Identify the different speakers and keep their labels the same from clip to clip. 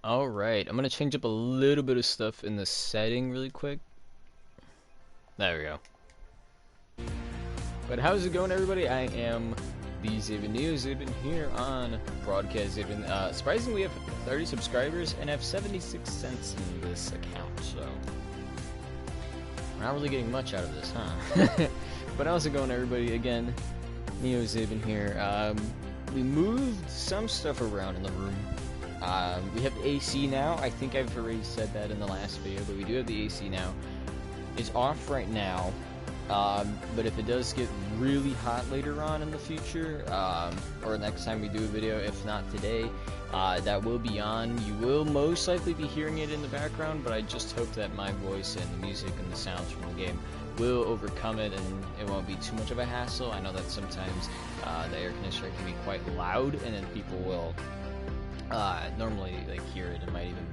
Speaker 1: Alright, I'm gonna change up a little bit of stuff in the setting really quick. There we go. But how's it going, everybody? I am the Zabin Zabin here on Broadcast Zabin. Surprisingly, we have 30 subscribers and have 76 cents in this account, so we're not really getting much out of this, huh? But how's it going, everybody? Again, Neo Zabin here. We moved some stuff around in the room. We have the AC now. I think I've already said that in the last video, but we do have the AC now. It's off right now, but if it does get really hot later on in the future, or next time we do a video, if not today, that will be on. You will most likely be hearing it in the background, but I just hope that my voice and the music and the sounds from the game will overcome it and it won't be too much of a hassle. I know that sometimes the air conditioner can be quite loud, and then people will normally hear it and might even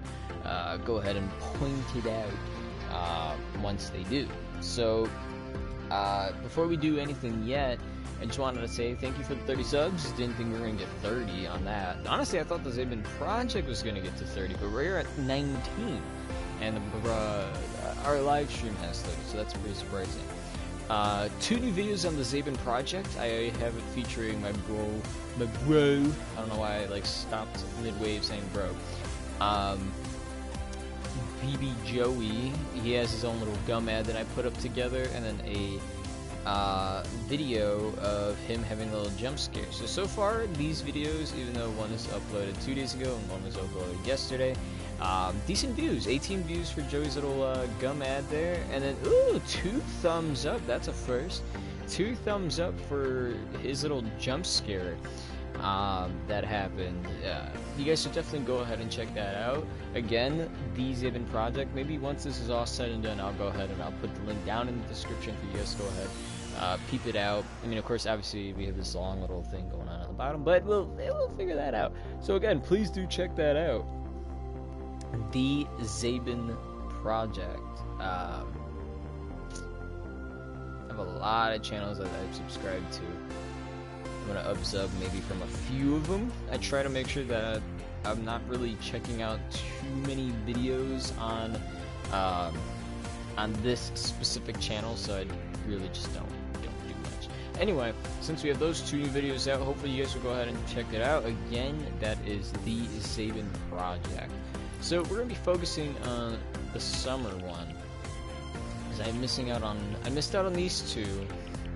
Speaker 1: go ahead and point it out once they do. So before we do anything yet, I just wanted to say thank you for the 30 subs. Didn't think we were gonna get 30 on that. Honestly, I thought the Zabin project was gonna get to 30, but we're at 19, and our live stream has 30, so that's pretty surprising. 2 new videos on the Zabin project. I have it featuring my bro. I don't know why I stopped midway of saying bro. BB Joey. He has his own little gum ad that I put up together, and then a video of him having a little jump scare. So far, these videos, even though one is uploaded 2 days ago and one was uploaded yesterday, decent views. 18 views for Joey's little gum ad there, and then ooh, 2 thumbs up. That's a first. 2 thumbs up for his little jump scare that happened. You guys should definitely go ahead and check that out. Again, the Zabin project. Maybe once this is all said and done, I'll go ahead and I'll put the link down in the description for you guys to go ahead, peep it out. I mean, of course, obviously we have this long little thing going on at the bottom, but we'll figure that out. So again, please do check that out. The Zabin project. I have a lot of channels that I've subscribed to. I'm gonna up-sub maybe from a few of them. I try to make sure that I'm not really checking out too many videos on this specific channel, so I really just don't do much. Anyway, since we have those 2 new videos out, hopefully you guys will go ahead and check it out. Again, that is the Zabin project. So we're gonna be focusing on the summer one, because I missed out on these 2,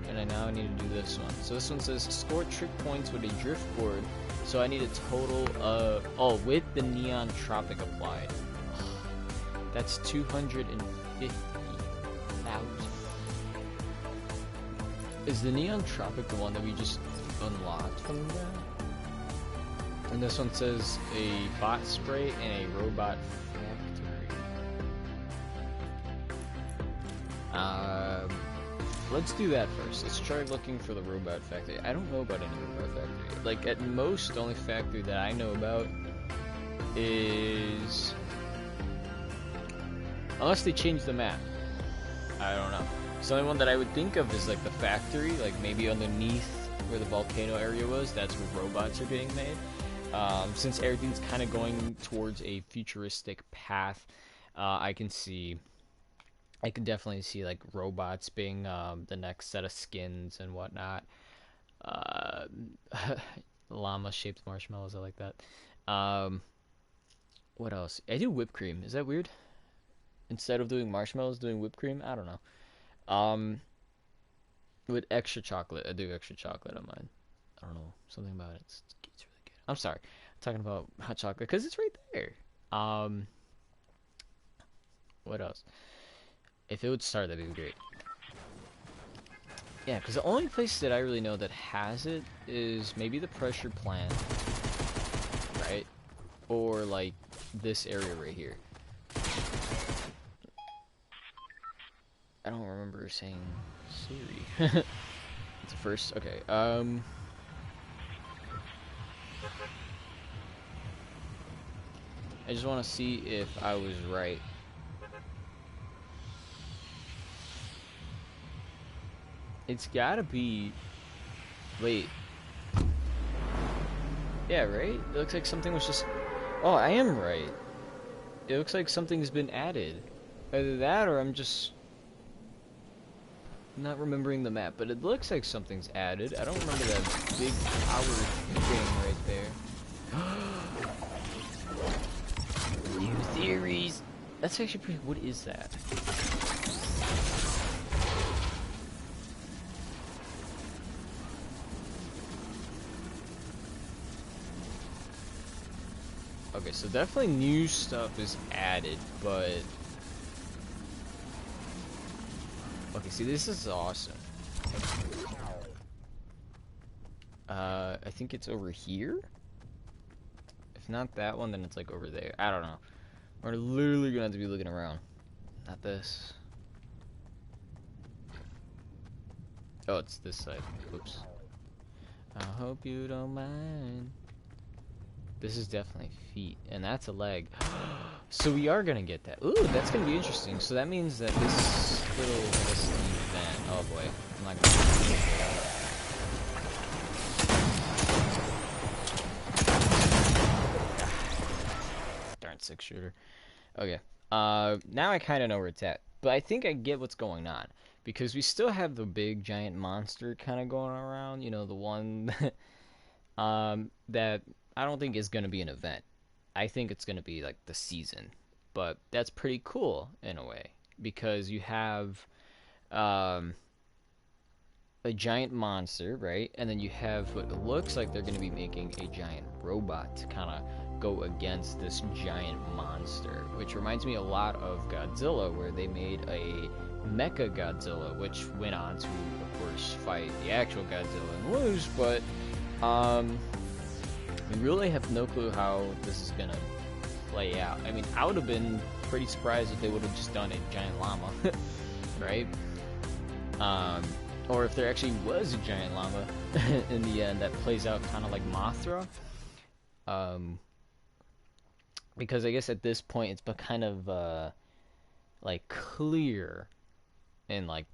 Speaker 1: and I now need to do this one. So this one says score trick points with a drift board. So I need a total of with the Neon Tropic applied. That's 250,000. Is the Neon Tropic the one that we just unlocked from that? And this one says a bot spray and a robot factory. Let's do that first. Let's try looking for the robot factory. I don't know about any robot factory. At most, the only factory that I know about is... unless they change the map. I don't know. So the only one that I would think of is the factory, maybe underneath where the volcano area was. That's where robots are being made. Since everything's kind of going towards a futuristic path, I can definitely see robots being the next set of skins and whatnot. Llama-shaped marshmallows, I like that. What else? I do whipped cream. Is that weird? Instead of doing marshmallows, doing whipped cream? I don't know. With extra chocolate. I do extra chocolate on mine. I don't know. Something about it. It's really good. I'm sorry. I'm talking about hot chocolate because it's right there. What else? If it would start, that'd be great. Yeah, because the only place that I really know that has it is maybe the pressure plant, right? Or this area right here. I don't remember saying Siri. It's a first. Okay. I just want to see if I was right. It's gotta be... wait. Yeah, right? It looks like something was just... oh, I am right. It looks like something's been added. Either that or I'm just not remembering the map, but it looks like something's added. I don't remember that big tower thing right there. New theories. That's actually pretty. What is that? Okay, so definitely new stuff is added, but okay, see, this is awesome. I think it's over here. If not that one, then it's like over there. I don't know. We're literally gonna have to be looking around. Not this. Oh, it's this side. Oops. I hope you don't mind. This is definitely feet, and that's a leg. So we are gonna get that. Ooh, that's gonna be interesting. So that means that this event. Oh boy, I'm not gonna darn 6-shooter. Okay. Now I kind of know where it's at, but I think I get what's going on because we still have the big giant monster kind of going around. You know, the one that I don't think is gonna be an event. I think it's gonna be like the season, but that's pretty cool in a way because you have a giant monster, right? And then you have what looks like they're gonna be making a giant robot to kind of go against this giant monster, which reminds me a lot of Godzilla, where they made a Mecha Godzilla, which went on to, of course, fight the actual Godzilla and lose, but we really have no clue how this is gonna play out. I mean, I would have been pretty surprised if they would have just done a giant llama, right? Or if there actually was a giant llama in the end that plays out kind of like Mothra. Because I guess at this point it's been kind of like clear in like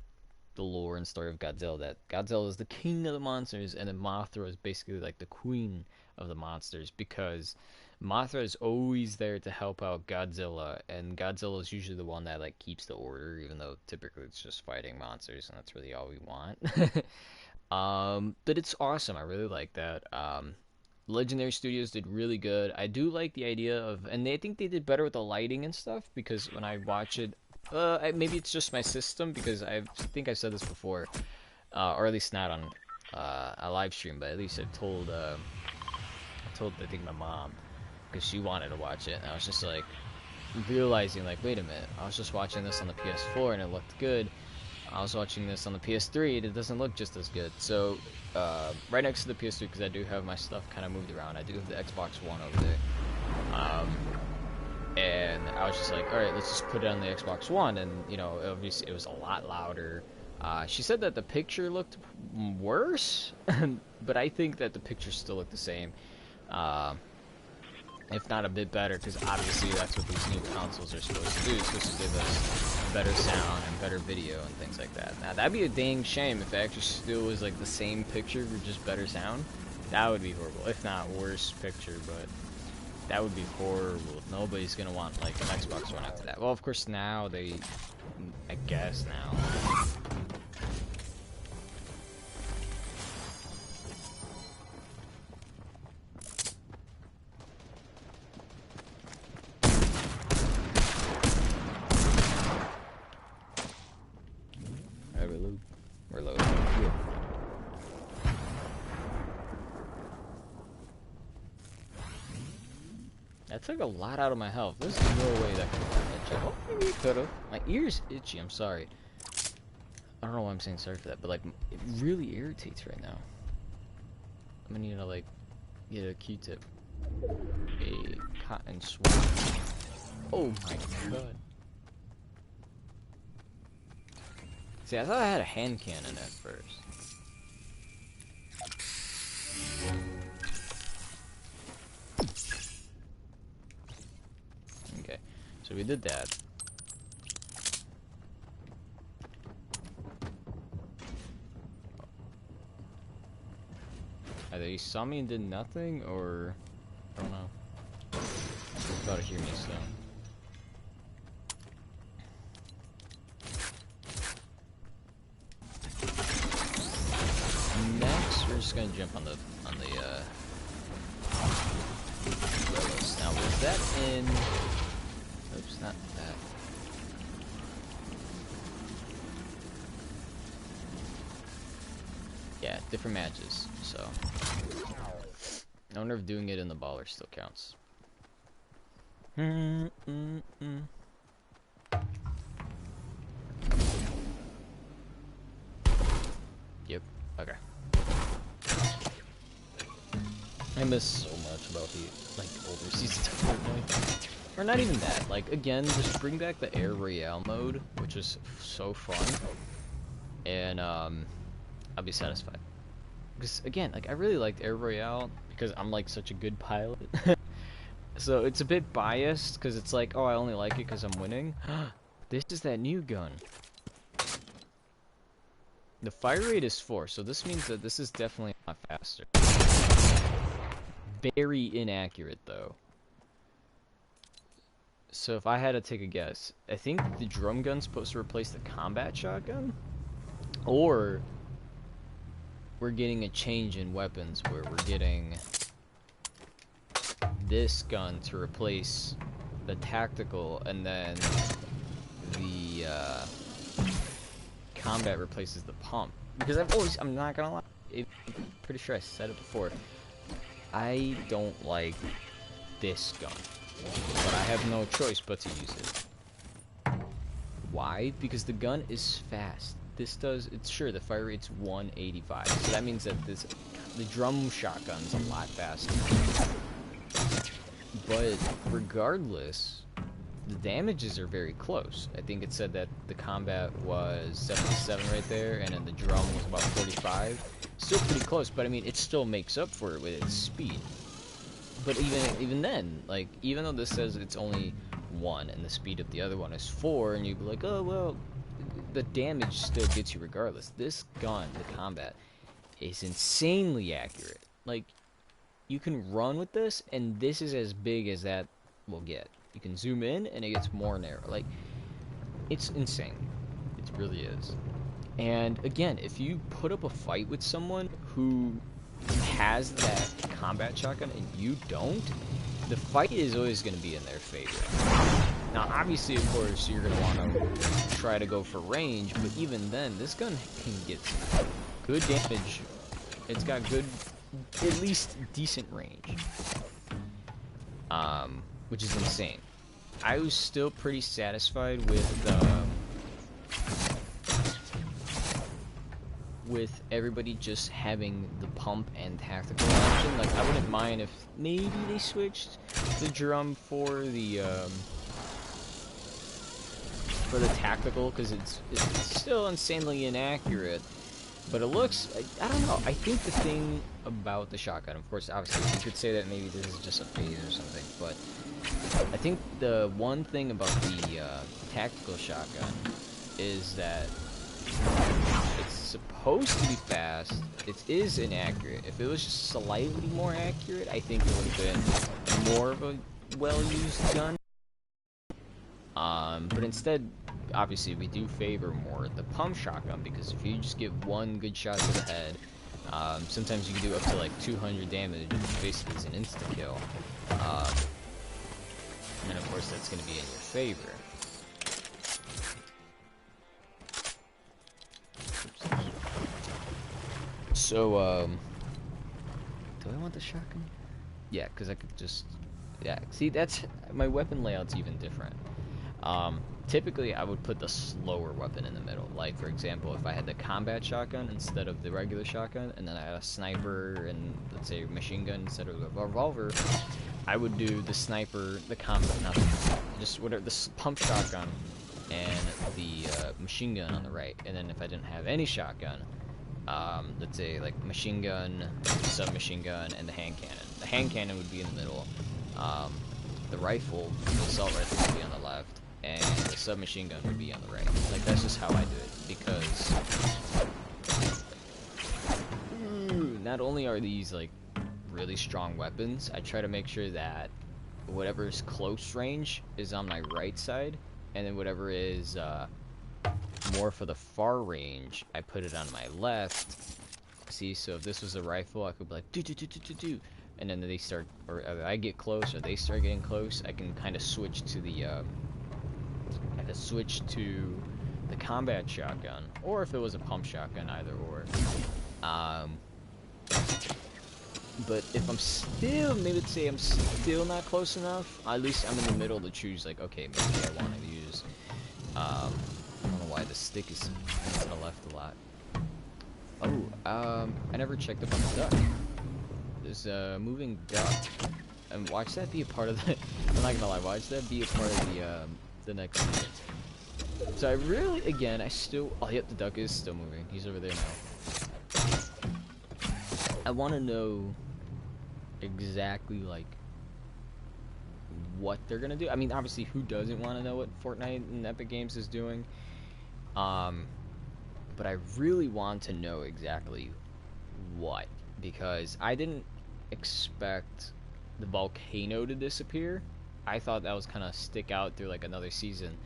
Speaker 1: the lore and story of Godzilla that Godzilla is the king of the monsters, and then Mothra is basically like the queen of the monsters, because Mothra is always there to help out Godzilla, and Godzilla is usually the one that like keeps the order, even though typically it's just fighting monsters, and that's really all we want. But it's awesome. I really like that. Legendary Studios did really good. I do like the idea of, and I think they did better with the lighting and stuff, because when I watch it, maybe it's just my system, because I think I've said this before, or at least not on a live stream, but at least I told I think my mom, because she wanted to watch it, and I was just like realizing like, wait a minute, I was just watching this on the PS4 and it looked good. I was watching this on the PS3 and it doesn't look just as good. So right next to the PS3, because I do have my stuff kind of moved around, I do have the Xbox One over there. And I was just like, all right, let's just put it on the Xbox One, and you know, obviously it was a lot louder. She said that the picture looked worse, but I think that the pictures still look the same, if not a bit better, because obviously that's what these new consoles are supposed to do. It's supposed to give us better sound and better video and things like that. Now that'd be a dang shame if it actually still was like the same picture with just better sound. That would be horrible, if not worse picture, but that would be horrible. Nobody's gonna want like an Xbox One after that. Well, of course now I guess now. Alright, we're low. Yeah. That took a lot out of my health. There's no way that could have done that. Oh, maybe it could have. My ear's itchy, I'm sorry. I don't know why I'm saying sorry for that, but like, it really irritates right now. I'm gonna need to like, get a Q-tip. A cotton swab. Oh my god. See, I thought I had a hand cannon at first. Okay, so we did that. Either he saw me and did nothing, or I don't know. He's about to hear me, so just gonna jump on the list. Now, was that in? Oops, not that. Yeah, different matches. So, I wonder if doing it in the baller still counts. Yep. Okay. I miss so much about the older seasons of Fortnite. Or not even that. Like again, just bring back the Air Royale mode, which is so fun, and I'll be satisfied. Because again, like I really liked Air Royale because I'm like such a good pilot. So it's a bit biased because it's like, oh, I only like it because I'm winning. This is that new gun. The fire rate is 4, so this means that this is definitely not faster. Very inaccurate, though. So if I had to take a guess, I think the drum gun's supposed to replace the combat shotgun? Or we're getting a change in weapons where we're getting this gun to replace the tactical, and then the combat replaces the pump. Because I'm not gonna lie, I'm pretty sure I said it before, I don't like this gun, but I have no choice but to use it. Why? Because the gun is fast. This does, it's sure, the fire rate's 185, so that means that the drum shotgun's a lot faster. But regardless, the damages are very close. I think it said that the combat was 77 right there, and then the drum was about 45. Still pretty close, but I mean, it still makes up for it with its speed. But even then, like, even though this says it's only 1 and the speed of the other one is 4, and you'd be like, oh, well, the damage still gets you regardless. This gun, the combat, is insanely accurate. Like, you can run with this, and this is as big as that will get. You can zoom in, and it gets more narrow. Like, it's insane. It really is. And again, if you put up a fight with someone who has that combat shotgun and you don't, the fight is always going to be in their favor. Now, obviously, of course, you're going to want to try to go for range, but even then, this gun can get some good damage. It's got good, at least decent range. Which is insane. I was still pretty satisfied with everybody just having the pump and tactical option. Like, I wouldn't mind if maybe they switched the drum for the tactical, because it's still insanely inaccurate. But it looks, I don't know, I think the thing about the shotgun, of course, obviously, you could say that maybe this is just a phase or something, but I think the one thing about the tactical shotgun is that it's supposed to be fast. It is inaccurate. If it was just slightly more accurate, I think it would have been more of a well-used gun. But instead, obviously, we do favor more the pump shotgun, because if you just get one good shot to the head, sometimes you can do up to like 200 damage, which basically is an instant kill. And of course, that's going to be in your favor. So, do I want the shotgun? Yeah, because I could just, yeah, see, that's, my weapon layout's even different. Typically, I would put the slower weapon in the middle. Like, for example, if I had the combat shotgun instead of the regular shotgun, and then I had a sniper and, let's say, machine gun instead of a revolver, I would do the sniper, the combat, not the, just whatever, the pump shotgun and the machine gun on the right. And then if I didn't have any shotgun, let's say, like, machine gun, submachine gun, and the hand cannon. The hand cannon would be in the middle. The rifle, the assault rifle, would be on the left, and the submachine gun would be on the right. Like, that's just how I do it, because not only are these, like, really strong weapons, I try to make sure that whatever's close range is on my right side, and then whatever is more for the far range, I put it on my left, See, so if this was a rifle, I could be like, do do do do do do, and then they start, or I get close, or they start getting close. I can kind of switch to the, combat shotgun, or if it was a pump shotgun, either or. Um, but if I'm still, maybe let's say I'm still not close enough, at least I'm in the middle to choose, like, okay, maybe I want to use, I don't know why the stick is to the left a lot. Oh, I never checked up on the duck. There's a moving duck. And watch that be a part of the, I'm not gonna lie, watch that be a part of the next season. So I really, again, oh yep, the duck is still moving. He's over there now. I want to know exactly, like, what they're gonna do. I mean, obviously, who doesn't want to know what Fortnite and Epic Games is doing? But I really want to know exactly what, because I didn't expect the volcano to disappear. I thought that was kind of stick out through like another season.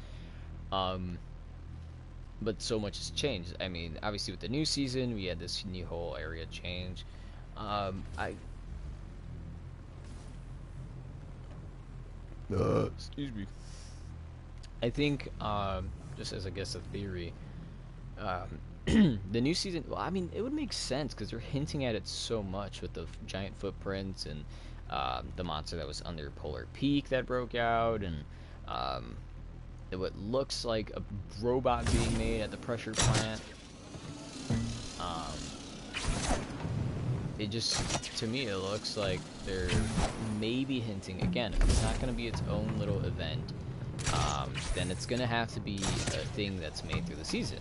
Speaker 1: But so much has changed. I mean, obviously with the new season, we had this new whole area change. Excuse me. I think, just as I guess a theory, the new season, well, I mean, it would make sense because they're hinting at it so much with the giant footprints and the monster that was under Polar Peak that broke out, and what looks like a robot being made at the pressure plant. It just, to me, it looks like they're maybe hinting, again, if it's not going to be its own little event, then it's going to have to be a thing that's made through the season.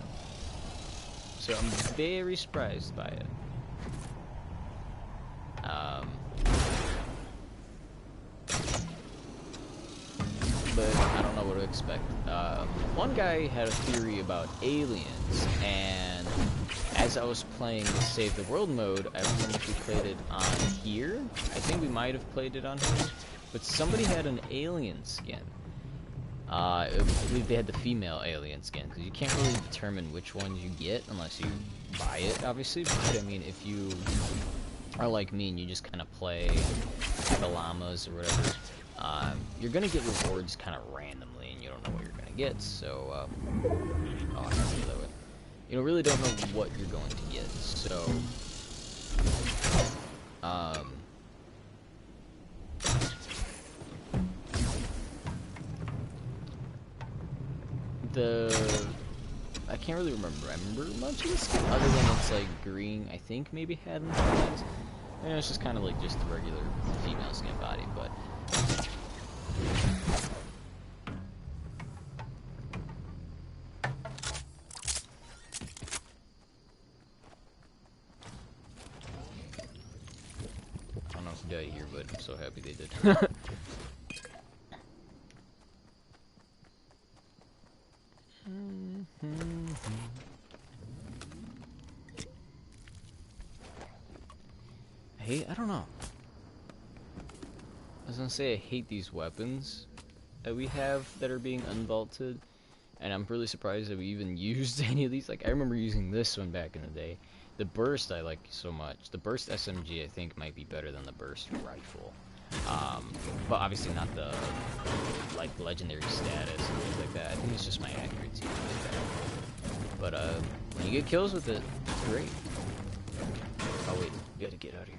Speaker 1: So I'm very surprised by it. But I don't know what to expect. One guy had a theory about aliens, and as I was playing the Save the World mode, I don't remember if we played it on here. I think we might have played it on here, but somebody had an alien skin. I believe they had the female alien skin, because you can't really determine which ones you get unless you buy it, obviously. But I mean, if you are like me and you just kind of play the llamas or whatever, you're gonna get rewards kind of randomly, and you don't know what you're gonna get. So, oh, I can't do that way. You really don't know what you're going to get. So, I can't really remember much of the skin, other than it's like green, I think maybe had in the hands. And it's just kind of like just the regular female skin body, but I don't know if they died here, but I'm so happy they did. I don't know. I was gonna say I hate these weapons that we have that are being unvaulted, and I'm really surprised that we even used any of these. Like, I remember using this one back in the day. The burst I like so much. The burst SMG I think might be better than the burst rifle. But obviously not the like legendary status and things like that. I think it's just my accuracy. But when you get kills with it, it's great. Oh wait, we gotta get out of here.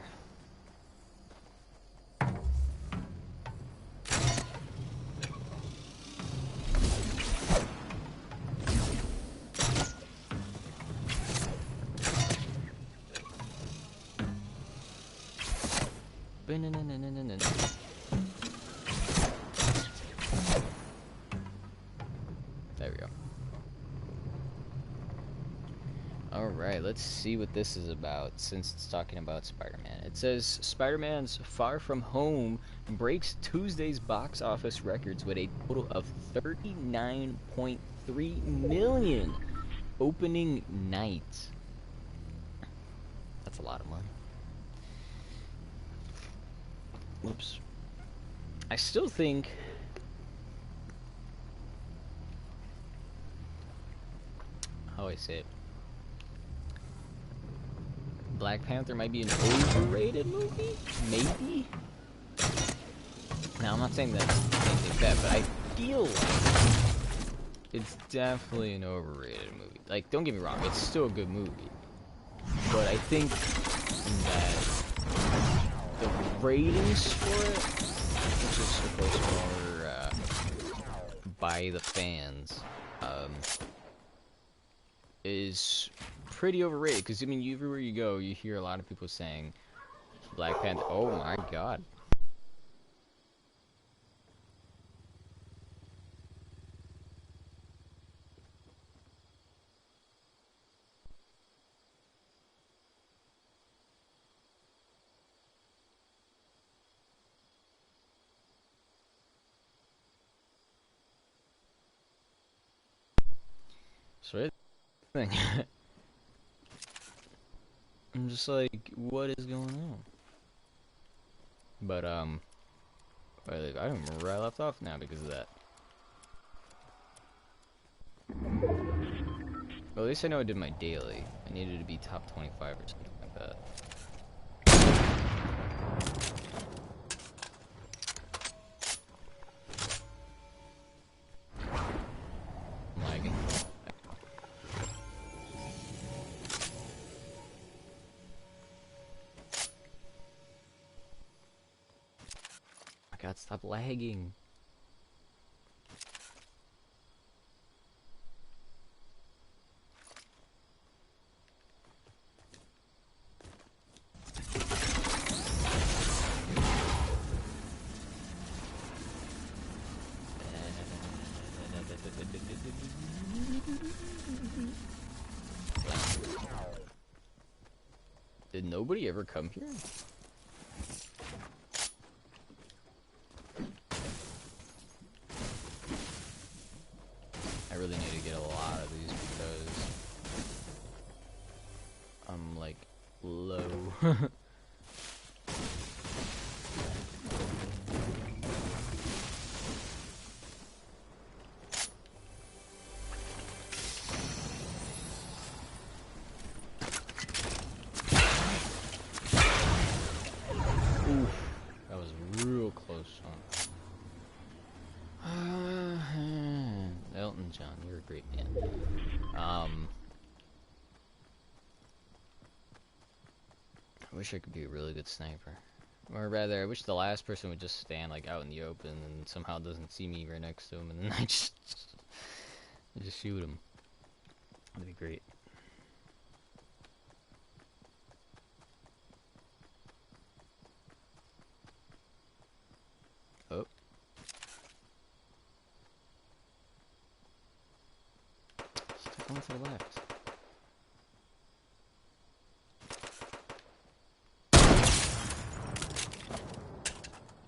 Speaker 1: There we go. Alright, let's see what this is about, since it's talking about Spider-Man. It says, Spider-Man's Far From Home breaks Tuesday's box office records with a total of $39.3 million opening night. That's a lot of money. Whoops. I still think how do I say it? Black Panther might be an overrated movie? Maybe? Now, I'm not saying that anything bad, but I feel like it's definitely an overrated movie. Like, don't get me wrong, it's still a good movie. But I think that the ratings for it, which is of course more by the fans, is pretty overrated. Because, I mean, everywhere you go, you hear a lot of people saying Black Panther. Oh my god. So thing. I'm just like, what is going on? But I don't remember where I left off now because of that. Well, at least I know I did my daily. I needed to be top 25 or something like that. I'm lagging. Oh my god, stop lagging. Did nobody ever come here? I really need to get a lot of these because I'm like low. John, you're a great man. I wish I could be a really good sniper. Or rather, I wish the last person would just stand like out in the open and somehow doesn't see me right next to him and then I just shoot him. That'd be great. Oh. Step on to the left.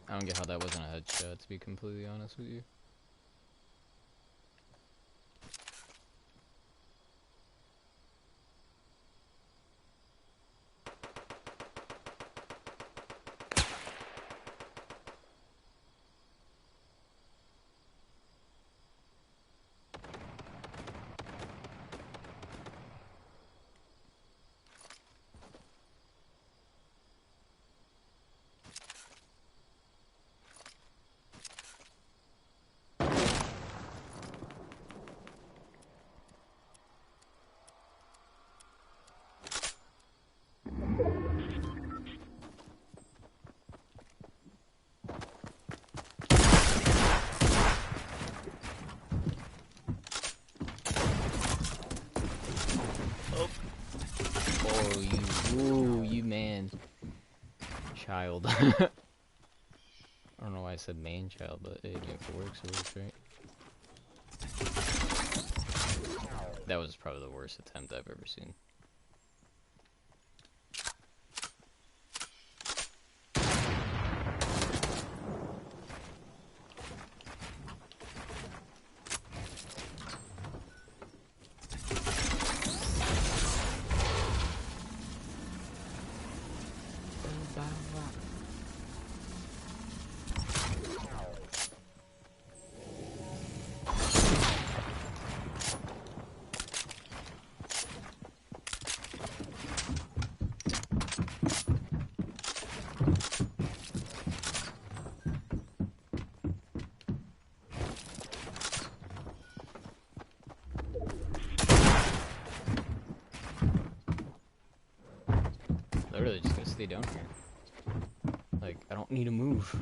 Speaker 1: I don't get how that wasn't a headshot, to be completely honest with you. You man. Child. I don't know why I said man child, but hey, if it works, it works, right? That was probably the worst attempt I've ever seen. really just gonna stay down here. Like, I don't need to move.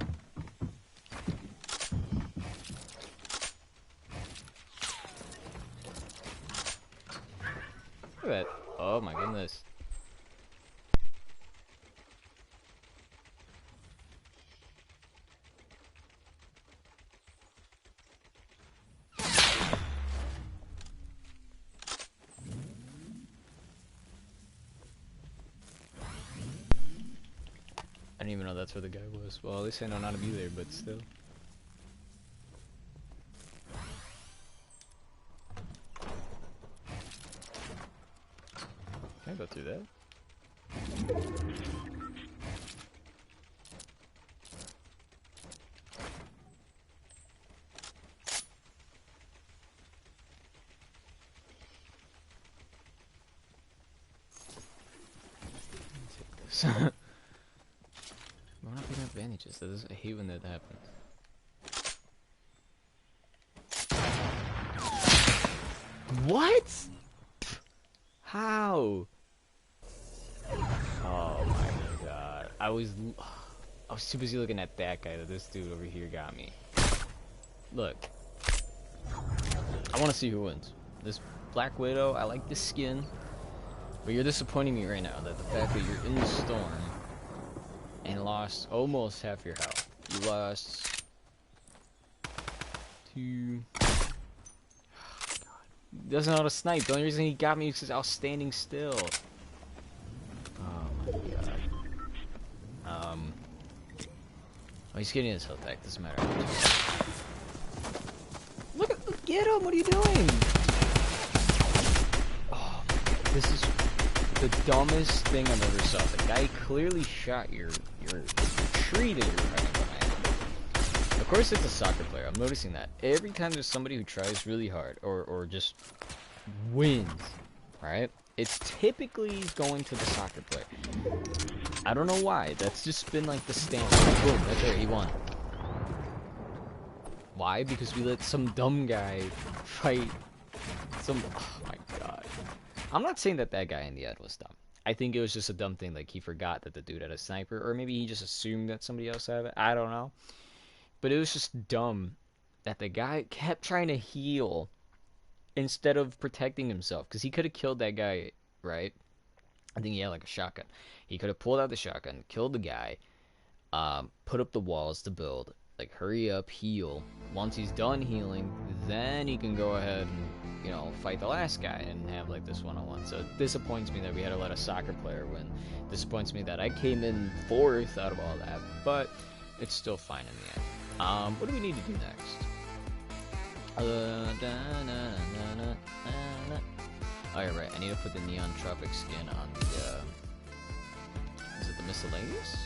Speaker 1: Look at that. Oh my goodness. I didn't even know that's where the guy was. Well, at least I know not to be there, but still. Can I go through that? Take this. We're not picking up bandages. I hate when that happens. What? How? Oh my god. I was too busy looking at that guy that this dude over here got me. Look. I want to see who wins. This Black Widow, I like this skin. But you're disappointing me right now that the fact that you're in the storm and lost almost half your health. You lost two. He doesn't know how to snipe. The only reason he got me is because I was standing still. Oh my god. Oh, he's getting his health back. Doesn't matter. Look, get him! What are you doing? Oh, this is the dumbest thing I've ever saw. The guy clearly shot your tree that you're running behind. Of course, it's a soccer player. I'm noticing that every time there's somebody who tries really hard or just wins, right? It's typically going to the soccer player. I don't know why. That's just been like the standard. Boom, right there, he won. Why? Because we let some dumb guy fight some. Oh my god. I'm not saying that guy in the end was dumb. I think it was just a dumb thing. Like he forgot that the dude had a sniper, or maybe he just assumed that somebody else had it. I don't know. But it was just dumb that the guy kept trying to heal instead of protecting himself. Because he could have killed that guy, right? I think he had like a shotgun. He could have pulled out the shotgun, killed the guy, put up the walls to build. Like, hurry up, heal. Once he's done healing, then he can go ahead and, you know, fight the last guy and have like this one-on-one. So it disappoints me that we had to let a soccer player win. It disappoints me that I came in 4th out of all that. But it's still fine in the end. What do we need to do next? Oh, yeah, right. I need to put the Neon Tropic skin on the, is it the miscellaneous?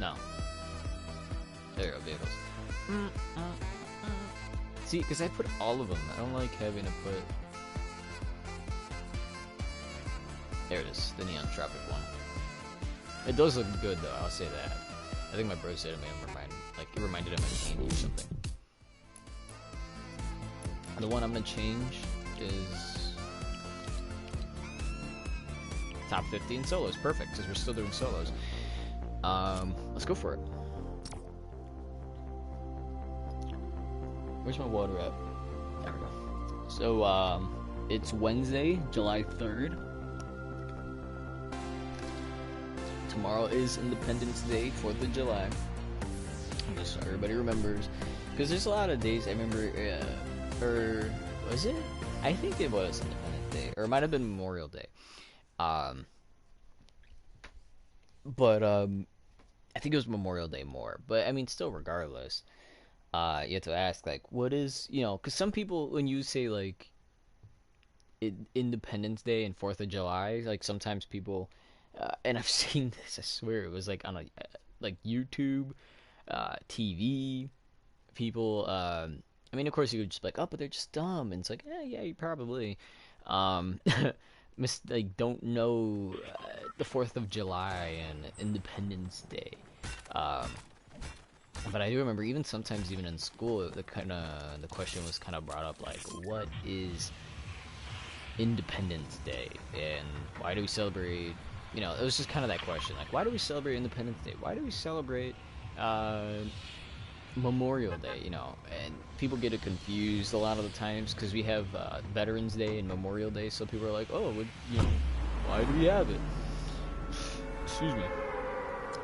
Speaker 1: No. There you go, vehicles. See, because I put all of them. I don't like having to put... There it is, the Neon Tropic one. It does look good, though, I'll say that. I think my bro said it made him remind, like, it reminded him of Candy or something. The one I'm gonna change is top 50 in solos. Perfect, because we're still doing solos. Let's go for it. Where's my water at? There we go. So, it's Wednesday, July 3rd. Tomorrow is Independence Day, 4th of July. Just so everybody remembers. Because there's a lot of days, I remember, or was it? I think it was Independence Day, or it might have been Memorial Day. But I think it was Memorial Day more. But I mean, still, regardless, you have to ask, like, what is, you know, because some people, when you say like Independence Day and 4th of July, like sometimes people, and I've seen this, I swear, it was like on a like YouTube, TV, people. I mean, of course, you could just be like, oh, but they're just dumb. And it's like, yeah, you probably, like, don't know the 4th of July and Independence Day. But I do remember, even sometimes, even in school, the question was kind of brought up, like, what is Independence Day? And why do we celebrate you know, it was just kind of that question, like, why do we celebrate Independence Day? Why do we celebrate uh, Memorial Day? You know, and people get it confused a lot of the times because we have Veterans Day and Memorial Day, so people are like, oh, you know, why do we have it? Excuse me.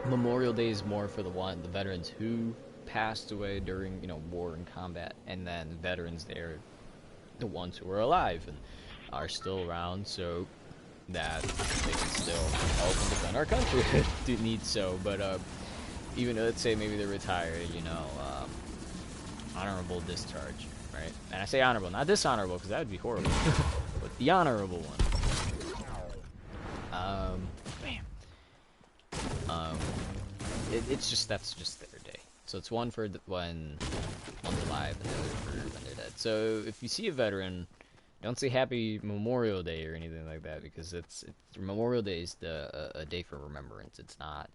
Speaker 1: Memorial Day is more for the veterans who passed away during, you know, war and combat, and then Veterans Day are the ones who are alive and are still around, so that they can still help and defend our country if they need so. But even let's say maybe they're retired, you know, honorable discharge, right? And I say honorable, not dishonorable, because that would be horrible, but the honorable one. Bam. It's just, that's just their day. So it's one for when they're alive and the other for when they're dead. So if you see a veteran, don't say Happy Memorial Day or anything like that, because it's Memorial Day is a day for remembrance. It's not.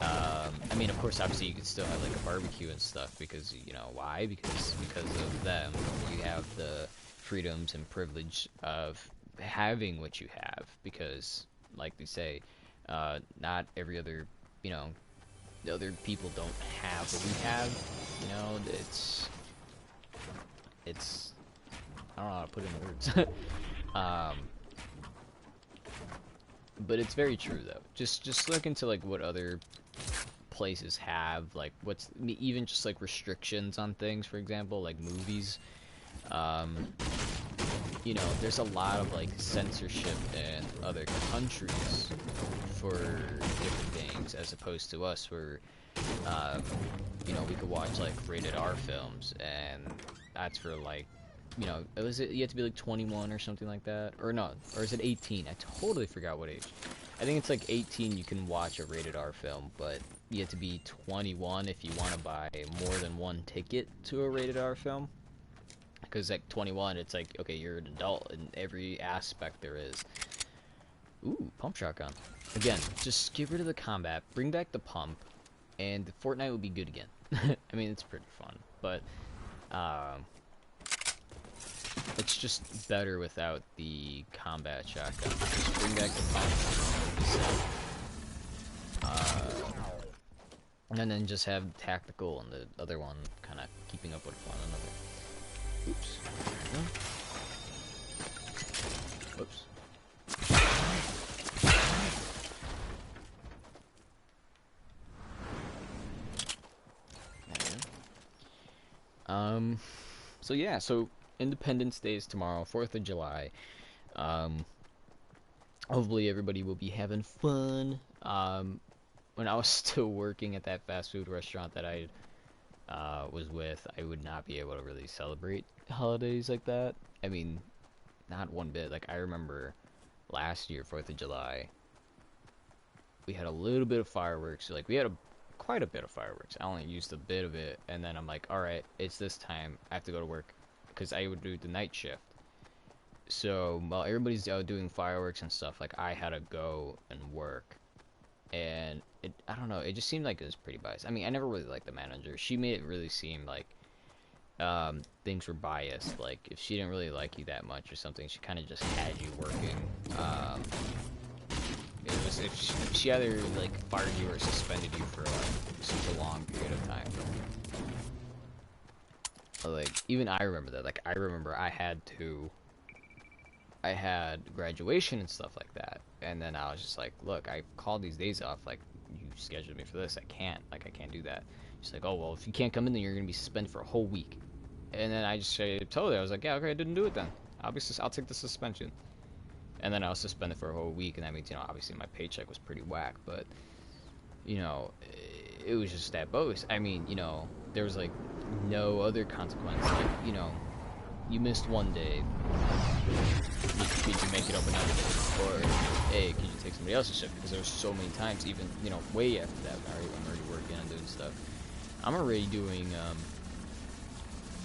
Speaker 1: I mean, of course, obviously you can still have like a barbecue and stuff, because you know why? Because of them, you have the freedoms and privilege of having what you have. Because, like they say, not every other, you know, the other people don't have what we have. You know, it's I don't know how to put it in words. But it's very true though. Just look into like what other places have, like what's even just like restrictions on things. For example, like movies. You know, there's a lot of like censorship in other countries for different things, as opposed to us, where you know, we could watch like rated R films, and that's for like, you know, you have to be like 21 or something like that, or no, or is it 18? I totally forgot what age. I think it's like 18 you can watch a rated R film, but you have to be 21 if you want to buy more than one ticket to a rated R film. Because like 21, it's like, okay, you're an adult in every aspect there is. Ooh, pump shotgun. Again, just get rid of the combat, bring back the pump, and Fortnite will be good again. I mean, it's pretty fun, but it's just better without the combat shotgun. Just bring back the pump, and then just have tactical and the other one kind of keeping up with one another. Oops. No. Whoops. So yeah, so Independence Day is tomorrow, 4th of July. Hopefully everybody will be having fun. When I was still working at that fast food restaurant that I was with, I would not be able to really celebrate holidays like that. I mean, not one bit. Like, I remember last year, 4th of July, we had a little bit of fireworks. Like, we had quite a bit of fireworks. I only used a bit of it, and then I'm like, alright, it's this time. I have to go to work, because I would do the night shift. So, while everybody's out doing fireworks and stuff, like, I had to go and work. And I don't know, it just seemed like it was pretty biased. I mean, I never really liked the manager. She made it really seem like things were biased. Like, if she didn't really like you that much or something, she kind of just had you working. It was if she either like fired you or suspended you for like such a long period of time. Like, even I remember that. Like, I remember I had graduation and stuff like that, and then I was just like, look, I called these days off, like, you scheduled me for this, I can't do that. She's like, oh, well, if you can't come in, then you're gonna be suspended for a whole week. And then I just told her, I was like, yeah, okay, I didn't do it then. I'll take the suspension. And then I was suspended for a whole week, and that means, you know, obviously my paycheck was pretty whack, but, you know, it was just that bogus. I mean, you know, there was like no other consequence. Like, you know, you missed one day, could you make it up another day? Or, hey, could you take somebody else's shift? Because there were so many times, even, you know, way after that, I'm already working and doing stuff. I'm already doing,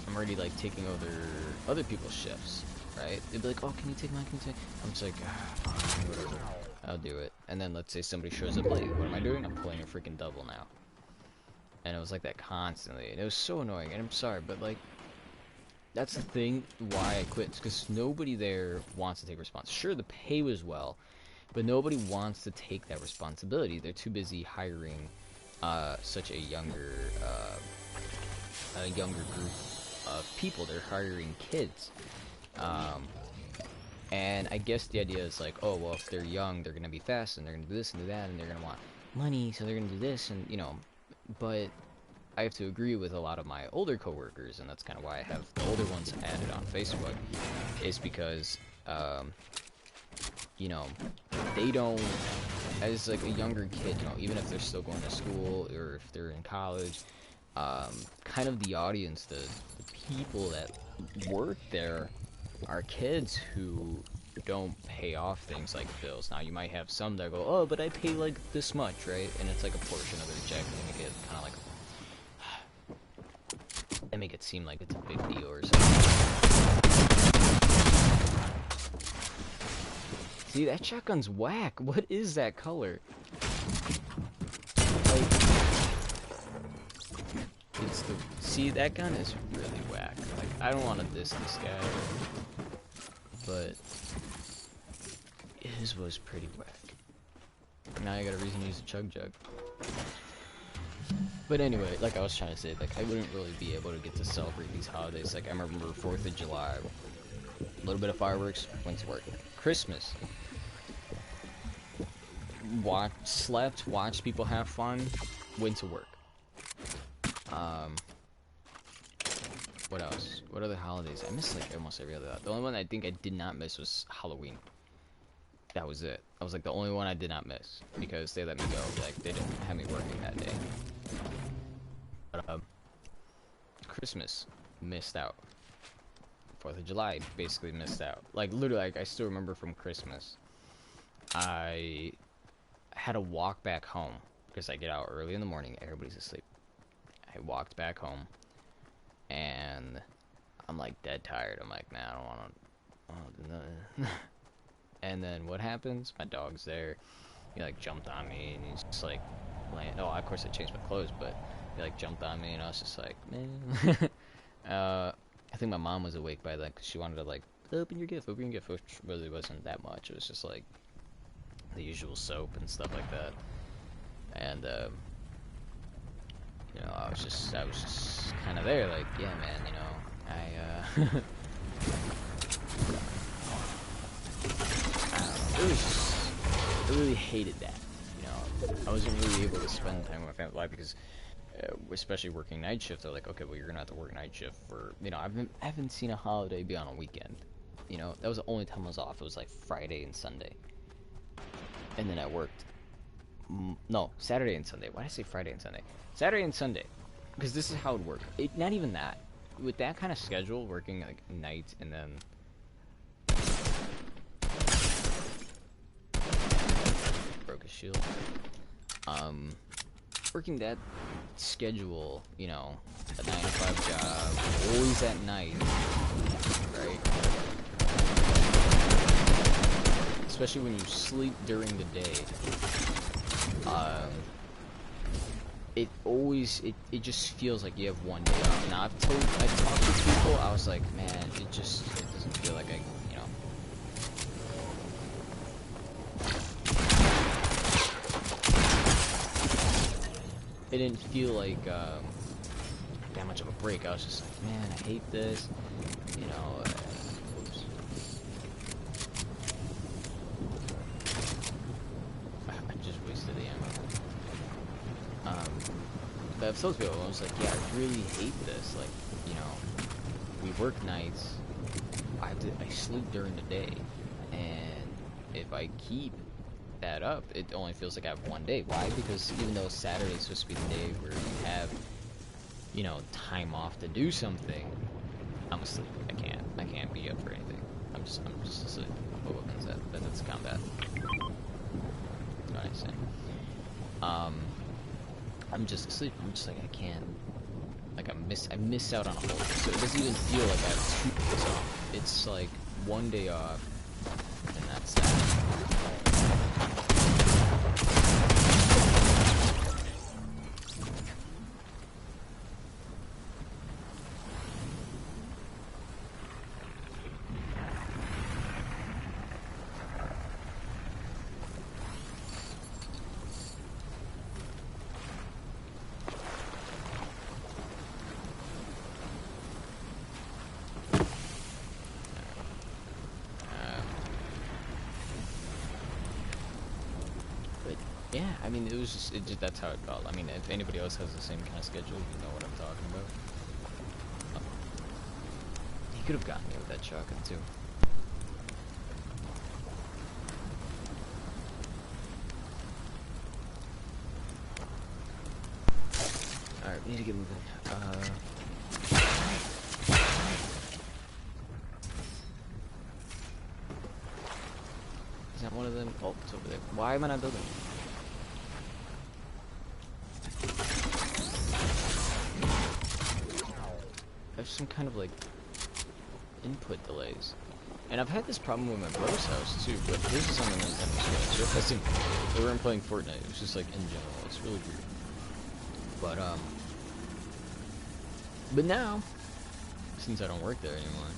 Speaker 1: I'm already, like, taking other people's shifts, right? They'd be like, oh, can you take mine, I'm just like, fine, whatever, I'll do it. And then let's say somebody shows up late, what am I doing? I'm pulling a freaking double now. And it was like that constantly, and it was so annoying, and I'm sorry, but, like, that's the thing why I quit, because nobody there wants to take response. Sure, the pay was well, but nobody wants to take that responsibility. They're too busy hiring such a younger group of people. They're hiring kids, and I guess the idea is like, oh well, if they're young, they're gonna be fast, and they're gonna do this and do that, and they're gonna want money, so they're gonna do this, and you know. But I have to agree with a lot of my older coworkers, and that's kind of why I have the older ones added on Facebook, is because you know, they don't, as like a younger kid, you know, even if they're still going to school or if they're in college, kind of the audience, the people that work there are kids who don't pay off things like bills. Now, you might have some that go, oh, but I pay like this much, right? And it's like a portion of their check, and they make it kind of like, they make it seem like it's a big deal or something. See, that shotgun's whack. What is that color? Like, it's the... See, that gun is really whack. Like, I don't want to diss this guy, but his was pretty whack. Now I got a reason to use a chug jug. But anyway, like I was trying to say, like, I wouldn't really be able to get to celebrate these holidays. Like, I remember 4th of July, a little bit of fireworks, went to work. Christmas, slept, watched people have fun, went to work. What else? What other holidays? I missed like almost every other. The only one I think I did not miss was Halloween. That was it. That was like the only one I did not miss because they let me go. Like, they didn't have me working that day. But Christmas, missed out. 4th of July, basically missed out. Like, literally, like, I still remember from Christmas, I had to walk back home because I get out early in the morning, everybody's asleep. I walked back home, and I'm like dead tired. I'm like, man, I don't want to do nothing. And then what happens? My dog's there. He like jumped on me, and he's just like laying. Oh, of course I changed my clothes, but he like jumped on me, and I was just like, man. I think my mom was awake by then because she wanted to like open your gift, which really wasn't that much. It was just like the usual soap and stuff like that. And you know, I was just kind of there, like, yeah, man, you know, it was just, I really hated that, you know. I wasn't really able to spend time with my family. Why? Because especially working night shift, they're like, okay, well, you're gonna have to work night shift for, you know, I haven't seen a holiday be on a weekend. You know, that was the only time I was off. It was like Friday and Sunday, and then I worked. No, Saturday and Sunday. Why did I say Friday and Sunday? Saturday and Sunday, because this is how it worked. Not even that. With that kind of schedule, working like night and then broke his shield. Working that schedule, you know, a 9-to-5 job, always at night, right? Especially when you sleep during the day. It just feels like you have one day off. Now I've talked to people, I was like, man, it doesn't feel like I, you know. It didn't feel like that much of a break. I was just like, man, I hate this, you know. Oops. I just wasted the ammo. But I've told people, I was like, yeah, I really hate this. Like, you know, we work nights, I sleep during the day, and if I keep that up, it only feels like I have one day. Why? Because even though Saturday's supposed to be the day where you have, you know, time off to do something, I'm asleep. I can't be up for anything. I'm just asleep. Oh, what is that? That's combat. Nice. I'm just asleep. I'm just like, I can't. Like, I miss out on a whole day. So it doesn't even feel like I have 2 days off. It's like 1 day off, and that's that. Yeah, I mean, it just that's how it felt. I mean, if anybody else has the same kind of schedule, you know what I'm talking about. He could have gotten me with that shotgun too. Alright, we need to get moving. Is that one of them? Oh, it's over there. Why am I not building? I have some kind of like input delays. And I've had this problem with my brother's house too, but this is on the Nintendo Switch. It wasn't, we weren't playing Fortnite, it was just like in general. It's really weird. But now, since I don't work there anymore,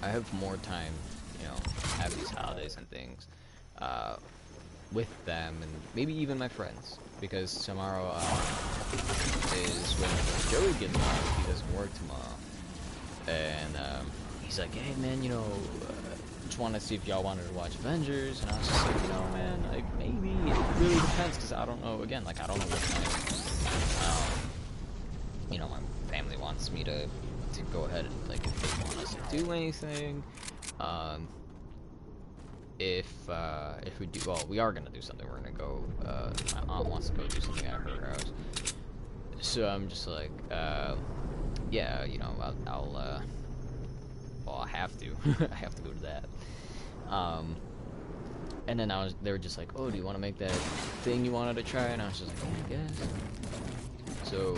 Speaker 1: I have more time, you know, have these holidays and things, with them, and maybe even my friends, because tomorrow, is when Joey gets off. He doesn't work tomorrow, and, he's like, hey man, you know, just want to see if y'all wanted to watch Avengers, and I was just like, no man, like, maybe, it really depends, because I don't know, again, like, I don't know what time, you know, my family wants me to go ahead and, like, if they want us to do anything, if we do, well, we are gonna do something, we're gonna go, my aunt wants to go do something at her house, so I'm just like, yeah, you know, well, I have to, I have to go to that, and then they were just like, oh, do you want to make that thing you wanted to try, and I was just like, yeah, I guess. So,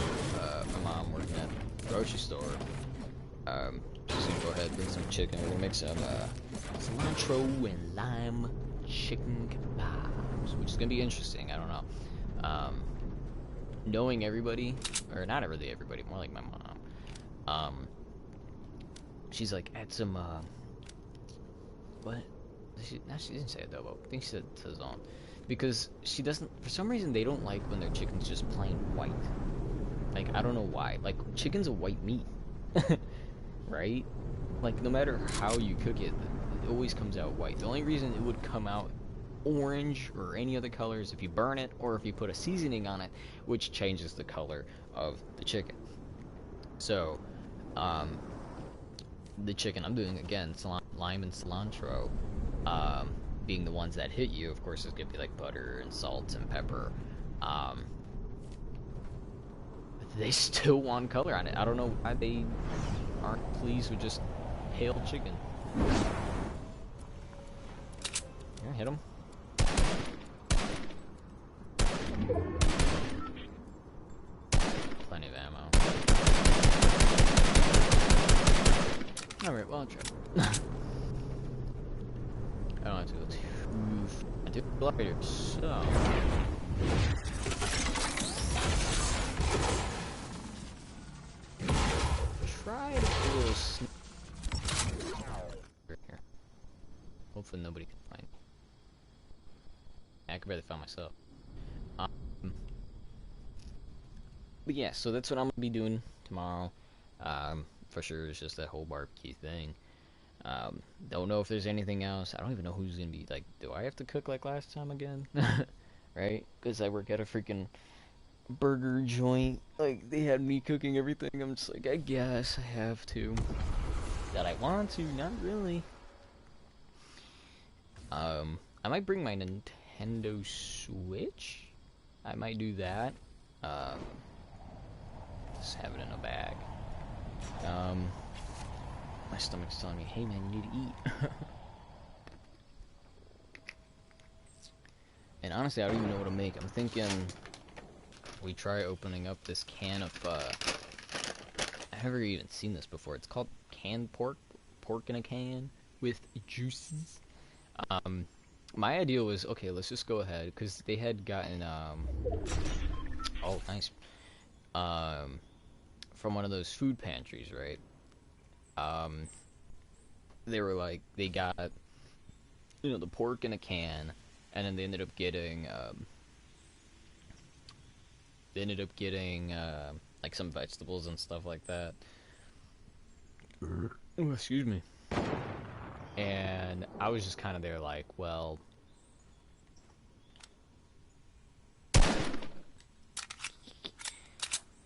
Speaker 1: my mom working at the grocery store, she's gonna go ahead and bring some chicken. We're gonna make some, cilantro and lime chicken kebabs, which is gonna be interesting, I don't know. Knowing everybody, or not really everybody, more like my mom, she's like, add some, what? She didn't say adobo, I think she said sazon. Because she doesn't, for some reason, they don't like when their chicken's just plain white. Like, I don't know why. Like, chicken's a white meat. Right? Like, no matter how you cook it, it always comes out white. The only reason it would come out orange or any other color is if you burn it or if you put a seasoning on it, which changes the color of the chicken. So, the chicken I'm doing, again, lime and cilantro, being the ones that hit you, of course, it's gonna be like butter and salt and pepper. They still want color on it. I don't know why they aren't pleased with just pale chicken. Here, hit him. Plenty of ammo. Alright, well, I'll try. I don't have to go too... I do like it, so... Try to do a little here. Hopefully nobody can find me. I could barely find myself. But yeah, so that's what I'm gonna be doing tomorrow. For sure, it's just that whole barbecue thing. Don't know if there's anything else. I don't even know who's gonna be, like, do I have to cook like last time again? Right? Because I work at a freaking burger joint. Like, they had me cooking everything. I'm just like, I guess I have to. That I want to, not really. I might bring my Nintendo Switch. I might do that. Just have it in a bag. My stomach's telling me, hey man, you need to eat. And honestly, I don't even know what to make. I'm thinking we try opening up this can of, I've never even seen this before. It's called canned pork in a can with juices. My idea was, okay, let's just go ahead, because they had gotten, oh, nice, from one of those food pantries, right? They were like, they got, you know, the pork in a can, and then they ended up getting, like, some vegetables and stuff like that. Ooh, excuse me. And I was just kind of there like, well,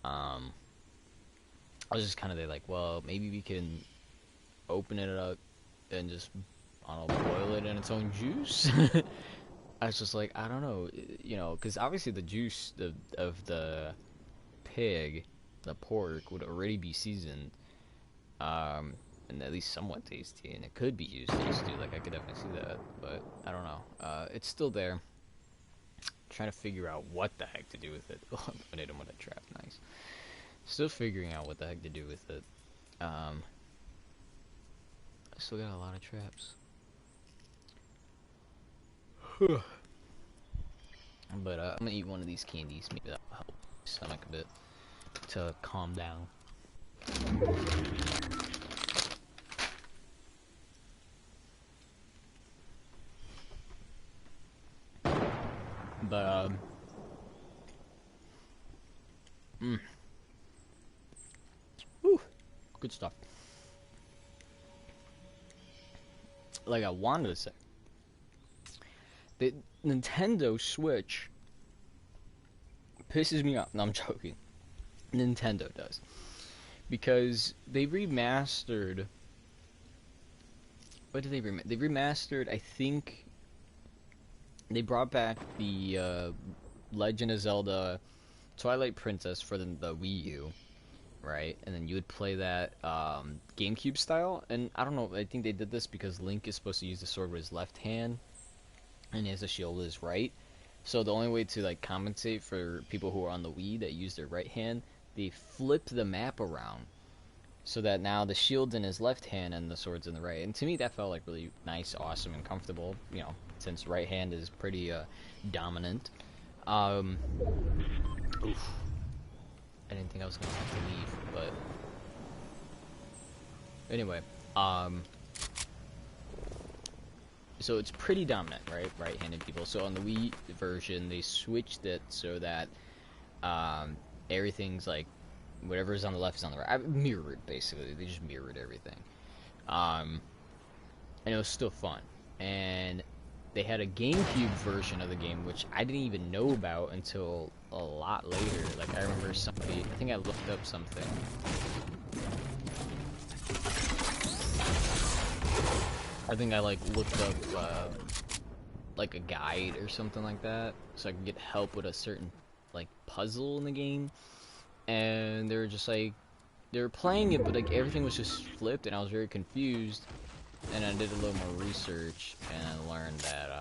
Speaker 1: Um, I was just kind of there like, well, maybe we can open it up and just, I don't know, boil it in its own juice. I was just like, I don't know, you know, because obviously the juice of the pig, the pork, would already be seasoned, and at least somewhat tasty, and it could be used to stew. Like, I could definitely see that, but I don't know. It's still there. Trying to figure out what the heck to do with it. Oh, I hit him with a trap. Nice. Still figuring out what the heck to do with it. I still got a lot of traps. But I'm gonna eat one of these candies. Maybe that'll help my stomach a bit to calm down. But whew, good stuff. Like I wanted to say, the Nintendo Switch pisses me off. No, I'm joking. Nintendo does, because they remastered. What did they remaster? They remastered. I think they brought back the Legend of Zelda Twilight Princess for the Wii U, right? And then you would play that GameCube style. And I don't know, I think they did this because Link is supposed to use the sword with his left hand, and he has a shield with his right. So the only way to like compensate for people who are on the Wii that use their right hand, they flipped the map around so that now the shield's in his left hand and the sword's in the right. And to me, that felt like really nice, awesome, and comfortable. You know, since right hand is pretty dominant. Oof. I didn't think I was gonna have to leave, but anyway, so it's pretty dominant, right? Right-handed people. So on the Wii version, they switched it so that everything's like whatever's on the left is on the right. I mirrored basically. They just mirrored everything, and it was still fun. And they had a GameCube version of the game, which I didn't even know about until a lot later. Like, I remember somebody, I think I looked up something. I think I, like, looked up, like, a guide or something like that, so I could get help with a certain, like, puzzle in the game. And they were just, like, they were playing it, but, like, everything was just flipped, and I was very confused. And I did a little more research, and I learned that,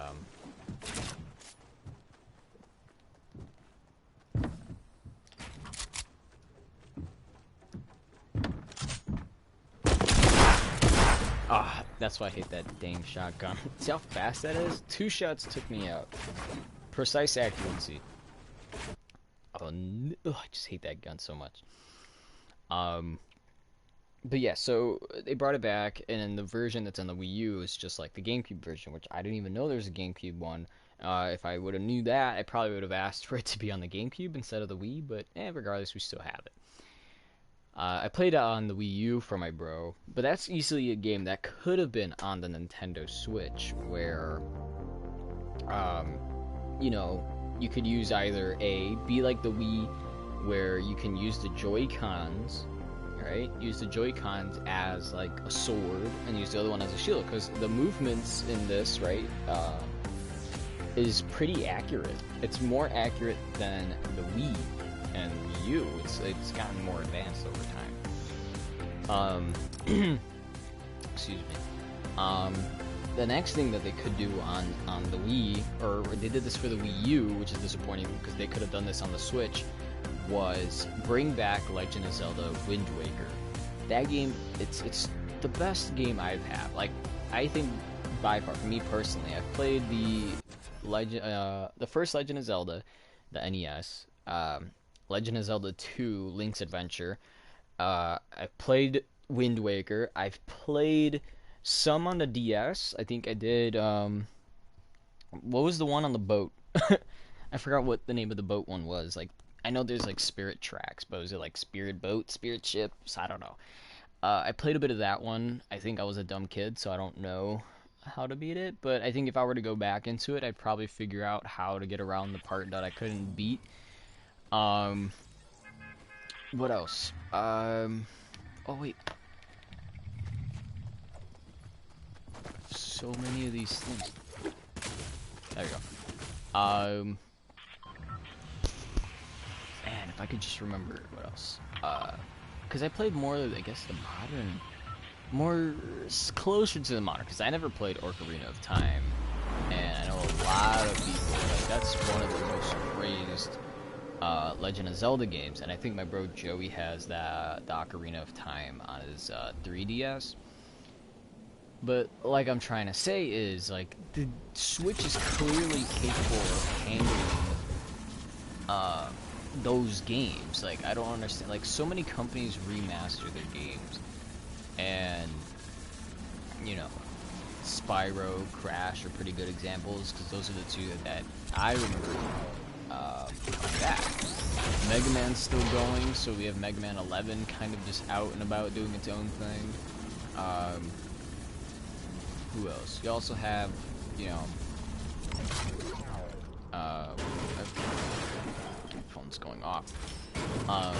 Speaker 1: that's why I hate that dang shotgun. See how fast that is? 2 shots took me out. Precise accuracy. Oh, no. Ugh, I just hate that gun so much. But yeah, so they brought it back, and then the version that's on the Wii U is just like the GameCube version, which I didn't even know there was a GameCube one. If I would have knew that, I probably would have asked for it to be on the GameCube instead of the Wii, but regardless, we still have it. I played it on the Wii U for my bro, but that's easily a game that could have been on the Nintendo Switch, where, you know, you could use either be like the Wii, where you can use the Joy-Cons, right? Use the Joy-Cons as like a sword, and use the other one as a shield, because the movements in this, right, is pretty accurate. It's more accurate than the Wii and Wii U. It's gotten more advanced over time. Excuse me. The next thing that they could do on the Wii, or they did this for the Wii U, which is disappointing because they could have done this on the Switch, was bring back Legend of Zelda Wind Waker. That game, it's the best game I've had. Like, I think by far, for me personally, I've played the first Legend of Zelda, the NES, Legend of Zelda 2, Link's Adventure. I've played Wind Waker. I've played some on the DS. I think I did, what was the one on the boat? I forgot what the name of the boat one was. Like, I know there's like Spirit Tracks, but was it like Spirit Boat, Spirit Ships? I don't know. I played a bit of that one. I think I was a dumb kid, so I don't know how to beat it. But I think if I were to go back into it, I'd probably figure out how to get around the part that I couldn't beat. What else? Oh wait, so many of these things. There we go. Man, if I could just remember what else. Because I played more, I guess, the modern, more closer to the modern. Because I never played Ocarina of Time, and I know a lot of people, like, that's one of the most praised Legend of Zelda games, and I think my bro Joey has the Ocarina of Time on his 3DS. But like I'm trying to say is, like, the Switch is clearly capable of handling those games. Like, I don't understand. Like, so many companies remaster their games, and you know, Spyro, Crash are pretty good examples because those are the two that I remember coming back. Mega Man's still going, so we have Mega Man 11 kind of just out and about doing its own thing. Who else? You also have, you know, phone's going off. But,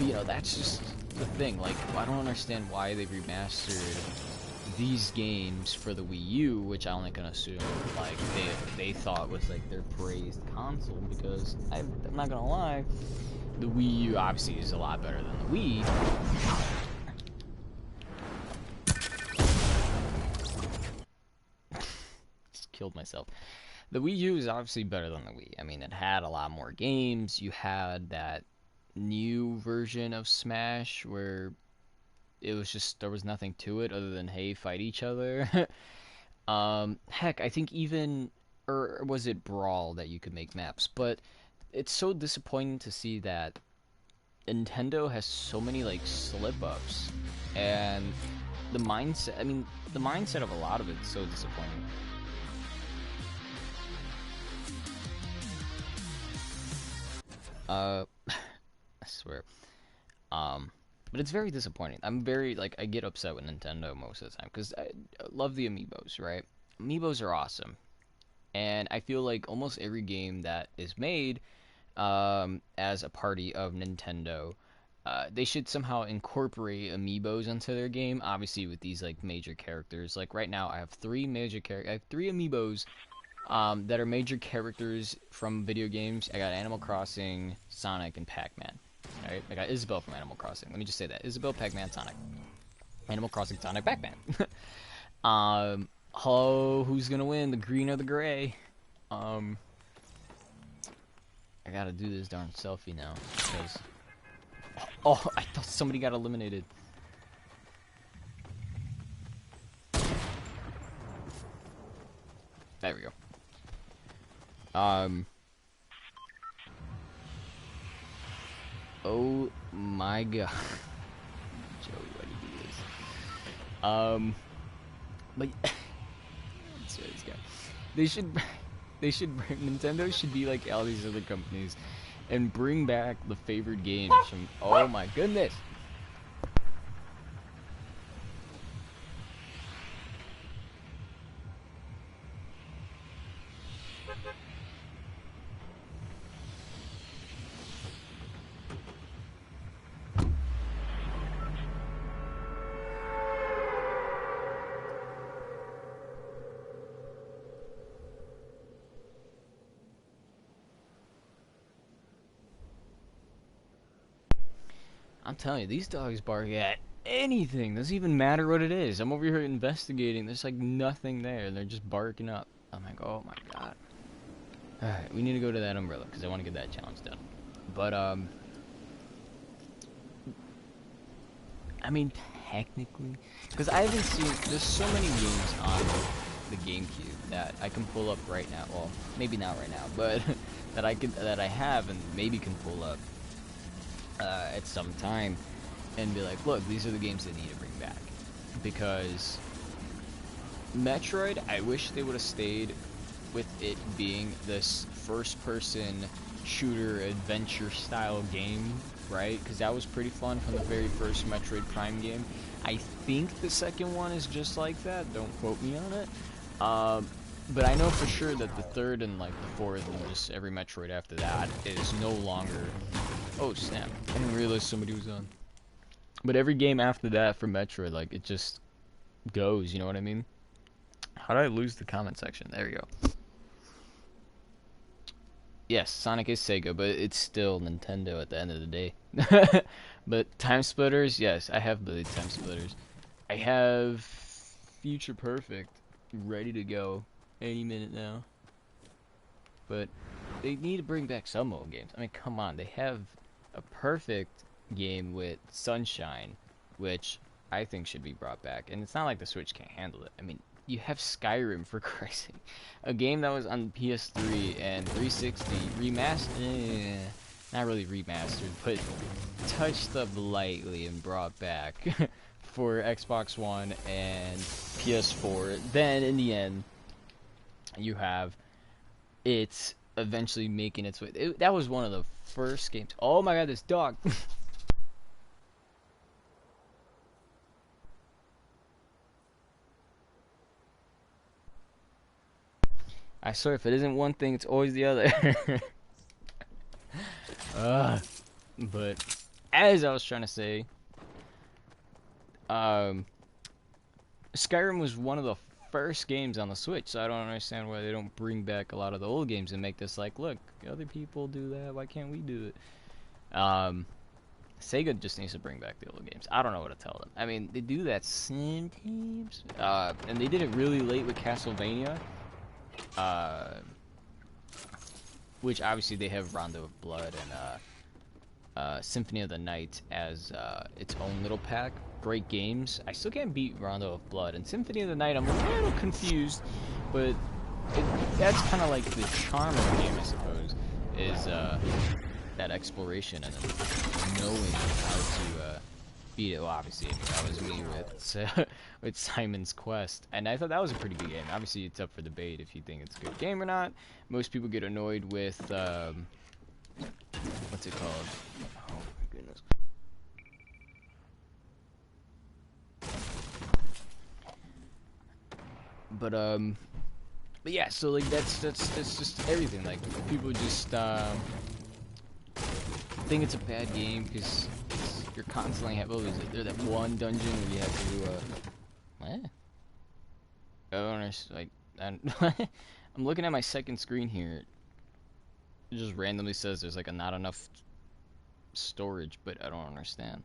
Speaker 1: you know, that's just the thing. Like, I don't understand why they remastered these games for the Wii U, which I only can assume, like, they thought was, like, their praised console, because I'm not gonna lie, the Wii U obviously is a lot better than the Wii. Just killed myself. The Wii U is obviously better than the Wii. I mean, it had a lot more games. You had that new version of Smash where it was just, there was nothing to it other than, hey, fight each other. Heck, I think even, or was it Brawl that you could make maps? But it's so disappointing to see that Nintendo has so many, like, slip-ups, and the mindset, I mean, the mindset of a lot of it's so disappointing. I swear. But it's very disappointing. I'm very, like, I get upset with Nintendo most of the time, because I love the amiibos, right? Amiibos are awesome. And I feel like almost every game that is made as a party of Nintendo, they should somehow incorporate amiibos into their game. Obviously, with these, like, major characters. Like, right now, I have three amiibos that are major characters from video games. I got Animal Crossing, Sonic, and Pac-Man. Alright, I got Isabelle from Animal Crossing. Let me just say that. Isabelle, Pac-Man, Sonic. Animal Crossing, Sonic, Pac-Man. Hello, who's gonna win? The green or the gray? I gotta do this darn selfie now, because... Oh, I thought somebody got eliminated. There we go. Oh my god. Joey, why do you do this? But let's see this guy. Nintendo should be like all these other companies and bring back the favorite games from, oh my goodness. I'm telling you, these dogs bark at anything. Doesn't even matter what it is. I'm over here investigating. There's like nothing there. They're just barking up. I'm like, oh my god. Alright, we need to go to that umbrella because I want to get that challenge done. But, I mean, technically, because I haven't seen, there's so many games on the GameCube that I can pull up right now. Well, maybe not right now, but that I have and maybe can pull up at some time and be like, look, these are the games they need to bring back. Because Metroid, I wish they would have stayed with it being this first-person shooter adventure style game, right? Because that was pretty fun from the very first Metroid Prime game. I think the second one is just like that. Don't quote me on it. But I know for sure that the third and like the fourth and just every Metroid after that is no longer. Oh snap! I didn't realize somebody was on. But every game after that for Metroid, like it just goes. You know what I mean? How did I lose the comment section? There we go. Yes, Sonic is Sega, but it's still Nintendo at the end of the day. But Time Splitters, yes, I have played Time Splitters. I have Future Perfect ready to go any minute now. But they need to bring back some old games. I mean, come on, they have a perfect game with Sunshine, which I think should be brought back. And it's not like the Switch can't handle it. I mean, you have Skyrim, for Christ's sake. A game that was on PS3 and 360 remastered, not really remastered, but touched up lightly and brought back for Xbox One and PS4. Then, in the end, you have it eventually making its way. That was one of the first games. Oh my god, this dog! I swear, if it isn't one thing, it's always the other. But as I was trying to say, Skyrim was one of the first games on the Switch, so I don't understand why they don't bring back a lot of the old games and make this like, look, other people do that, why can't we do it? Sega just needs to bring back the old games. I don't know what to tell them. I mean, they do that sometimes, and they did it really late with Castlevania. Which obviously they have Rondo of Blood and Symphony of the Night as its own little pack. Great games. I still can't beat Rondo of Blood, and Symphony of the Night I'm a little confused, but that's kind of like the charm of the game, I suppose, is that exploration and knowing how to beat it. Well, obviously, I mean, that was me with Simon's Quest, and I thought that was a pretty good game. Obviously, it's up for debate if you think it's a good game or not. Most people get annoyed with what's it called? Oh my goodness. But yeah, so like that's just everything. Like people just think it's a bad game because you're constantly have. What was it? There's that one dungeon where you have to do what? I don't understand. Like, I'm looking at my second screen here. It just randomly says there's like not enough storage, but I don't understand.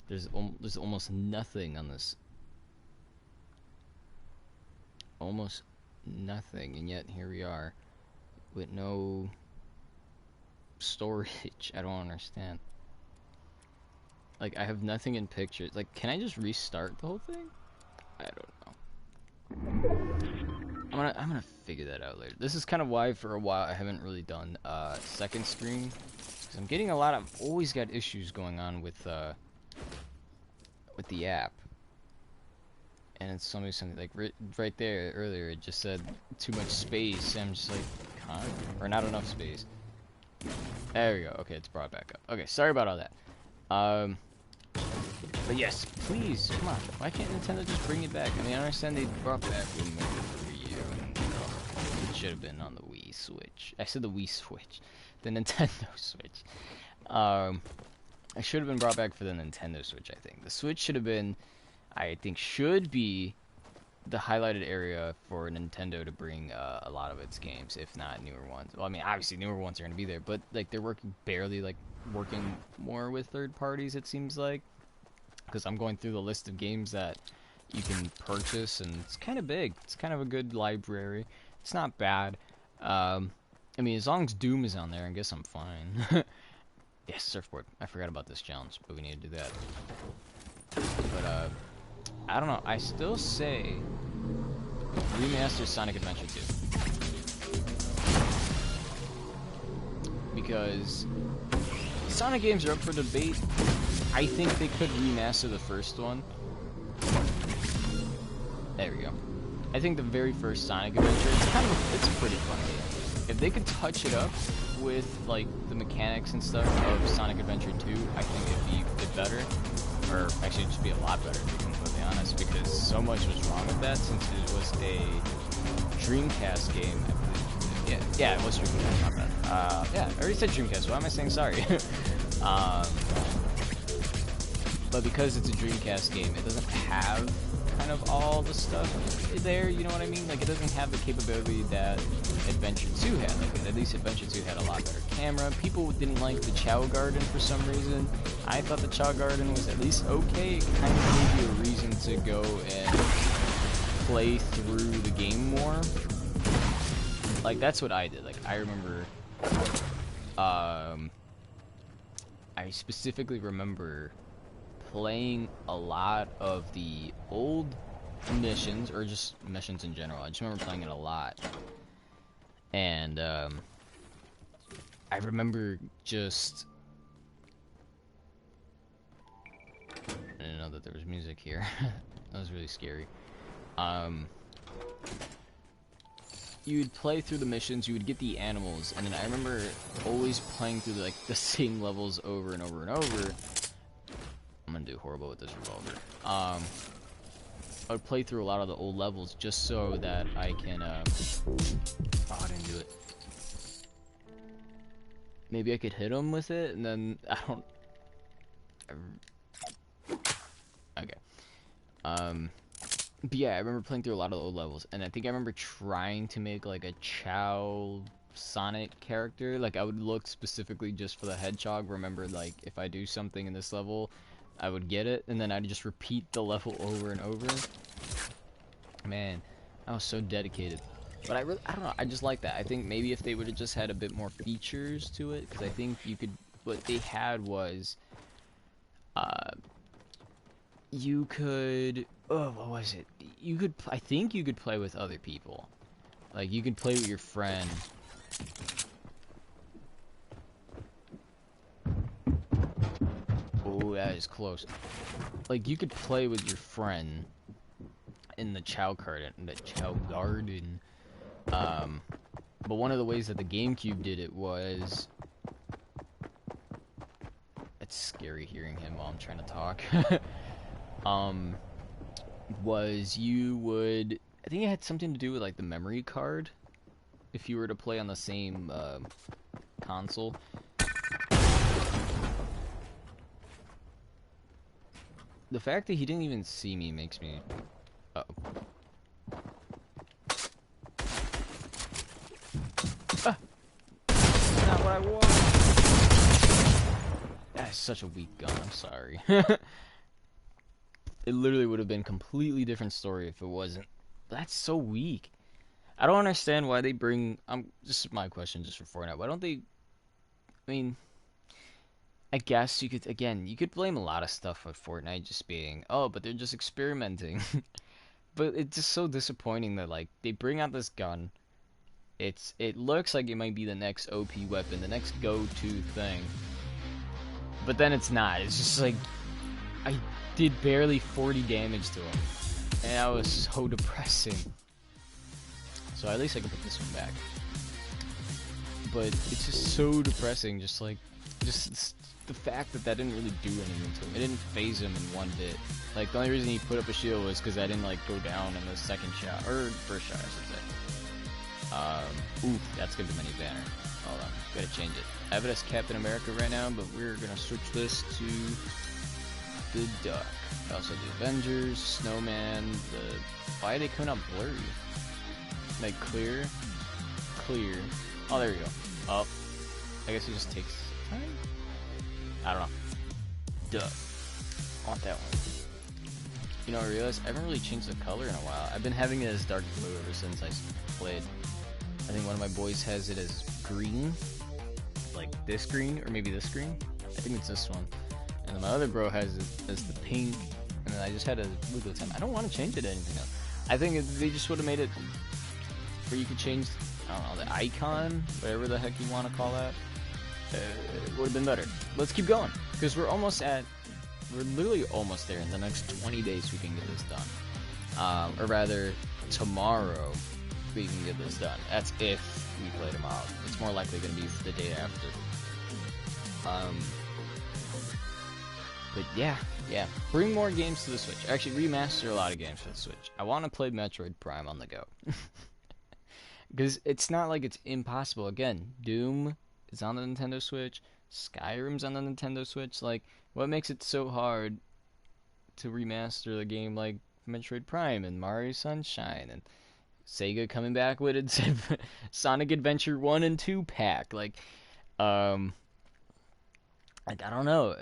Speaker 1: There's almost nothing on this. Almost nothing, and yet here we are with no storage. I don't understand. Like, I have nothing in pictures. Like, can I just restart the whole thing? I don't know. I'm gonna figure that out later. This is kind of why for a while I haven't really done second screen, because I'm getting always got issues going on with the app. And it's something like right there earlier, it just said too much space. And I'm just like, huh? Or not enough space. There we go. Okay, it's brought back up. Okay, sorry about all that. But yes, please, come on. Why can't Nintendo just bring it back? I mean, I understand they brought back Wind Waker for a year, and it should have been on the Wii Switch. I said the Wii Switch, the Nintendo Switch. It should have been brought back for the Nintendo Switch. I think the Switch should have been. I think should be the highlighted area for Nintendo to bring a lot of its games, if not newer ones. Well, I mean, obviously newer ones are going to be there, but like they're working more with third parties, it seems like. Because I'm going through the list of games that you can purchase, and it's kind of big. It's kind of a good library. It's not bad. I mean, as long as Doom is on there, I guess I'm fine. Yes, surfboard. I forgot about this challenge, but we need to do that. But I don't know. I still say remaster Sonic Adventure 2. Because Sonic games are up for debate. I think they could remaster the first one. There we go. I think the very first Sonic Adventure, it's a pretty fun game. If they could touch it up with like the mechanics and stuff of Sonic Adventure 2, I think it'd be a bit better. Or actually, it'd just be a lot better, to be completely honest, because so much was wrong with that since it was a Dreamcast game. I believe. Yeah, it was Dreamcast. Not bad. Yeah, I already said Dreamcast. Why am I saying sorry? But because it's a Dreamcast game, it doesn't have kind of all the stuff there, you know what I mean? Like, it doesn't have the capability that Adventure 2 had. Like, at least Adventure 2 had a lot better camera. People didn't like the Chow Garden for some reason. I thought the Chow Garden was at least okay. It kind of gave you a reason to go and play through the game more. Like, that's what I did. Like, I remember, I specifically remember playing a lot of the old missions, or just missions in general. I just remember playing it a lot. And, I remember just... I didn't know that there was music here. That was really scary. You would play through the missions, you would get the animals, and then I remember always playing through, like, the same levels over and over and over. I'm gonna do horrible with this revolver. I would play through a lot of the old levels just so that I can, oh, I didn't do it. Maybe I could hit him with it, and then, okay. But yeah, I remember playing through a lot of the old levels, and I think I remember trying to make, like, a Chow Sonic character. Like, I would look specifically just for the hedgehog, remember, like, if I do something in this level, I would get it, and then I'd just repeat the level over and over. Man, I was so dedicated. But I don't know, I just like that. I think maybe if they would have just had a bit more features to it, because I think you could, what they had was, you could, oh, what was it? You could, I think you could play with other people. Like, you could play with your friend. Oh, that is close. Like, you could play with your friend in the Chow Garden, but one of the ways that the GameCube did it was... It's scary hearing him while I'm trying to talk. Was you would... I think it had something to do with, like, the memory card. If you were to play on the same, console. The fact that he didn't even see me makes me... Uh-oh. Ah! Not what I want! That is such a weak gun, I'm sorry. It literally would have been a completely different story if it wasn't. That's so weak. I don't understand why they bring... this is my question just for Fortnite. Why don't they... I mean... I guess you could, again, you could blame a lot of stuff on Fortnite just being, oh, but they're just experimenting. But it's just so disappointing that, like, they bring out this gun. It looks like it might be the next OP weapon, the next go-to thing. But then it's not. It's just like, I did barely 40 damage to him. And that was so depressing. So at least I can put this one back. But it's just so depressing, just like, just the fact that didn't really do anything to him. It didn't phase him in one bit. Like, the only reason he put up a shield was because I didn't, like, go down in the second shot, or first shot, I should say. Ooh, that's gonna be my new banner. Hold on, gotta change it. I have it as Captain America right now, but we're gonna switch this to the Duck. I also do Avengers, Snowman, why are they coming out blurry? Like, clear. Oh, there we go. Oh, I guess it just takes time? I don't know. Duh. I want that one. You know, I realized I haven't really changed the color in a while. I've been having it as dark blue ever since I played. I think one of my boys has it as green. Like this green, or maybe this green. I think it's this one. And then my other bro has it as the pink. And then I just had a blue this time. I don't want to change it to anything else. I think they just would have made it where you could change, I don't know, the icon, whatever the heck you want to call that. It would have been better. Let's keep going, because we're literally almost there. In the next 20 days we can get this done, or rather tomorrow we can get this done. That's if we play tomorrow. It's more likely going to be the day after. But yeah, bring more games to the Switch. Actually, remaster a lot of games for the Switch. I want to play Metroid Prime on the go. Because it's not like it's impossible. Again, Doom is on the Nintendo Switch. Skyrim's on the Nintendo Switch. Like, what makes it so hard to remaster a game like Metroid Prime and Mario Sunshine and Sega coming back with its Sonic Adventure 1 and 2 pack? Um, I don't know.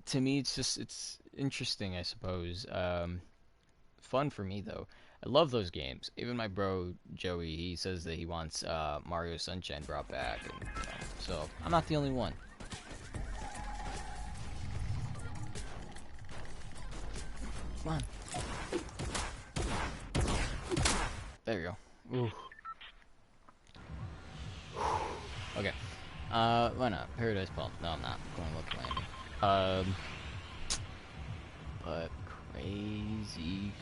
Speaker 1: To me, it's interesting, I suppose. Fun for me though. I love those games. Even my bro Joey, he says that he wants Mario Sunshine brought back, and so I'm not the only one. Come on. There you go. Ooh. Okay. Why not? Paradise Palm. No, I'm not. I'm going to look landing. But crazy.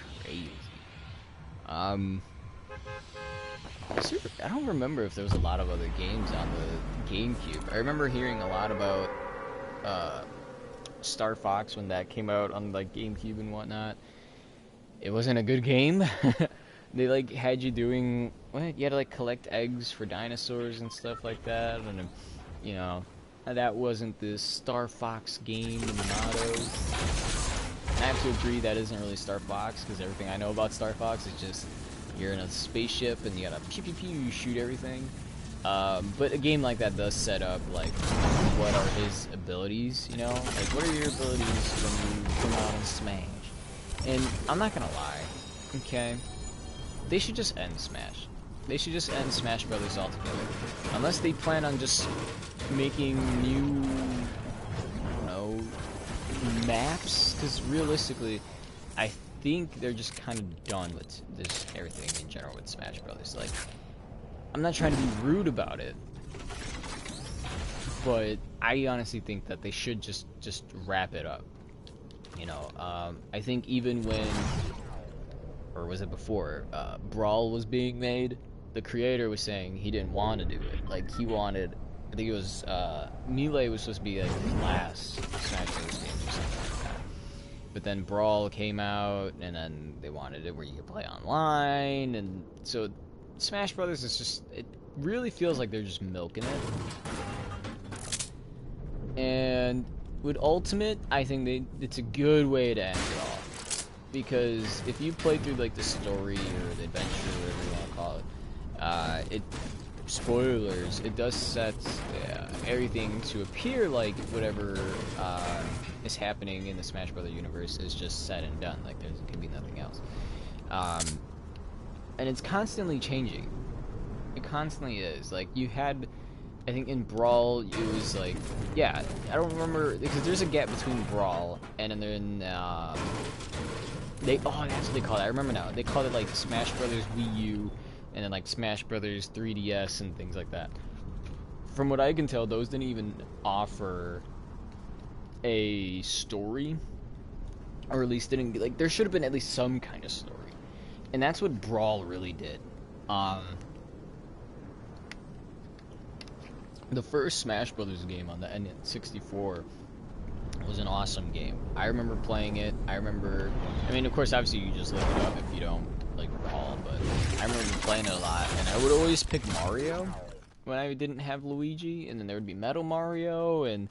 Speaker 1: I don't remember if there was a lot of other games on the GameCube. I remember hearing a lot about Star Fox when that came out on like GameCube and whatnot. It wasn't a good game. They like had you doing what? You had to like collect eggs for dinosaurs and stuff like that, and you know that wasn't the Star Fox game motto. And I have to agree that isn't really Star Fox, because everything I know about Star Fox is just you're in a spaceship and you gotta pew pew pew, you shoot everything. But a game like that does set up like what are his abilities, you know? Like what are your abilities when you come out and smash? And I'm not gonna lie, okay? They should just end Smash. They should just end Smash Brothers altogether. Unless they plan on just making new, I don't know, maps, because realistically, I think they're just kind of done with this everything in general with Smash Brothers. Like, I'm not trying to be rude about it, but I honestly think that they should just wrap it up. You know, I think even when, or was it before, Brawl was being made, the creator was saying he didn't want to do it. Like, he wanted, I think it was, Melee was supposed to be like the last Smash Bros. Game or something like that. But then Brawl came out, and then they wanted it where you could play online, and so Smash Brothers is just, it really feels like they're just milking it. And with Ultimate, I think it's a good way to end it off. Because if you play through like the story or the adventure, whatever you want to call it, spoilers, it does set everything to appear like whatever is happening in the Smash Bros. Universe is just said and done. Like there can be nothing else. And it's constantly changing. It constantly is. Like you had, I think in Brawl, it was like, yeah, I don't remember, because there's a gap between Brawl and then that's what they call it. I remember now. They called it like Smash Brothers Wii U, and then like Smash Brothers 3DS and things like that. From what I can tell, those didn't even offer a story, or at least didn't, like, there should have been at least some kind of story. And that's what Brawl really did. The first Smash Brothers game on the N64 was an awesome game. I remember playing it. I mean, of course, obviously you just look it up if you don't, like, recall, but I remember playing it a lot, and I would always pick Mario when I didn't have Luigi, and then there would be Metal Mario, and,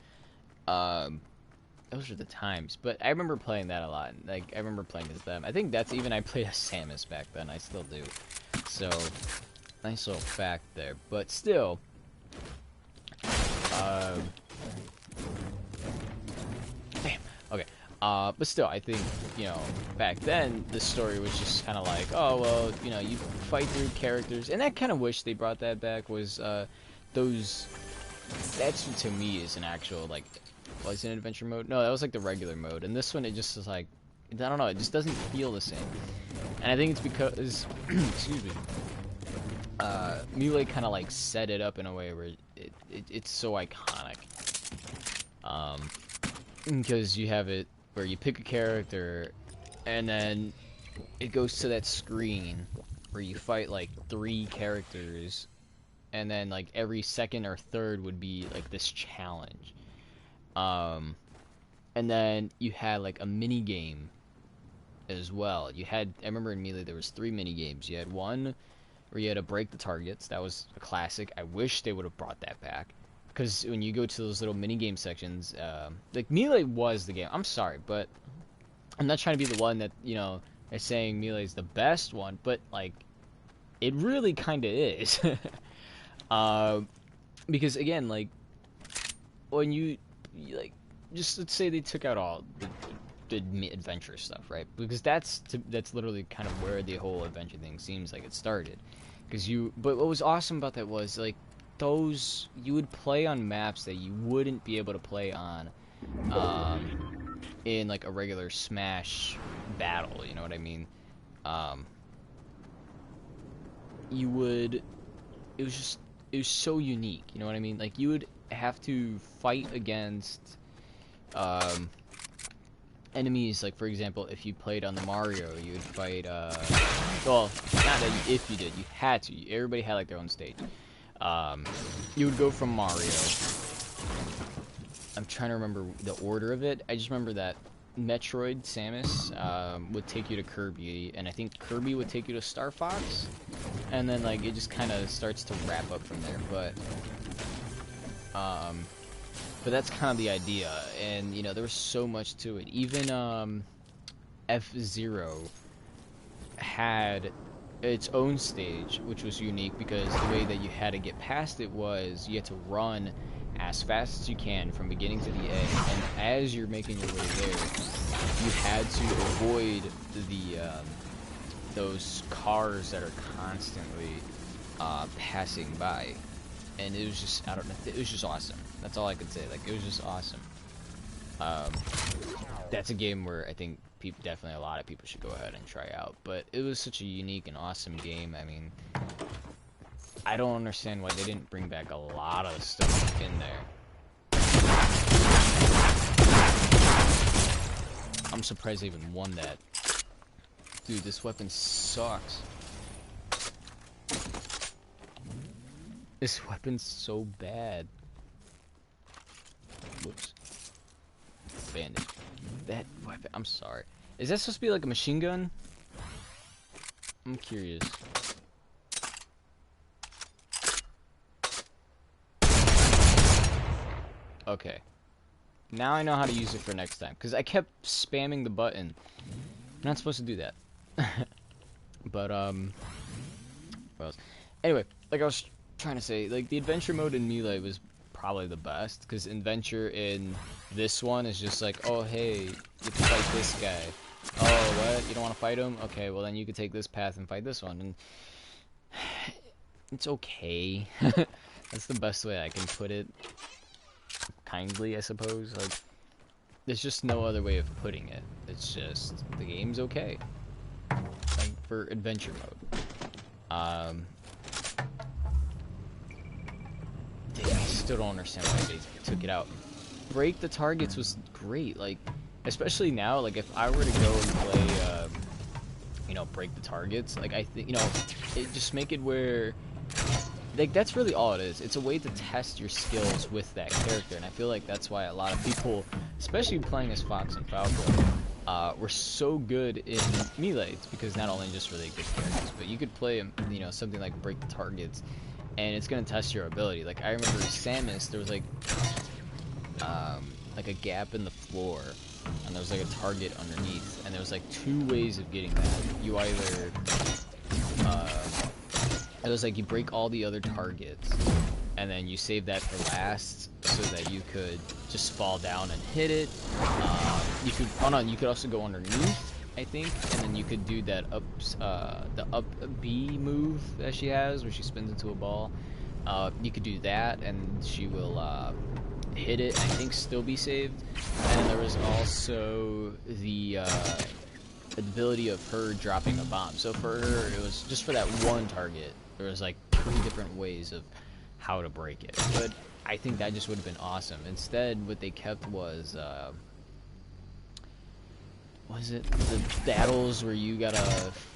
Speaker 1: those are the times. But I remember playing that a lot. Like, I remember playing as them. I think that's even, I played as Samus back then. I still do. So, nice little fact there. But still, damn. Okay. But still, I think, you know, back then, the story was just kind of like, oh, well, you know, you fight through characters. And I kind of wish they brought that back, was, that's, to me, is an actual, like, was it an adventure mode? No, that was, like, the regular mode. And this one, it just is, like, I don't know, it just doesn't feel the same. And I think it's because, excuse me, Melee kind of, like, set it up in a way where it's so iconic. Because you have it where you pick a character, and then it goes to that screen where you fight, like, 3 characters, and then, like, every second or third would be, like, this challenge. And then you had, like, a mini game as well. I remember in Melee there was 3 mini games. You had one where you had to break the targets. That was a classic. I wish they would have brought that back. Because when you go to those little mini game sections, like Melee was the game. I'm sorry, but I'm not trying to be the one that, you know, is saying Melee is the best one, but like it really kind of is. Because again, like when you like, just let's say they took out all the adventure stuff, right? Because that's literally kind of where the whole adventure thing seems like it started. But what was awesome about that was like those you would play on maps that you wouldn't be able to play on in like a regular Smash battle. You know what I mean? You would. It was so unique. You know what I mean? Like you would have to fight against enemies. Like for example, if you played on the Mario, you would fight. Well, not that if you did, you had to. Everybody had like their own stage. You would go from Mario. I'm trying to remember the order of it. I just remember that Metroid Samus would take you to Kirby, and I think Kirby would take you to Star Fox, and then like it just kind of starts to wrap up from there. But that's kind of the idea, and you know there was so much to it. Even F-Zero had its own stage, which was unique because the way that you had to get past it was you had to run as fast as you can from beginning to the end, and as you're making your way there, you had to avoid the those cars that are constantly passing by, and it was just, I don't know, it was just awesome. That's all I could say. Like, it was just awesome. That's a game where I think definitely a lot of people should go ahead and try out. But it was such a unique and awesome game. I mean, I don't understand why they didn't bring back a lot of stuff in there. I'm surprised they even won that. Dude, this weapon sucks. This weapon's so bad. Whoops. Bandage. That weapon, I'm sorry. Is that supposed to be like a machine gun? I'm curious. Okay. Now I know how to use it for next time. Because I kept spamming the button. I'm not supposed to do that. But, what else? Anyway, like I was trying to say, like, the adventure mode in Melee was probably the best. Because adventure in this one is just like, oh, hey, you can fight this guy. Oh, what? You don't want to fight him? Okay, well, then you could take this path and fight this one. And it's okay. That's the best way I can put it. Kindly, I suppose. Like, there's just no other way of putting it. It's just, the game's okay. Like, for adventure mode. I still don't understand why they took it out. Break the targets was great. Like, especially now, like, if I were to go and play, you know, break the targets, like, I think, you know, just make it where, like, that's really all it is. It's a way to test your skills with that character, and I feel like that's why a lot of people, especially playing as Fox and Falco, were so good in Melee. It's because not only just really good characters, but you could play, you know, something like break the targets, and it's gonna test your ability. Like, I remember Samus, there was like a gap in the floor, and there was like a target underneath, and there was like two ways of getting that. You either it was like you break all the other targets, and then you save that for last, so that you could just fall down and hit it. You could, oh no, you could also go underneath, I think, and then you could do that the up B move that she has, where she spins into a ball. You could do that, and she will hit it, I think, still be saved. And then there was also the ability of her dropping a bomb. So for her, it was just for that one target. There was like 3 different ways of how to break it. But I think that just would have been awesome. Instead, what they kept was it the battles where you gotta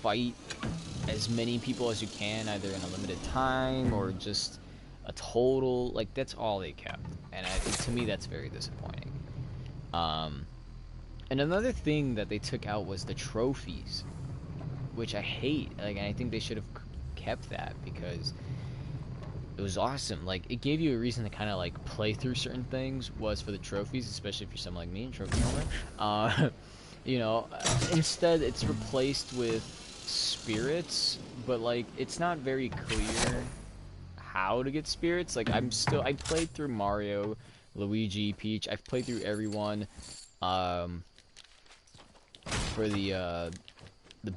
Speaker 1: fight as many people as you can, either in a limited time or just a total, like, that's all they kept, and to me that's very disappointing. And another thing that they took out was the trophies, which I hate. Like, and I think they should have kept that because it was awesome. Like, it gave you a reason to kind of like play through certain things was for the trophies, especially if you're someone like me, a trophy hunter. You know, instead it's replaced with spirits, but like it's not very clear how to get spirits. Like, I played through Mario, Luigi, Peach. I've played through everyone um, for the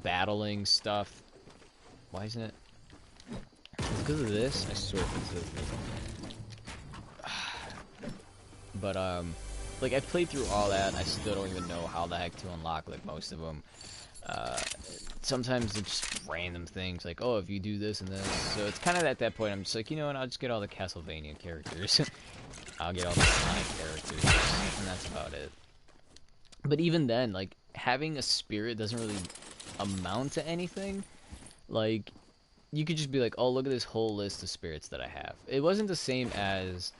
Speaker 1: battling stuff. Why isn't it? It's because of this. I swear it's because of But like I've played through all that. And I still don't even know how the heck to unlock like most of them. Sometimes it's just random things like, oh, if you do this and this. So it's kind of at that point I'm just like, you know what? I'll just get all the Castlevania characters. I'll get all the Sonic characters, and that's about it. But even then, like having a spirit doesn't really amount to anything. Like, you could just be like, oh, look at this whole list of spirits that I have. It wasn't the same as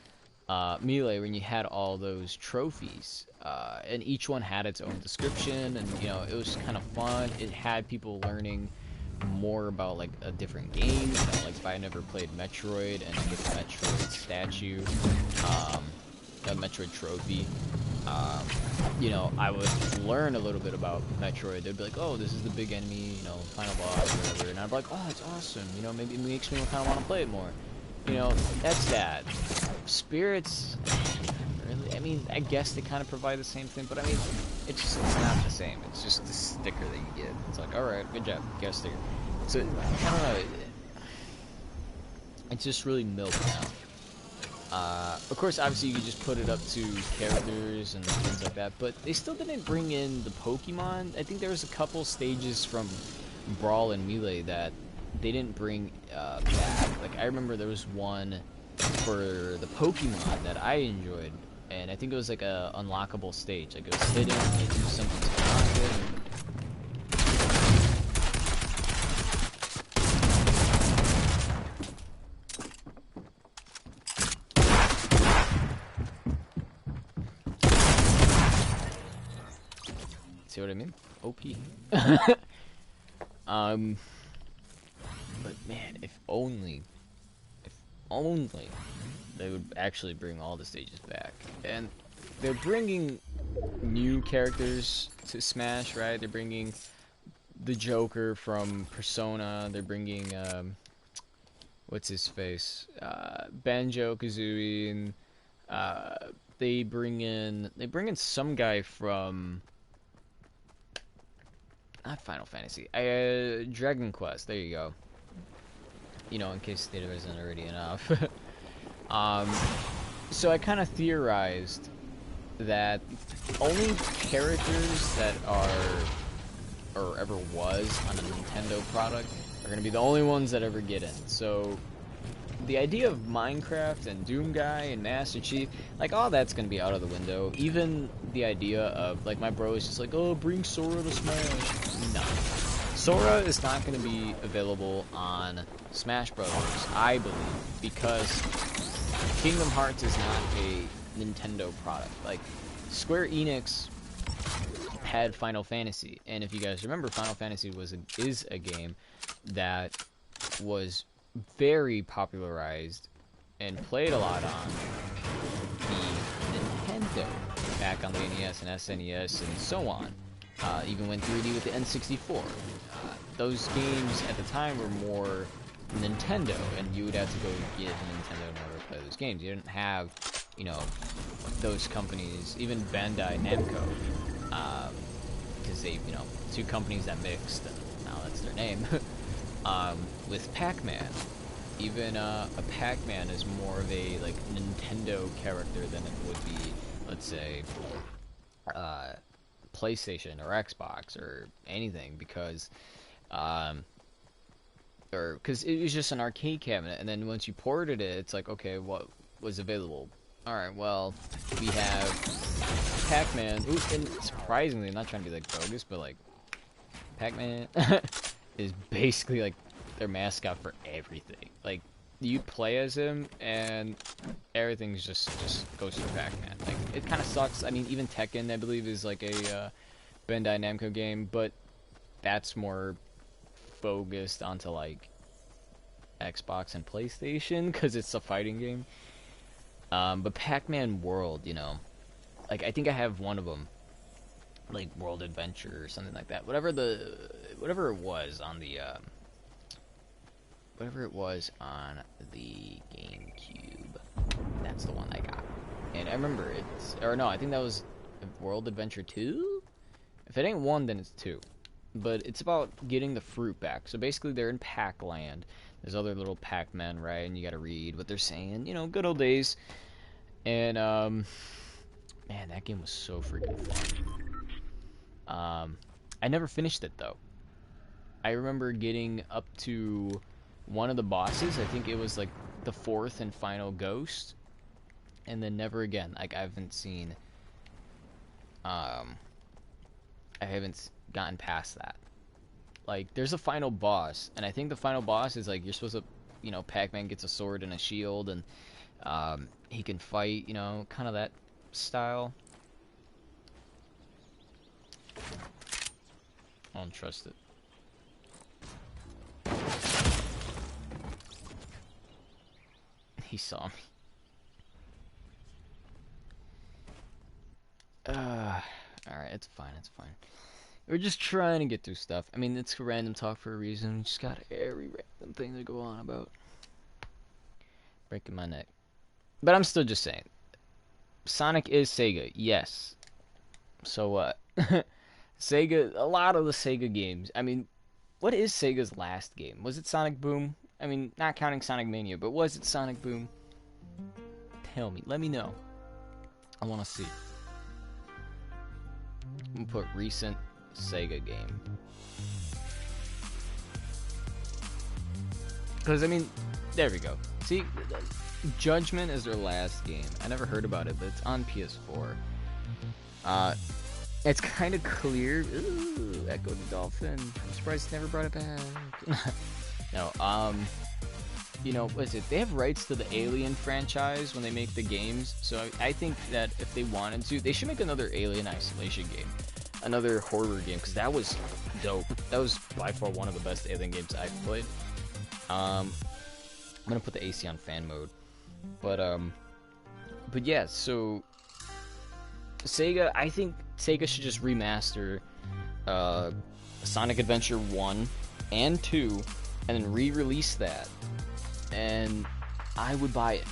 Speaker 1: Melee when you had all those trophies, and each one had its own description, and you know, it was kind of fun. It had people learning more about like a different game. You know, like if I never played Metroid and get the Metroid statue, a Metroid trophy, you know, I would learn a little bit about Metroid. They'd be like, oh, this is the big enemy, you know, final boss, or whatever, and I'd be like, oh, it's awesome. You know, maybe it makes me kind of want to play it more. You know, that's that. Spirits, really, I mean, I guess they kind of provide the same thing, but I mean, it's not the same. It's just the sticker that you get. It's like, alright, good job, get a sticker. So, I don't know, it's just really milk now. Of course, obviously, you could just put it up to characters and things like that, but they still didn't bring in the Pokemon. I think there was a couple stages from Brawl and Melee that they didn't bring back. Like, I remember there was one for the Pokemon that I enjoyed, and I think it was like a unlockable stage. Like, it was hidden, you do something to unlock it. See what I mean? OP. But man, if only they would actually bring all the stages back. And they're bringing new characters to Smash, right? They're bringing the Joker from Persona. They're bringing what's his face? Banjo-Kazooie, and they bring in some guy from not Final Fantasy. Dragon Quest. There you go. You know, in case there isn't already enough. So I kind of theorized that only characters that are, or ever was, on a Nintendo product are going to be the only ones that ever get in. So the idea of Minecraft and Doom Guy and Master Chief, like, all that's going to be out of the window. Even the idea of, like, my bro is just like, oh, bring Sora to Smash. No. Sora is not going to be available on Smash Brothers, I believe, because Kingdom Hearts is not a Nintendo product. Like, Square Enix had Final Fantasy, and if you guys remember, Final Fantasy is a game that was very popularized and played a lot on the Nintendo, back on the NES and SNES and so on. Even went 3D with the N64. Those games at the time were more Nintendo, and you would have to go get a Nintendo in order to play those games. You didn't have, you know, those companies, even Bandai Namco, because they, you know, two companies that mixed, and now that's their name, with Pac-Man. Even a Pac-Man is more of a, like, Nintendo character than it would be, let's say, PlayStation or Xbox or anything, because it was just an arcade cabinet, and then once you ported it, it's like, okay, what was available? Alright, well, we have Pac-Man, and surprisingly, I'm not trying to be, like, bogus, but, like, Pac-Man is basically, like, their mascot for everything. Like, you play as him, and everything's just goes through Pac-Man. Like, it kind of sucks. I mean, even Tekken, I believe, is like a Bandai Namco game, but that's more focused onto, like, Xbox and PlayStation because it's a fighting game. But Pac-Man World, you know, like I think I have one of them, like World Adventure or something like that. Whatever it was on the GameCube, that's the one I got. And I remember I think that was World Adventure 2. If it ain't 1, then it's 2. But it's about getting the fruit back. So basically, they're in Pac-Land. There's other little Pac-Men, right? And you gotta read what they're saying. You know, good old days. And man, that game was so freaking fun. I never finished it though. I remember getting up to one of the bosses. I think it was like the 4th and final ghost, and then never again. Like I haven't gotten past that. Like there's a final boss, and I think the final boss is like you're supposed to, you know, Pac-Man gets a sword and a shield, and he can fight, you know, kind of that style. I don't trust it. He saw me. Alright, it's fine, it's fine. We're just trying to get through stuff. I mean, it's random talk for a reason. We just got every random thing to go on about. Breaking my neck. But I'm still just saying. Sonic is Sega, yes. So what? Sega, a lot of the Sega games. I mean, what is Sega's last game? Was it Sonic Boom? I mean, not counting Sonic Mania, but was it Sonic Boom? Tell me. Let me know. I want to see. I'm going to put recent Sega game. Because, I mean, there we go. See, Judgment is their last game. I never heard about it, but it's on PS4. It's kind of clear. Ooh, Echo the Dolphin. I'm surprised they never brought it back. No, you know, what is it? They have rights to the Alien franchise when they make the games, so I think that if they wanted to, they should make another Alien Isolation game. Another horror game, because that was dope. That was by far one of the best Alien games I've played. I'm gonna put the AC on fan mode. But yeah, so Sega, I think Sega should just remaster Sonic Adventure 1 and 2 and then re-release that. And I would buy it.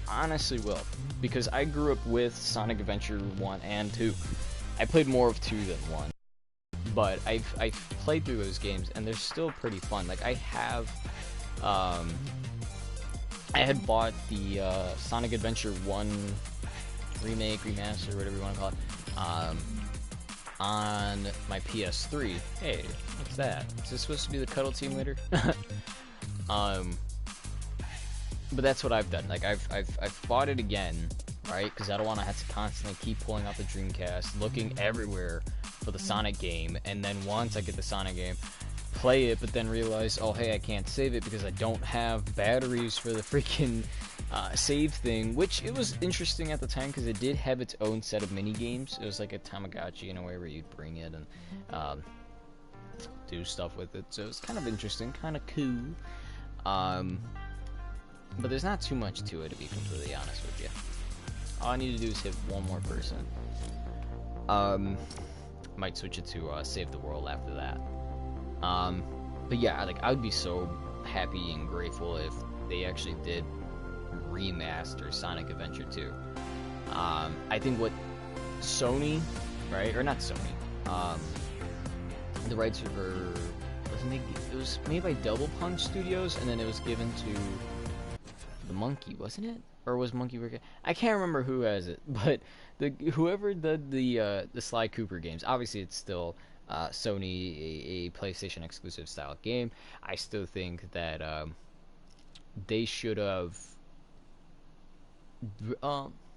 Speaker 1: Honestly will. Because I grew up with Sonic Adventure 1 and 2. I played more of 2 than 1. But I've played through those games and they're still pretty fun. Like I had bought the Sonic Adventure 1 remake, remaster, whatever you want to call it, on my PS3. Hey, what's that? Is this supposed to be the Cuddle Team later? But that's what I've done. Like I've bought it again, right? Because I don't want to have to constantly keep pulling out the Dreamcast, looking everywhere for the Sonic game, and then once I get the Sonic game, play it, but then realize, oh hey, I can't save it because I don't have batteries for the freaking save thing, which it was interesting at the time because it did have its own set of mini games. It was like a Tamagotchi in a way where you'd bring it and do stuff with it, so it was kind of interesting, kind of cool. But there's not too much to it, to be completely honest with you. All I need to do is hit one more person. Might switch it to Save the World after that. But yeah, like I would be so happy and grateful if they actually did remaster Sonic Adventure 2. I think what Sony, right, or not Sony, the rights were, it was made by Double Punch Studios, and then it was given to the Monkey, wasn't it? Or was Monkey working? I can't remember who has it, but whoever did the Sly Cooper games, obviously it's still Sony, a PlayStation exclusive style game. I still think that they should have.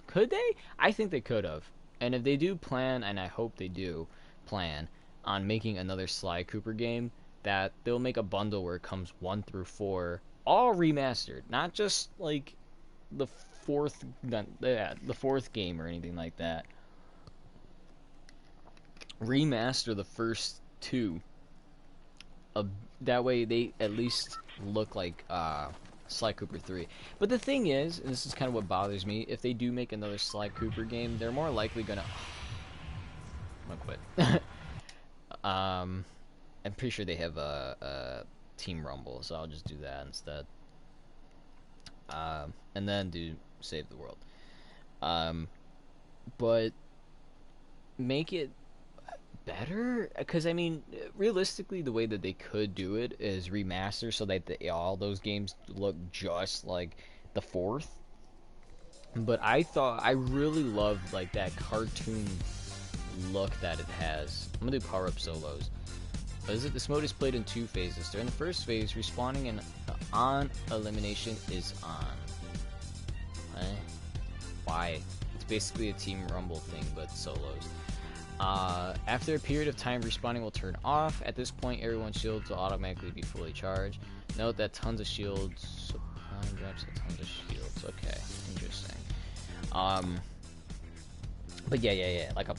Speaker 1: Could they? I think they could have. And if they do plan, and I hope they do plan on making another Sly Cooper game, that they'll make a bundle where it comes 1 through 4, all remastered, not just like the fourth game or anything like that. Remaster the first 2 That way they at least look like Sly Cooper 3. But the thing is, and this is kind of what bothers me, if they do make another Sly Cooper game, they're more likely gonna... I'm gonna quit. I'm pretty sure they have a Team Rumble, so I'll just do that instead. And then do Save the World. But make it better, because I mean, realistically, the way that they could do it is remaster so that all those games look just like the fourth. But I really loved like that cartoon look that it has. I'm gonna do power up solos. This mode is played in 2 phases. During the first phase, respawning and on elimination is on. Why? It's basically a Team Rumble thing, but solos. After a period of time, respawning will turn off. At this point, everyone's shields will automatically be fully charged. Note that tons of shields. Drops tons of shields. Okay, interesting. But yeah. Like I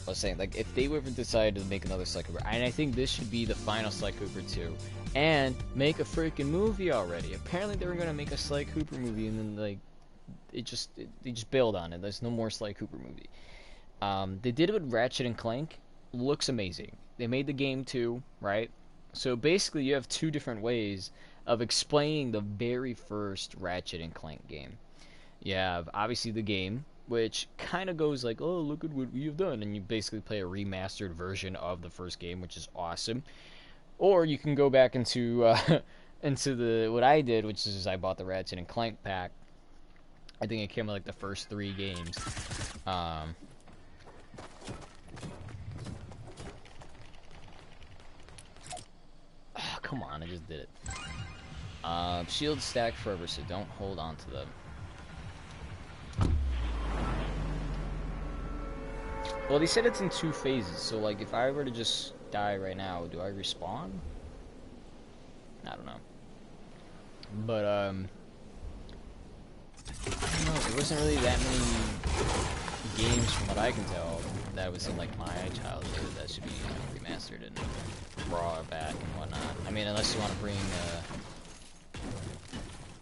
Speaker 1: was saying, like if they ever decided to make another Sly Cooper, and I think this should be the final Sly Cooper 2, and make a freaking movie already. Apparently, they were gonna make a Sly Cooper movie, and then like they just bailed on it. There's no more Sly Cooper movie. They did it with Ratchet and Clank. Looks amazing. They made the game too, right? So basically, you have 2 different ways of explaining the very first Ratchet and Clank game. You have obviously the game, which kind of goes like, oh, look at what we have done, and you basically play a remastered version of the first game, which is awesome. Or you can go back into into what I did, which is I bought the Ratchet and Clank pack. I think it came with like the first 3 games. Oh, come on, I just did it. Shields stack forever, so don't hold on to them. Well, they said it's in 2 phases, so like if I were to just die right now, do I respawn? I don't know. But I don't know, there wasn't really that many games from what I can tell that was in like my childhood that should be remastered and brought back and whatnot. I mean, unless you want to bring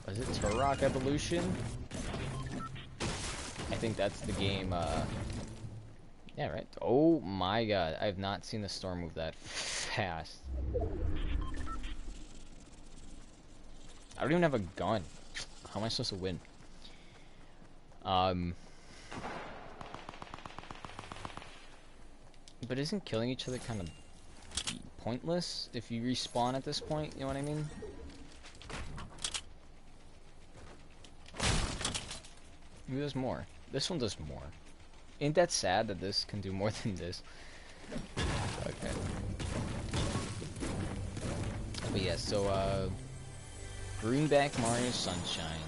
Speaker 1: was it Turok Evolution? I think that's the game. Yeah, right. Oh my god, I have not seen the storm move that fast. I don't even have a gun. How am I supposed to win? But isn't killing each other kind of pointless if you respawn at this point? You know what I mean? Maybe there's more. This one does more. Ain't that sad that this can do more than this? Okay. But yeah, so bring back Mario Sunshine.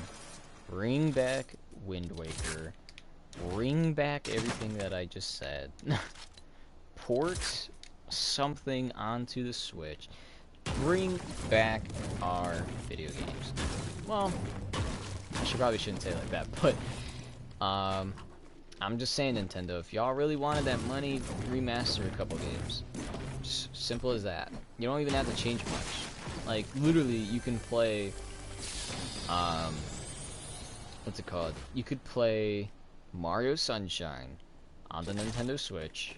Speaker 1: Bring back Wind Waker. Bring back everything that I just said. Port something onto the Switch. Bring back our video games. Well, probably shouldn't say it like that, but I'm just saying, Nintendo, if y'all really wanted that money, remaster a couple games. Just simple as that. You don't even have to change much. Like, literally, you can play, what's it called? You could play Mario Sunshine on the Nintendo Switch.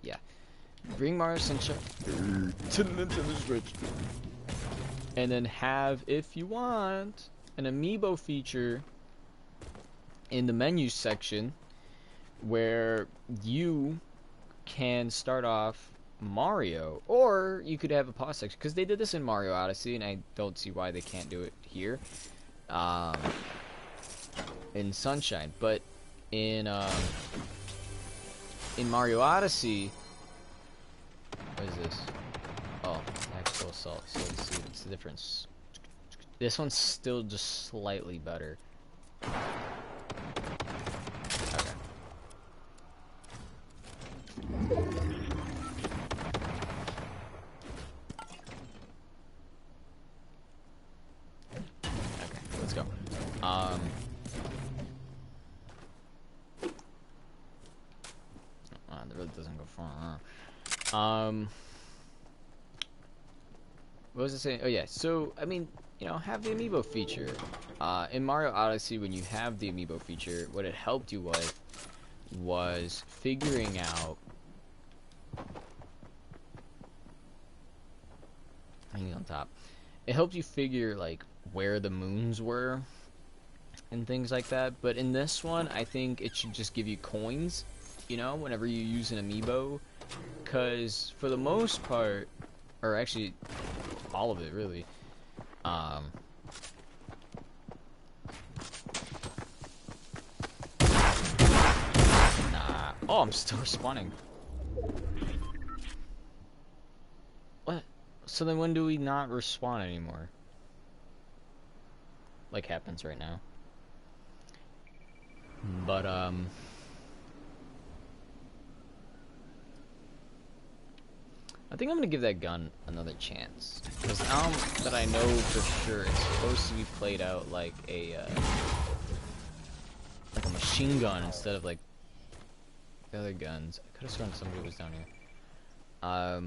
Speaker 1: Yeah. Bring Mario Sunshine to the Nintendo Switch. And then have, if you want, an amiibo feature in the menu section where you can start off Mario, or you could have a pause section, because they did this in Mario Odyssey, and I don't see why they can't do it here in Sunshine. But in Mario Odyssey, what is this? Oh, actual assault. So let's see what's the difference. This one's still just slightly better. Okay. Okay, let's go. That really doesn't go far. Um, what was I saying? Oh yeah. So I mean, you know, have the amiibo feature. In Mario Odyssey, when you have the amiibo feature, what it helped you with was figuring out. Hanging on top. It helped you figure like where the moons were and things like that. But in this one, I think it should just give you coins, you know, whenever you use an amiibo. Because for the most part, or actually all of it really, nah. Oh, I'm still respawning. What? So then when do we not respawn anymore? Like happens right now. But I think I'm gonna give that gun another chance. Because now that I know for sure it's supposed to be played out like a machine gun instead of like the other guns. I could have sworn somebody was down here. I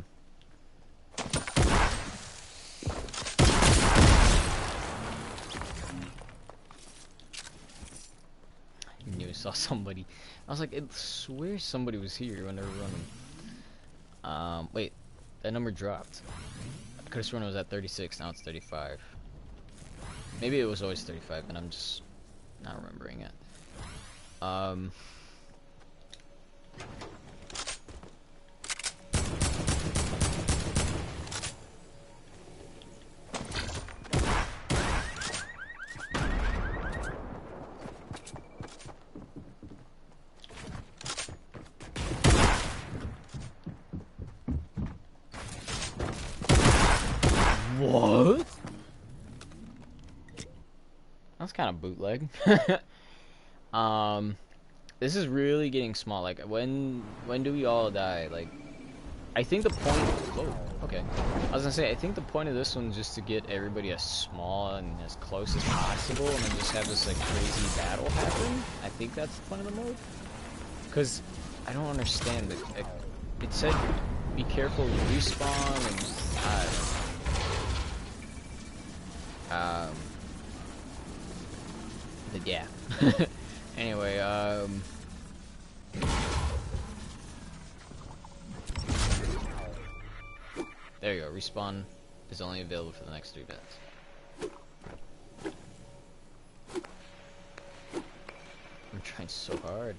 Speaker 1: knew I saw somebody. I was like, I swear somebody was here when they were running. Wait, that number dropped. I could have sworn it was at 36, now it's 35. Maybe it was always 35, and I'm just not remembering it. What? That's kind of bootleg. This is really getting small. Like, when do we all die? Like, I think the point. Whoa. Okay. I was gonna say, I think the point of this one is just to get everybody as small and as close as possible, and then just have this like crazy battle happen. I think that's the point of the mode. Cause I don't understand. It said be careful when you respawn, and I don't know. But yeah. Anyway, there you go. Respawn is only available for the next 3 minutes. I'm trying so hard.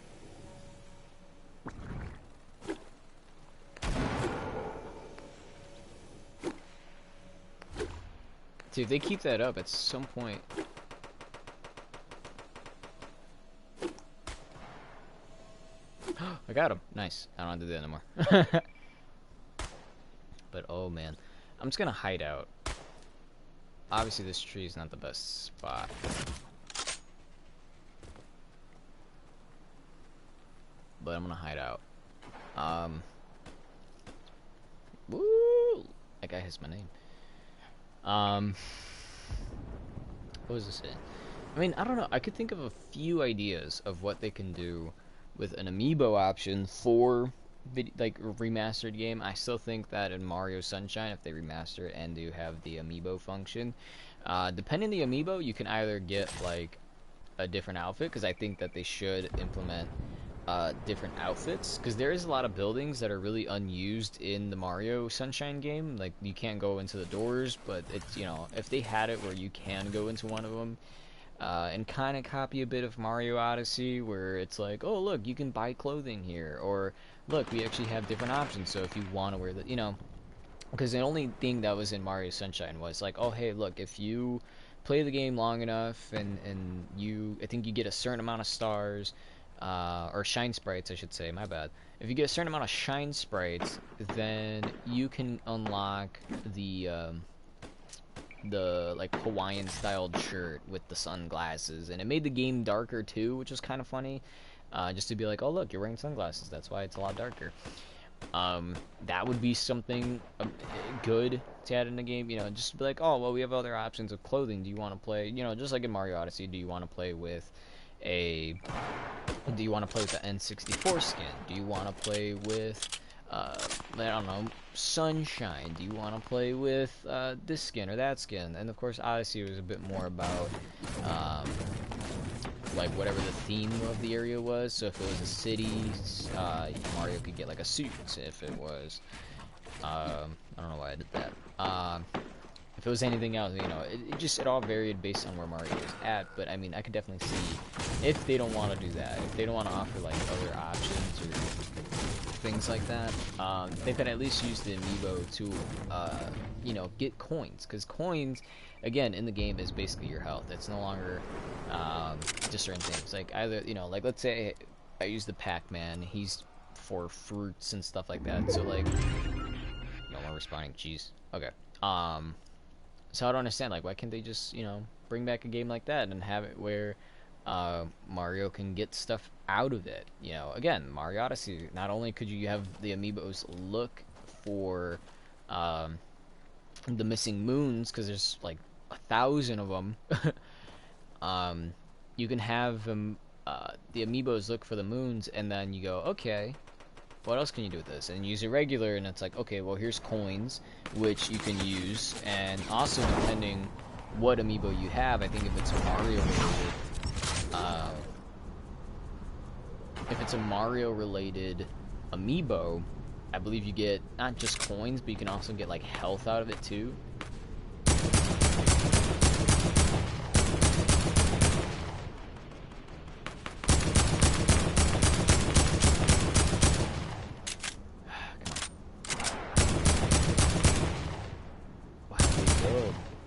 Speaker 1: Dude, if they keep that up at some point. I got him. Nice. I don't have to do that anymore. But oh man, I'm just gonna hide out. Obviously, this tree is not the best spot. But I'm gonna hide out. Woo! That guy has my name. What was this in? I mean, I don't know. I could think of a few ideas of what they can do with an amiibo option for like a remastered game. I still think that in Mario Sunshine, if they remaster it and do have the amiibo function, depending on the amiibo, you can either get like a different outfit, because I think that they should implement different outfits, because there is a lot of buildings that are really unused in the Mario Sunshine game. Like, you can't go into the doors, but it's, you know, if they had it where you can go into one of them, and kind of copy a bit of Mario Odyssey, where it's like, oh look, you can buy clothing here, or look, we actually have different options, so if you want to wear the, you know, because the only thing that was in Mario Sunshine was like, oh hey, look, if you play the game long enough and you, I think you get a certain amount of stars, or shine sprites, I should say, my bad. If you get a certain amount of shine sprites, then you can unlock the like Hawaiian styled shirt with the sunglasses, and it made the game darker too, which was kind of funny, just to be like, oh look, you're wearing sunglasses, that's why it's a lot darker. That would be something good to add in the game, you know, just to be like, oh well, we have other options of clothing. Do you want to play, you know, just like in Mario Odyssey, do you want to play with the N64 skin? Do you want to play with I don't know, Sunshine. Do you want to play with this skin or that skin? And of course, Odyssey was a bit more about um, like whatever the theme of the area was. So if it was a city, Mario could get like a suit. If it was, I don't know why I did that. If it was anything else, you know, it all varied based on where Mario was at. But I mean, I could definitely see if they don't want to do that, if they don't want to offer like other options or things like that, they could at least use the amiibo to, you know, get coins. Because coins, again, in the game is basically your health. It's no longer just certain things. Like either, you know, like let's say I use the Pac-Man. He's for fruits and stuff like that. So like, no more responding. Jeez. Okay. So I don't understand. Like, why can't they just, you know, bring back a game like that and have it where Mario can get stuff out of it? You know, again, Mario Odyssey. Not only could you have the amiibos look for the missing moons, because there's like 1,000 of them. You can have them, the amiibos look for the moons, and then you go, okay, what else can you do with this? And use it regular, and it's like, okay, well, here's coins, which you can use, and also depending what amiibo you have, I think if it's a Mario related, amiibo, I believe you get not just coins, but you can also get like health out of it too.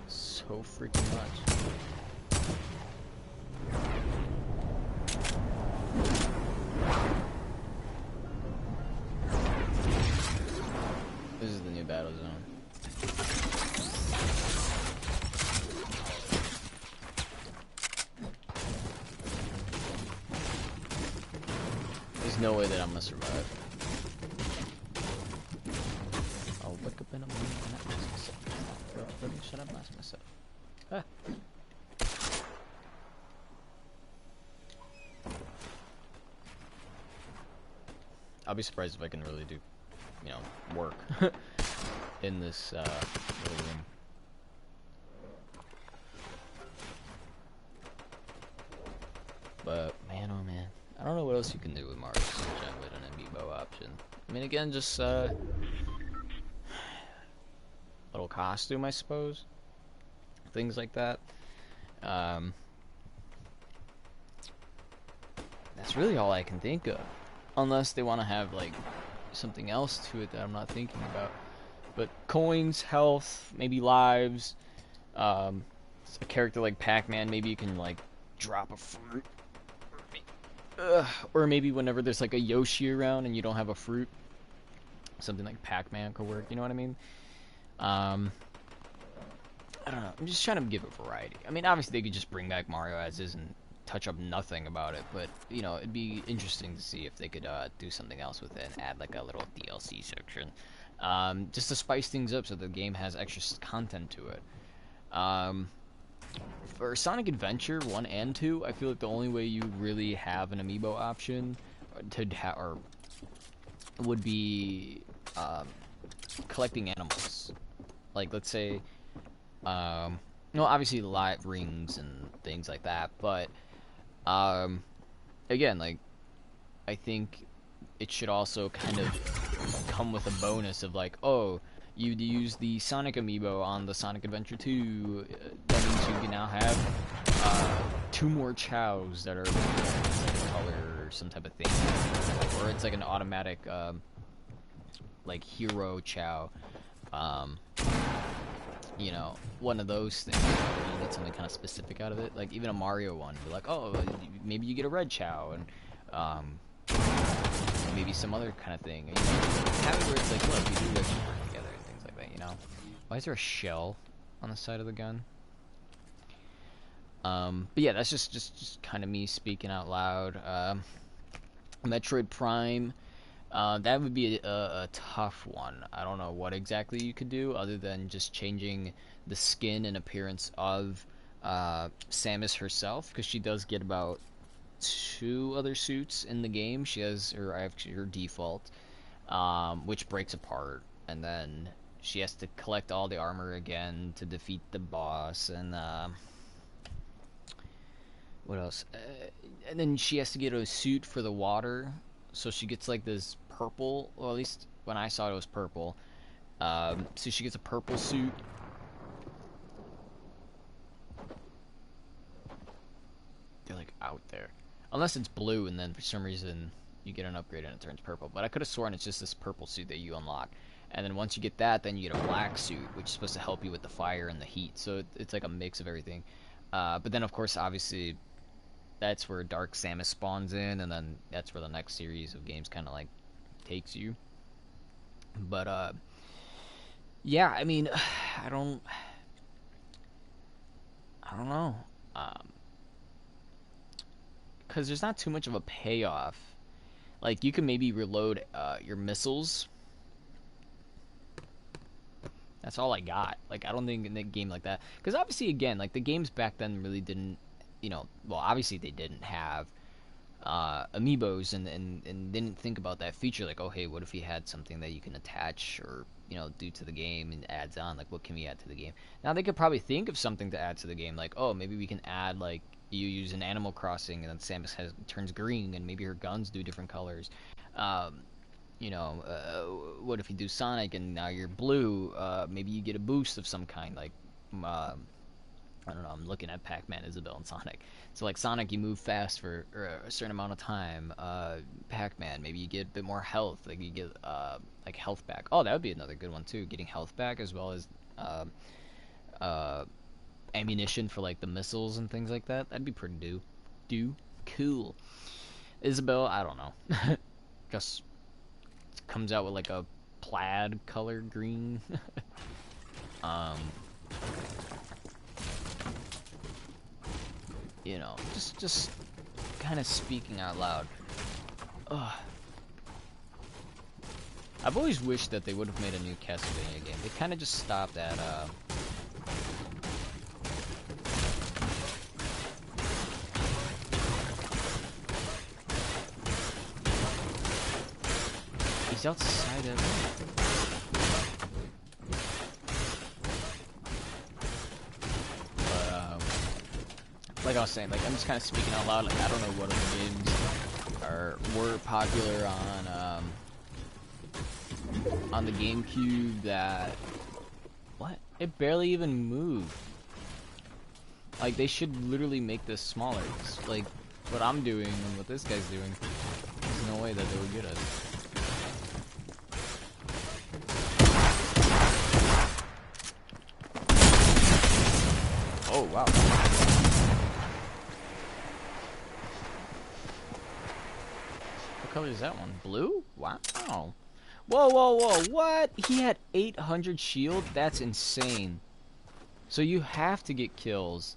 Speaker 1: So freaking much. This is the new battle zone. There's no way that I'm gonna survive. I'll wake up in a moment and ask myself. Let me shut up and ask myself. Ah. I'll be surprised if I can really do, you know, work in this little room. But man, oh man, I don't know what else you can do with Mario Sunshine with an amiibo option. I mean, again, just little costume, I suppose. Things like that. That's really all I can think of. Unless they want to have, like, something else to it that I'm not thinking about. But coins, health, maybe lives. A character like Pac-Man, maybe you can, like, drop a fruit. Or maybe whenever there's, like, a Yoshi around and you don't have a fruit, something like Pac-Man could work, you know what I mean? I don't know. I'm just trying to give a variety. I mean, obviously they could just bring back Mario as is and touch up nothing about it, but you know, it'd be interesting to see if they could do something else with it and add like a little DLC section, just to spice things up so the game has extra content to it. For Sonic Adventure 1 and 2, I feel like the only way you really have an amiibo option would be collecting animals. Like, let's say, no, obviously live rings and things like that, but again, like, I think it should also kind of come with a bonus of like, oh, you use the Sonic amiibo on the Sonic Adventure 2, that means you can now have 2 more chows that are color or some type of thing, or it's like an automatic like hero chow, you know, one of those things. You get something kind of specific out of it, like even a Mario one, be like, oh, maybe you get a red chow, and maybe some other kind of thing. You know, have it where it's like, look, you do this work together and things like that, you know. Why is there a shell on the side of the gun? But yeah, that's just kind of me speaking out loud. Metroid Prime, that would be a tough one. I don't know what exactly you could do other than just changing the skin and appearance of Samus herself, because she does get about 2 other suits in the game. She has her default. which breaks apart, and then she has to collect all the armor again to defeat the boss, and what else? And then she has to get a suit for the water, so she gets like this purple. Well, at least when I saw it, it was purple. So she gets a purple suit. They're like out there, unless it's blue, and then for some reason you get an upgrade and it turns purple. But I could have sworn it's just this purple suit that you unlock. And then once you get that, then you get a black suit, which is supposed to help you with the fire and the heat. So it's like a mix of everything. But then, of course, obviously, that's where Dark Samus spawns in, and then that's where the next series of games kind of like takes you. But yeah, I mean, I don't know, because there's not too much of a payoff. Like, you can maybe reload your missiles. That's all I got. Like, I don't think in a game like that, because obviously, again, like the games back then really didn't, well, obviously they didn't have amiibos and didn't think about that feature. Like, oh, hey, what if you had something that you can attach or do to the game and adds on? Like, what can we add to the game? Now they could probably think of something to add to the game. Like, oh, maybe we can add, like, you use an Animal Crossing and then Samus turns green, and maybe her guns do different colors. What if you do Sonic and now you're blue? Maybe you get a boost of some kind, like, I don't know, I'm looking at Pac-Man, Isabelle, and Sonic. So, like, Sonic, you move fast for a certain amount of time. Pac-Man, maybe you get a bit more health. Like, you get, like, health back. Oh, that would be another good one, too. Getting health back, as well as ammunition for, like, the missiles and things like that. That'd be pretty cool. Isabelle, I don't know. Just comes out with, like, a plaid color green. Just kind of speaking out loud. Ugh. I've always wished that they would have made a new Castlevania game. They kind of just stopped at, he's outside of... Like I was saying, like, I'm just kind of speaking out loud. Like, I don't know what other games were popular on the GameCube that... What? It barely even moved. Like, they should literally make this smaller. It's like what I'm doing and what this guy's doing. There's no way that they would get us. Oh, wow. What color is that one? Blue? Wow. Whoa, what? He had 800 shield? That's insane. So you have to get kills.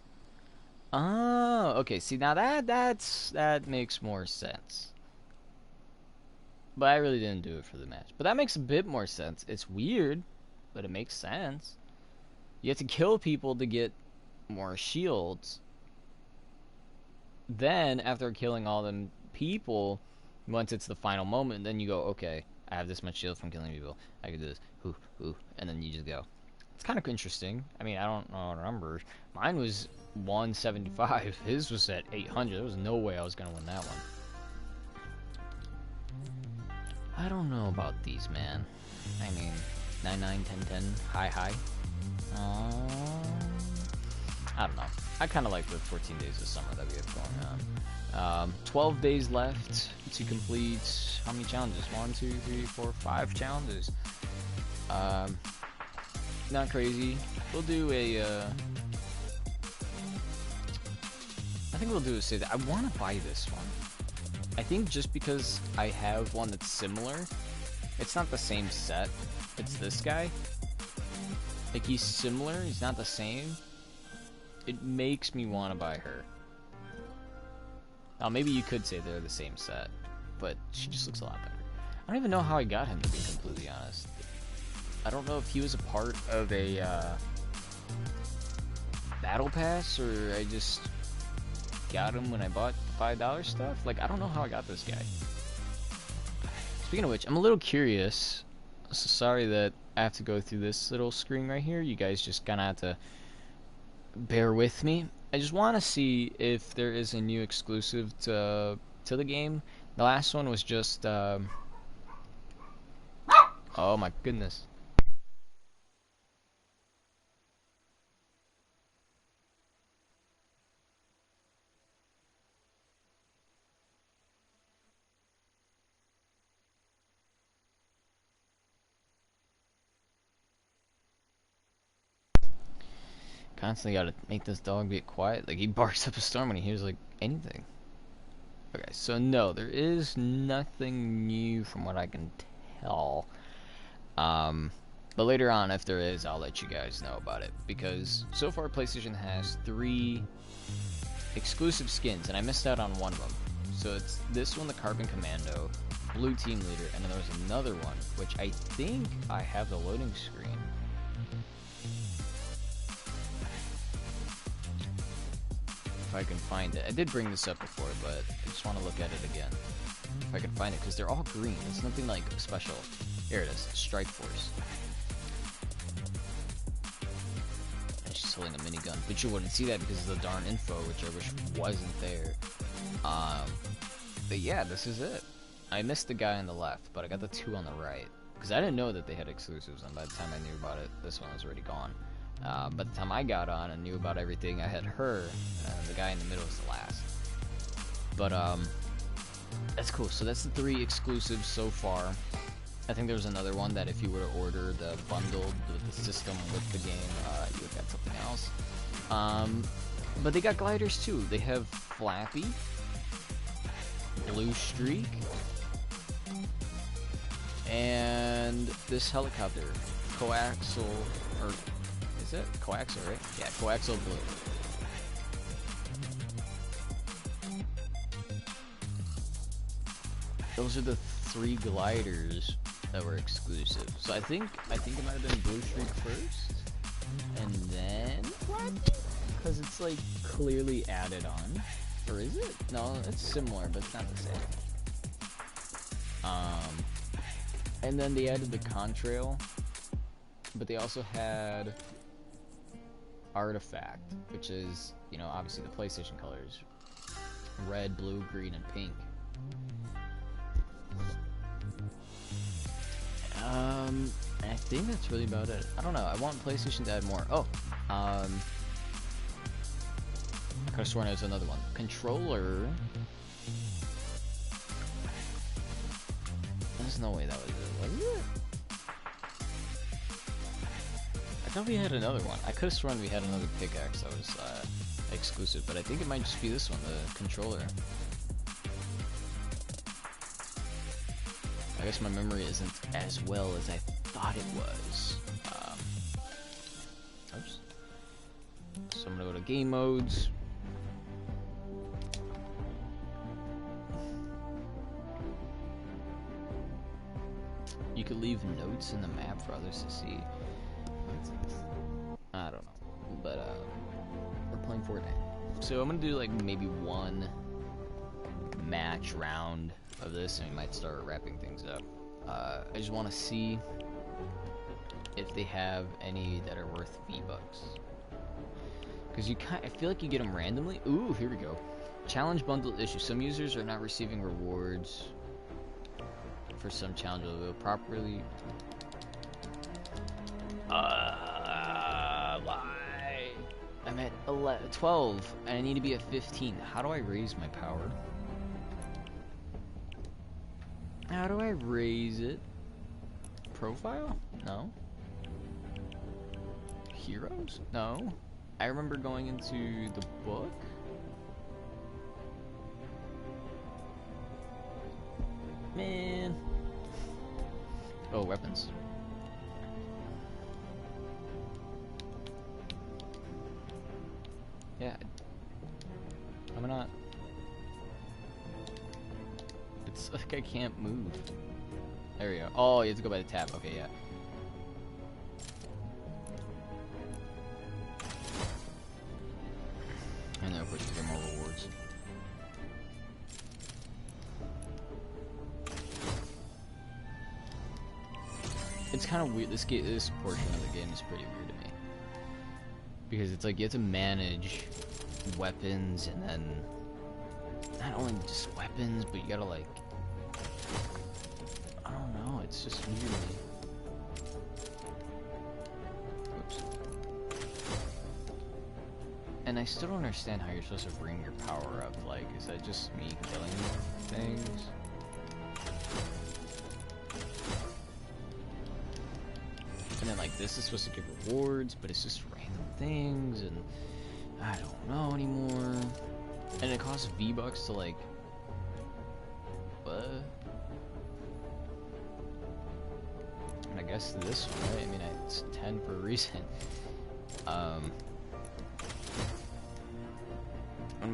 Speaker 1: Oh, okay. See, now that makes more sense. But I really didn't do it for the match. But that makes a bit more sense. It's weird, but it makes sense. You have to kill people to get more shields. Then, after killing all them people, once it's the final moment, then you go, okay, I have this much shield from killing people. I can do this. Ooh, and then you just go. It's kind of interesting. I mean, I don't know the numbers. Mine was 175. His was at 800. There was no way I was going to win that one. I don't know about these, man. I mean, 9, 10, 10, high. I don't know. I kind of like the 14 days of summer that we have going on. 12 days left to complete how many challenges? 1, 2, 3, 4, 5 challenges. Not crazy. We'll do a, I think we'll do a say that. I want to buy this one. I think just because I have one that's similar. It's not the same set. It's this guy. Like, he's similar. He's not the same. It makes me want to buy her. Now, maybe you could say they're the same set, but she just looks a lot better. I don't even know how I got him, to be completely honest. I don't know if he was a part of a battle pass, or I just got him when I bought $5 stuff. Like, I don't know how I got this guy. Speaking of which, I'm a little curious. So sorry that I have to go through this little screen right here. You guys just kind of have to bear with me. I just want to see if there is a new exclusive to the game. The last one was just oh my goodness. Constantly gotta make this dog be quiet. Like, he barks up a storm when he hears, like, anything. Okay, so no, there is nothing new from what I can tell. But later on, if there is, I'll let you guys know about it. Because so far, PlayStation has 3 exclusive skins, and I missed out on one of them. So it's this one, the Carbon Commando, Blue Team Leader, and then there's another one, which I think I have the loading screen. If I can find it. I did bring this up before, but I just want to look at it again. If I can find it, because they're all green. It's nothing like special. Here it is, Strike Force. And she's holding a minigun, but you wouldn't see that because of the darn info, which I wish wasn't there. But yeah, this is it. I missed the guy on the left, but I got the 2 on the right. Because I didn't know that they had exclusives, and by the time I knew about it, this one was already gone. By the time I got on and knew about everything, I had her, and the guy in the middle was the last. But, that's cool. So that's the 3 exclusives so far. I think there was another one that if you were to order the bundled with the system with the game, you would get something else. But they got gliders too. They have Flappy, Blue Streak, and this helicopter, Coaxial, or is it Coaxial, right? Yeah, Coaxial Blue. Those are the 3 gliders that were exclusive. So I think it might have been Blue Streak first, and then Flappy, because it's like clearly added on. Or is it? No, it's similar, but it's not the same. And then they added the contrail, but they also had Artifact, which is, you know, obviously the PlayStation colors: red, blue, green, and pink. I think that's really about it. I don't know. I want PlayStation to add more. Oh, I could have sworn there was another one. Controller. There's no way that was it, was it? I thought we had another one. I could have sworn we had another pickaxe that was exclusive, but I think it might just be this one, the controller. I guess my memory isn't as well as I thought it was. Oops. So I'm gonna go to game modes. You could leave notes in the map for others to see. I don't know, but we're playing Fortnite. So I'm gonna do like maybe one match round of this, and we might start wrapping things up. I just want to see if they have any that are worth V-Bucks, because I feel like you get them randomly. Ooh, here we go. Challenge bundle issue. Some users are not receiving rewards for some challenges. Will properly. Why? I'm at 12, and I need to be at 15. How do I raise my power? How do I raise it? Profile? No. Heroes? No. I remember going into the book. Man. Oh, weapons. Yeah. I'm not. It's like I can't move. There we go. Oh, you have to go by the tab. Okay, yeah. And then of course you get more rewards. it's kind of weird. This portion of the game is pretty weird to me because it's like you have to manage weapons, and then not only just weapons, but you gotta like, I don't know. It's just weird. Oops. And I still don't understand how you're supposed to bring your power up. Like, is that just me killing things? And then like this is supposed to give rewards, but it's just random things, and I don't know anymore. And it costs V-Bucks to like, what? And I guess this one, right? I mean, it's 10 for a reason. I'm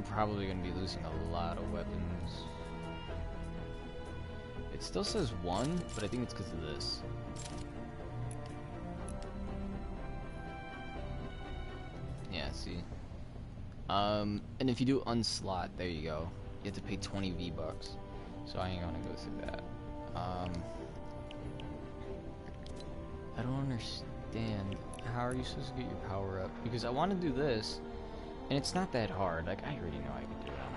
Speaker 1: probably gonna be losing a lot of weapons. It still says 1, but I think it's because of this. Yeah, see. And if you do unslot, there you go. You have to pay 20 V-Bucks. So I ain't gonna go through that. I don't understand. How are you supposed to get your power up? Because I want to do this, and it's not that hard. Like, I already know I can do it on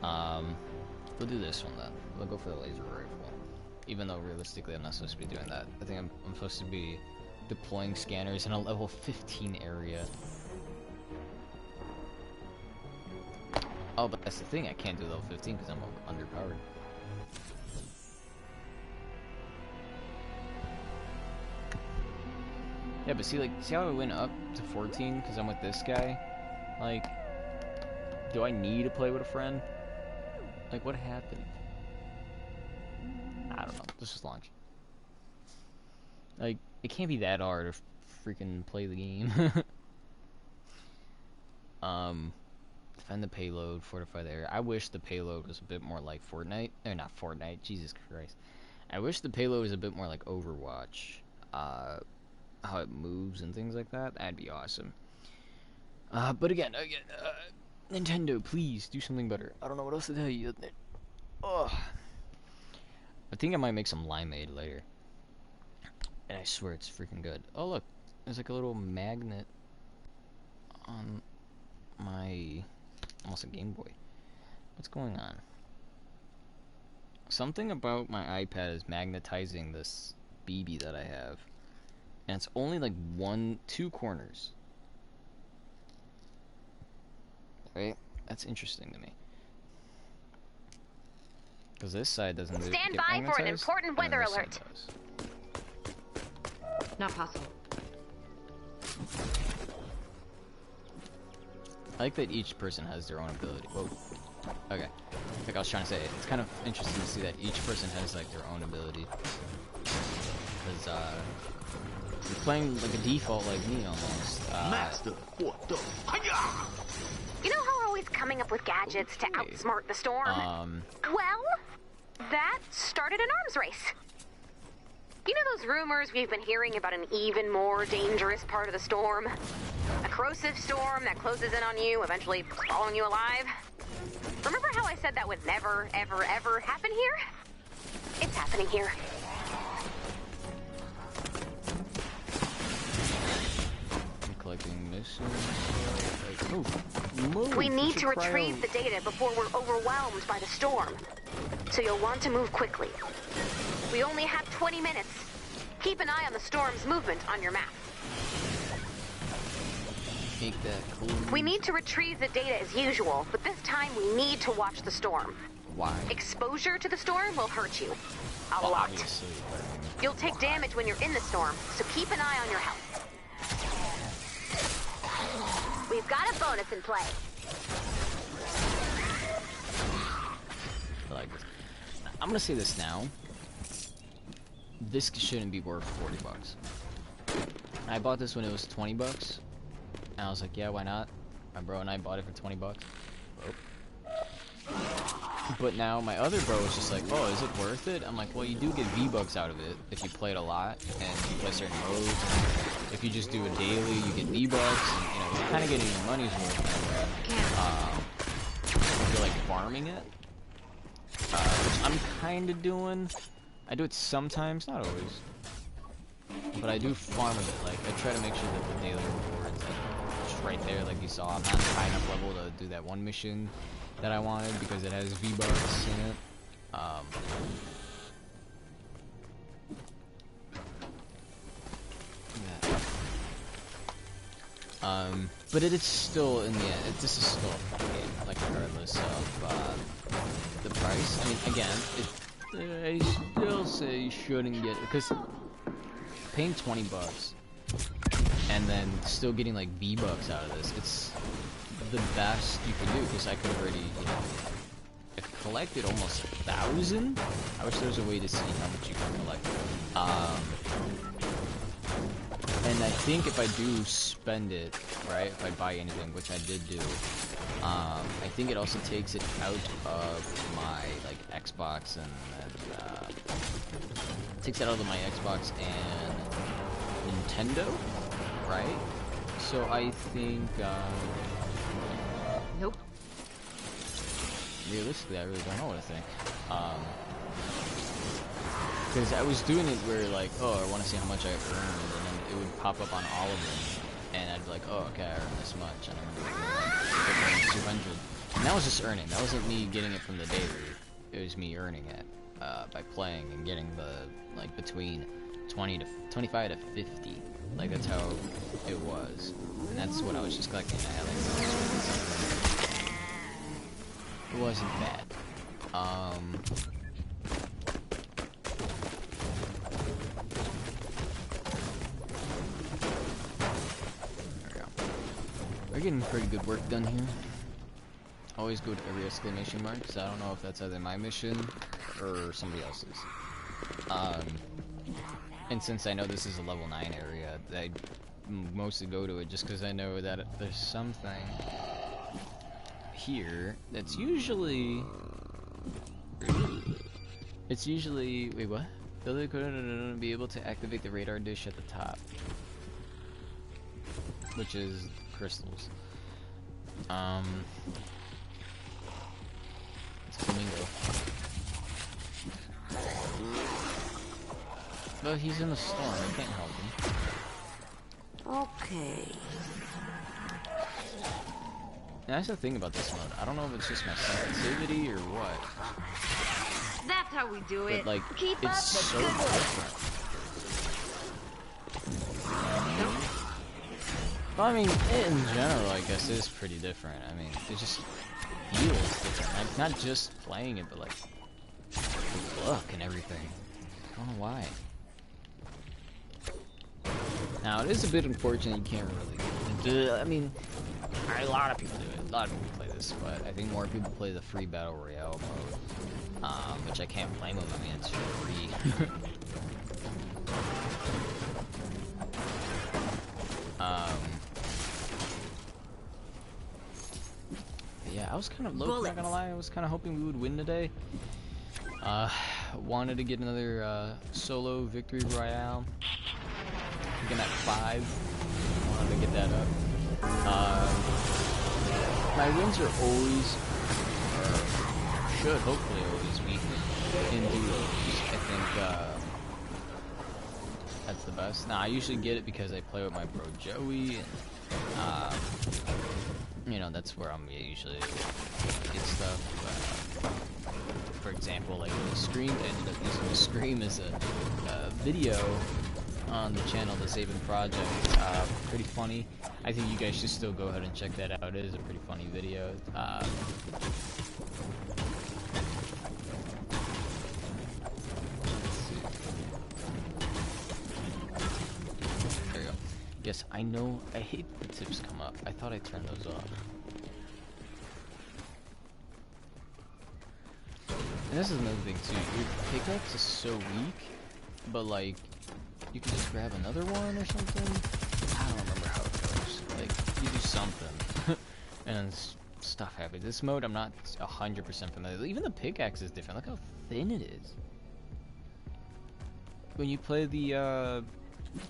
Speaker 1: my own. We'll do this one then. We'll go for the laser rifle. Even though realistically I'm not supposed to be doing that. I think I'm supposed to be deploying scanners in a level 15 area. Oh, but that's the thing, I can't do level 15 because I'm underpowered. Yeah, but see how I went up to 14 because I'm with this guy? Like, do I need to play with a friend? Like, what happened? I don't know. Let's just launch. Like, it can't be that hard to freaking play the game. Defend the payload, fortify the area. I wish the payload was a bit more like Fortnite. Or not Fortnite, Jesus Christ. I wish the payload was a bit more like Overwatch. How it moves and things like that. That'd be awesome. But again, Nintendo, please do something better. I don't know what else to tell you. Ugh. I think I might make some limeade later. And I swear it's freaking good. Oh look, there's like a little magnet on my almost a Game Boy. What's going on? Something about my iPad is magnetizing this BB that I have. And it's only like 2 corners. Right? That's interesting to me. Because this side doesn't do
Speaker 2: Stand by for an important weather alert. Not possible.
Speaker 1: I like that each person has their own ability. Whoa. Okay. Like I was trying to say, it's kind of interesting to see that each person has like their own ability. Because you're playing like a default like me almost.
Speaker 3: Master, what the?
Speaker 2: You know how we're always coming up with gadgets to outsmart the storm? Well, that started an arms race. You know those rumors we've been hearing about an even more dangerous part of the storm? A corrosive storm that closes in on you, eventually swallowing you alive? Remember how I said that would never, ever, ever happen here? It's happening here.
Speaker 1: Collecting missions. Move.
Speaker 2: We need to retrieve the data before we're overwhelmed by the storm. So you'll want to move quickly. We only have 20 minutes. Keep an eye on the storm's movement on your map.
Speaker 1: Make that cool.
Speaker 2: We need to retrieve the data as usual, but this time we need to watch the storm.
Speaker 1: Why?
Speaker 2: Exposure to the storm will hurt you. A lot.
Speaker 1: Obviously.
Speaker 2: You'll take damage when you're in the storm, so keep an eye on your health. We've got a bonus in play.
Speaker 1: I like this. I'm gonna say this now. This shouldn't be worth 40 bucks. I bought this when it was 20 bucks. And I was like, yeah, why not? My bro and I bought it for 20 bucks. But now my other bro was just like, oh, is it worth it? I'm like, well, you do get V-Bucks out of it if you play it a lot and you play certain modes. If you just do it daily, you get V-Bucks. And, you're kind of getting your money's worth. If you're like farming it, which I'm kind of doing. I do it sometimes, not always. but I do farm a bit. Like, I try to make sure that the daily rewards are just right there, like you saw. I'm not high enough level to do that one mission that I wanted because it has V-Bucks in it. But it is still, in the end, this is still a fun game, like, regardless of the price. I mean, again, I still say you shouldn't get, because paying $20 and then still getting, like, V-Bucks out of this, it's the best you can do, because I could already, you know, I've collected almost 1,000. I wish there was a way to see how much you can collect. And I think if I do spend it, right, if I buy anything, which I did do, I think it also takes it out of my, like, Xbox and takes it out of my Xbox and Nintendo, right? So I think,
Speaker 2: Nope.
Speaker 1: Realistically, I really don't know what to think. Because I was doing it where, like, oh, I want to see how much I earned, and then it would pop up on all of them, and I'd be like, oh, okay, I earned this much, and I earned like 200. And that was just earning. That wasn't me getting it from the daily. It was me earning it by playing and getting the, like, between 25 to 50. Like, that's how it was. And that's what I was just collecting. I had, like, it wasn't bad. We're getting pretty good work done here. Always go to every exclamation mark, because I don't know if that's either my mission or somebody else's. And since I know this is a level 9 area, I mostly go to it just because I know that there's something here that's usually... It's usually... Wait, what? Be able to activate the radar dish at the top. Which is crystals. It's Flamingo. But he's in a storm, I can't help him.
Speaker 3: Okay.
Speaker 1: That's the thing about this mode. I don't know if it's just my sensitivity or what.
Speaker 2: That's how we do it.
Speaker 1: But, like,
Speaker 2: Keep
Speaker 1: it's
Speaker 2: up
Speaker 1: so
Speaker 2: the good work.
Speaker 1: different. Well, I mean, in general, I guess it is pretty different. I mean, it just feels different. Like, not just playing it, but, like, the look and everything. I don't know why. Now, it is a bit unfortunate you can't really do it. I mean, a lot of people do it. A lot of people play this, but I think more people play the free Battle Royale mode. Which I can't blame them. I mean, it's free. Yeah, I was kind of low, not gonna lie. I was kind of hoping we would win today. Wanted to get another solo victory royale. Looking at 5. Wanted to get that up. My wins are always, or should hopefully always be in duos. I think that's the best. Now I usually get it because I play with my bro Joey, and you know, that's where I'm usually get stuff. For example, like the Scream, I ended up using the Scream as a video on the channel, the Zabin Project. Pretty funny. I think you guys should still go ahead and check that out. It is a pretty funny video. There you go. Yes, I know. I hate the tips come up. I thought I turned those off. And this is another thing too. Your pickaxe is so weak, but like, you can just grab another one or something. I don't remember how it goes. Like, you do something, and stuff happens. This mode, I'm not 100% familiar. Even the pickaxe is different. Look how thin it is. When you play the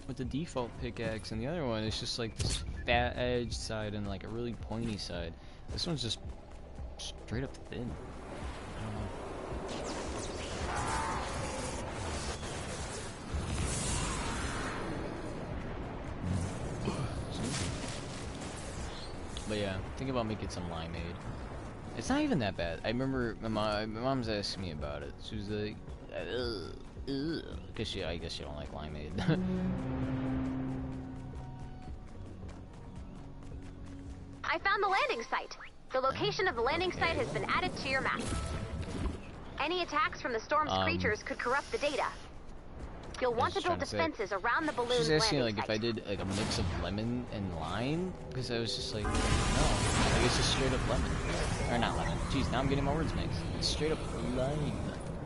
Speaker 1: with the default pickaxe, and the other one, it's just like this fat edge side and like a really pointy side. This one's just straight up thin. I don't know. But yeah, think about making some limeade. It's not even that bad. I remember my mom's asking me about it. She was like, because I guess she don't like limeade.
Speaker 2: I found the landing site. The location of the landing site has been added to your map. Any attacks from the storm's creatures could corrupt the data. You'll want to build defenses around the balloon's landing site.
Speaker 1: She was asking like if I did like a mix of lemon and lime, because I was just like, no, I guess it's straight up lemon, or not lemon. Jeez, now I'm getting my words mixed. It's straight up lime,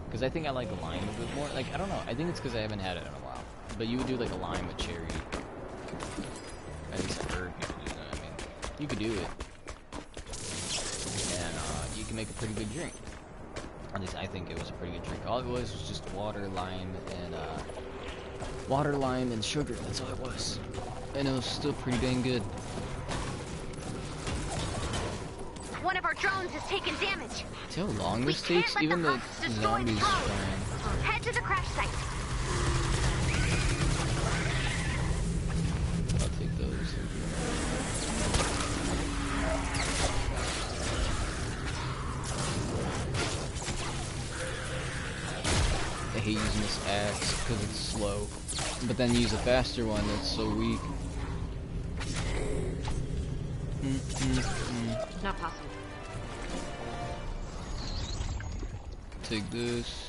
Speaker 1: because I think I like lime a bit more. Like I don't know. I think it's because I haven't had it in a while. But you would do like a lime with cherry. At least I heard people do that. I mean, you could do it, and you can make a pretty good drink. At least I think it was a pretty good drink. All it was just water, lime, and sugar. That's all it was. And it was still pretty dang good.
Speaker 2: One of our drones has taken damage.
Speaker 1: See how long this takes? Even the zombies trying.
Speaker 2: Head to the crash site.
Speaker 1: I'll take those. I hate using this axe because it's slow, but then use a faster one that's so weak.
Speaker 2: Not possible.
Speaker 1: Take this.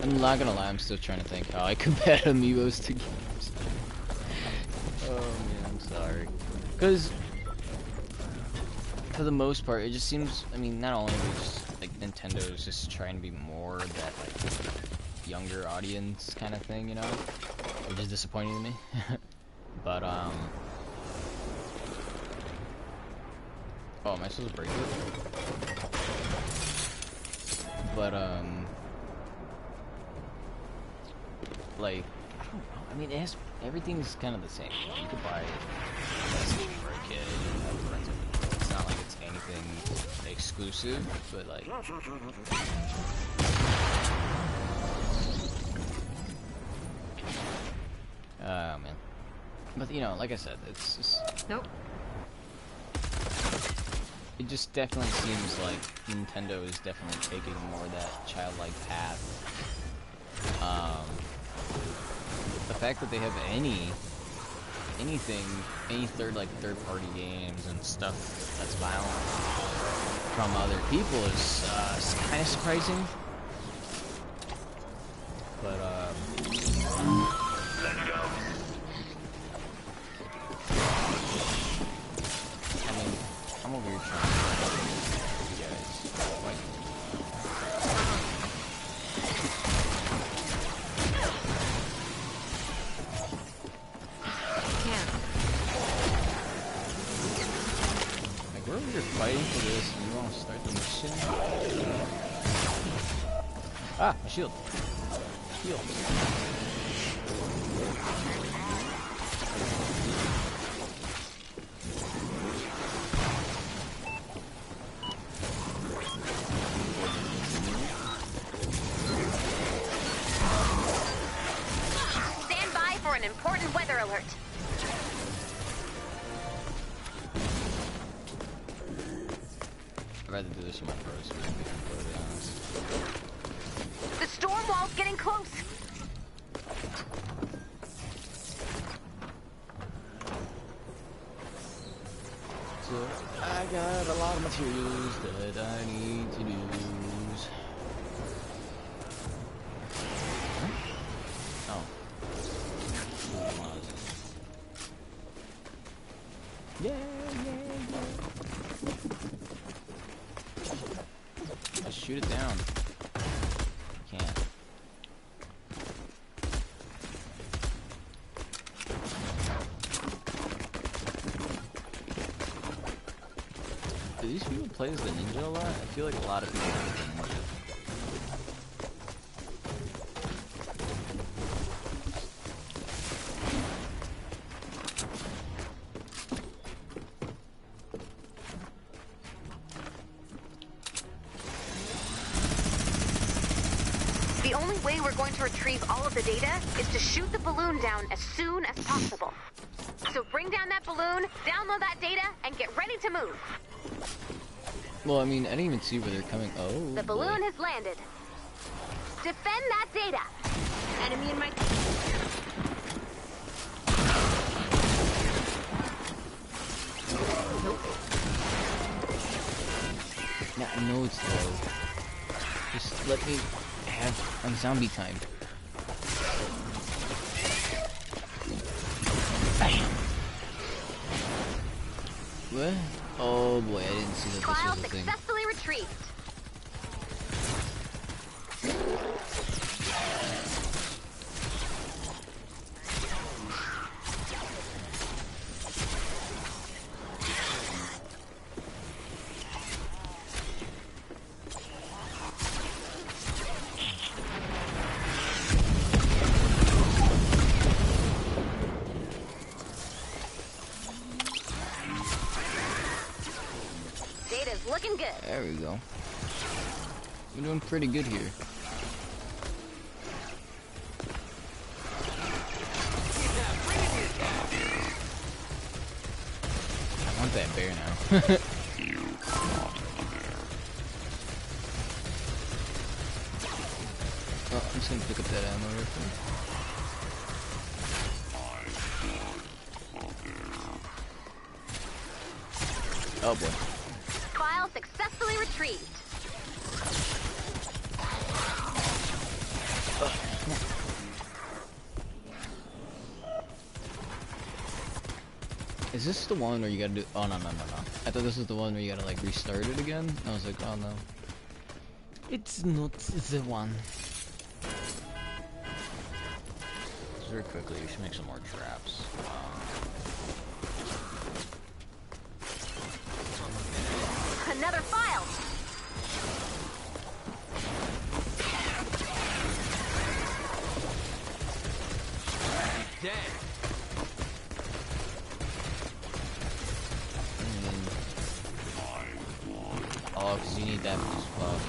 Speaker 1: I'm not gonna lie, I'm still trying to think how I compare amiibos to games. Oh man, I'm sorry. Because, for the most part, it just seems, I mean, not only is just, like, Nintendo is just trying to be more that, like, younger audience kind of thing, you know? Which is disappointing to me. But, oh, am I supposed to break it? But, like, I don't know. I mean, it has, everything's kind of the same. You could buy it for a kid. It's not like it's anything exclusive, but like. Oh man. But you know, like I said, it's just.
Speaker 2: Nope.
Speaker 1: It just definitely seems like Nintendo is definitely taking more of that childlike path. The fact that they have any third-party games and stuff that's violent from other people is kind of surprising. But let's go. I mean, I'm over here trying to you guys like. Like, we're over here fighting for this, and you want to start the mission? Ah, a shield. Shield.
Speaker 2: Stand by for an important weather alert.
Speaker 1: I'd rather do this with my pros, to be completely honest.
Speaker 2: The storm wall's getting close.
Speaker 1: So, I got a lot of materials that I need to use. Huh? Oh. Yeah. Let's shoot it down. Can't. Do these people play as the ninja a lot? I feel like a lot of people play as the ninja.
Speaker 2: way we're going to retrieve all of the data is to shoot the balloon down as soon as possible. So bring down that balloon, download that data, and get ready to move.
Speaker 1: Well, I mean, I didn't even see where they're coming. Oh,
Speaker 2: the balloon has landed. Defend that data. Enemy in my... Nope.
Speaker 1: Yeah, I know it's low. Just let me have a zombie time. Bam! What? Oh boy, I didn't see that this was a thing.
Speaker 2: Successfully retrieved. Looking good.
Speaker 1: There we go. We're doing pretty good here. I want that bear now. Oh, I'm just gonna pick up that ammo real quick. Oh boy.
Speaker 2: File successfully retrieved.
Speaker 1: Is this the one where you gotta do? Oh no. I thought this was the one where you gotta like restart it again. I was like, oh no. It's not the one. Just very quickly, we should make some more traps.
Speaker 2: Another file.
Speaker 3: Dead.
Speaker 1: Oh, because you need that for this buff.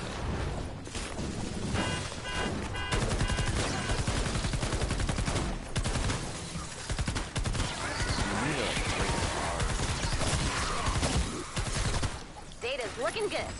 Speaker 2: Data's looking good.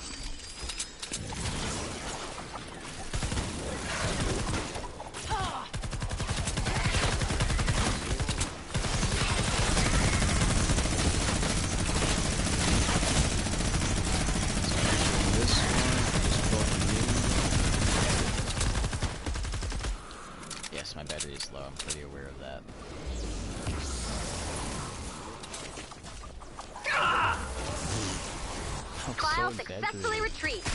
Speaker 1: My battery is low, I'm pretty aware of that.
Speaker 2: File successfully retrieved.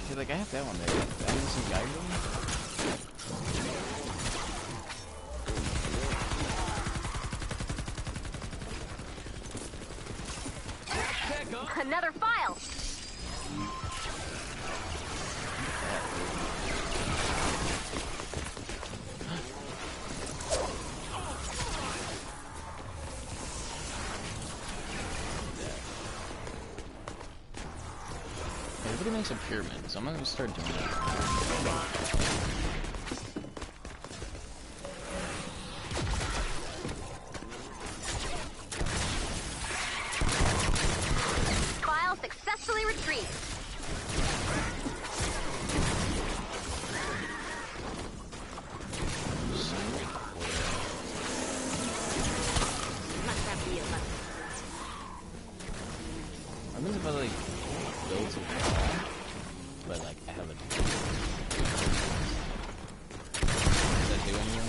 Speaker 1: See, like I have that one there. That is some guy room.
Speaker 2: Another file.
Speaker 1: Everybody makes a pyramid, so I'm gonna start doing that.
Speaker 2: Successfully retrieved.
Speaker 1: I mean, if I like build too far, but like I have a. Does that do anything?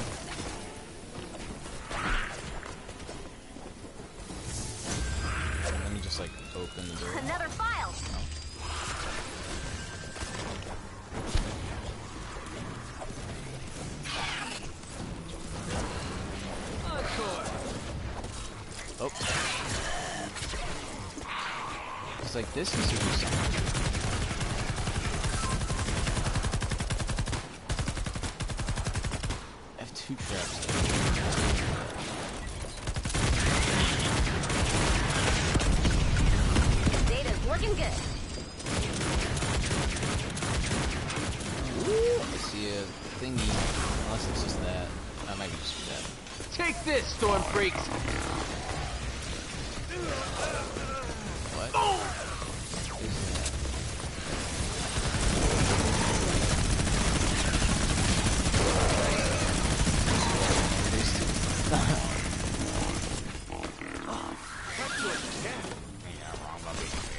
Speaker 1: Let me just like open the door.
Speaker 2: Another file.
Speaker 1: Oh. It's like this is super simple. 2 traps.
Speaker 2: Data's looking good.
Speaker 1: Ooh, I see a thingy. Unless it's just that. That might be just that.
Speaker 3: Take this, storm freaks.
Speaker 1: What?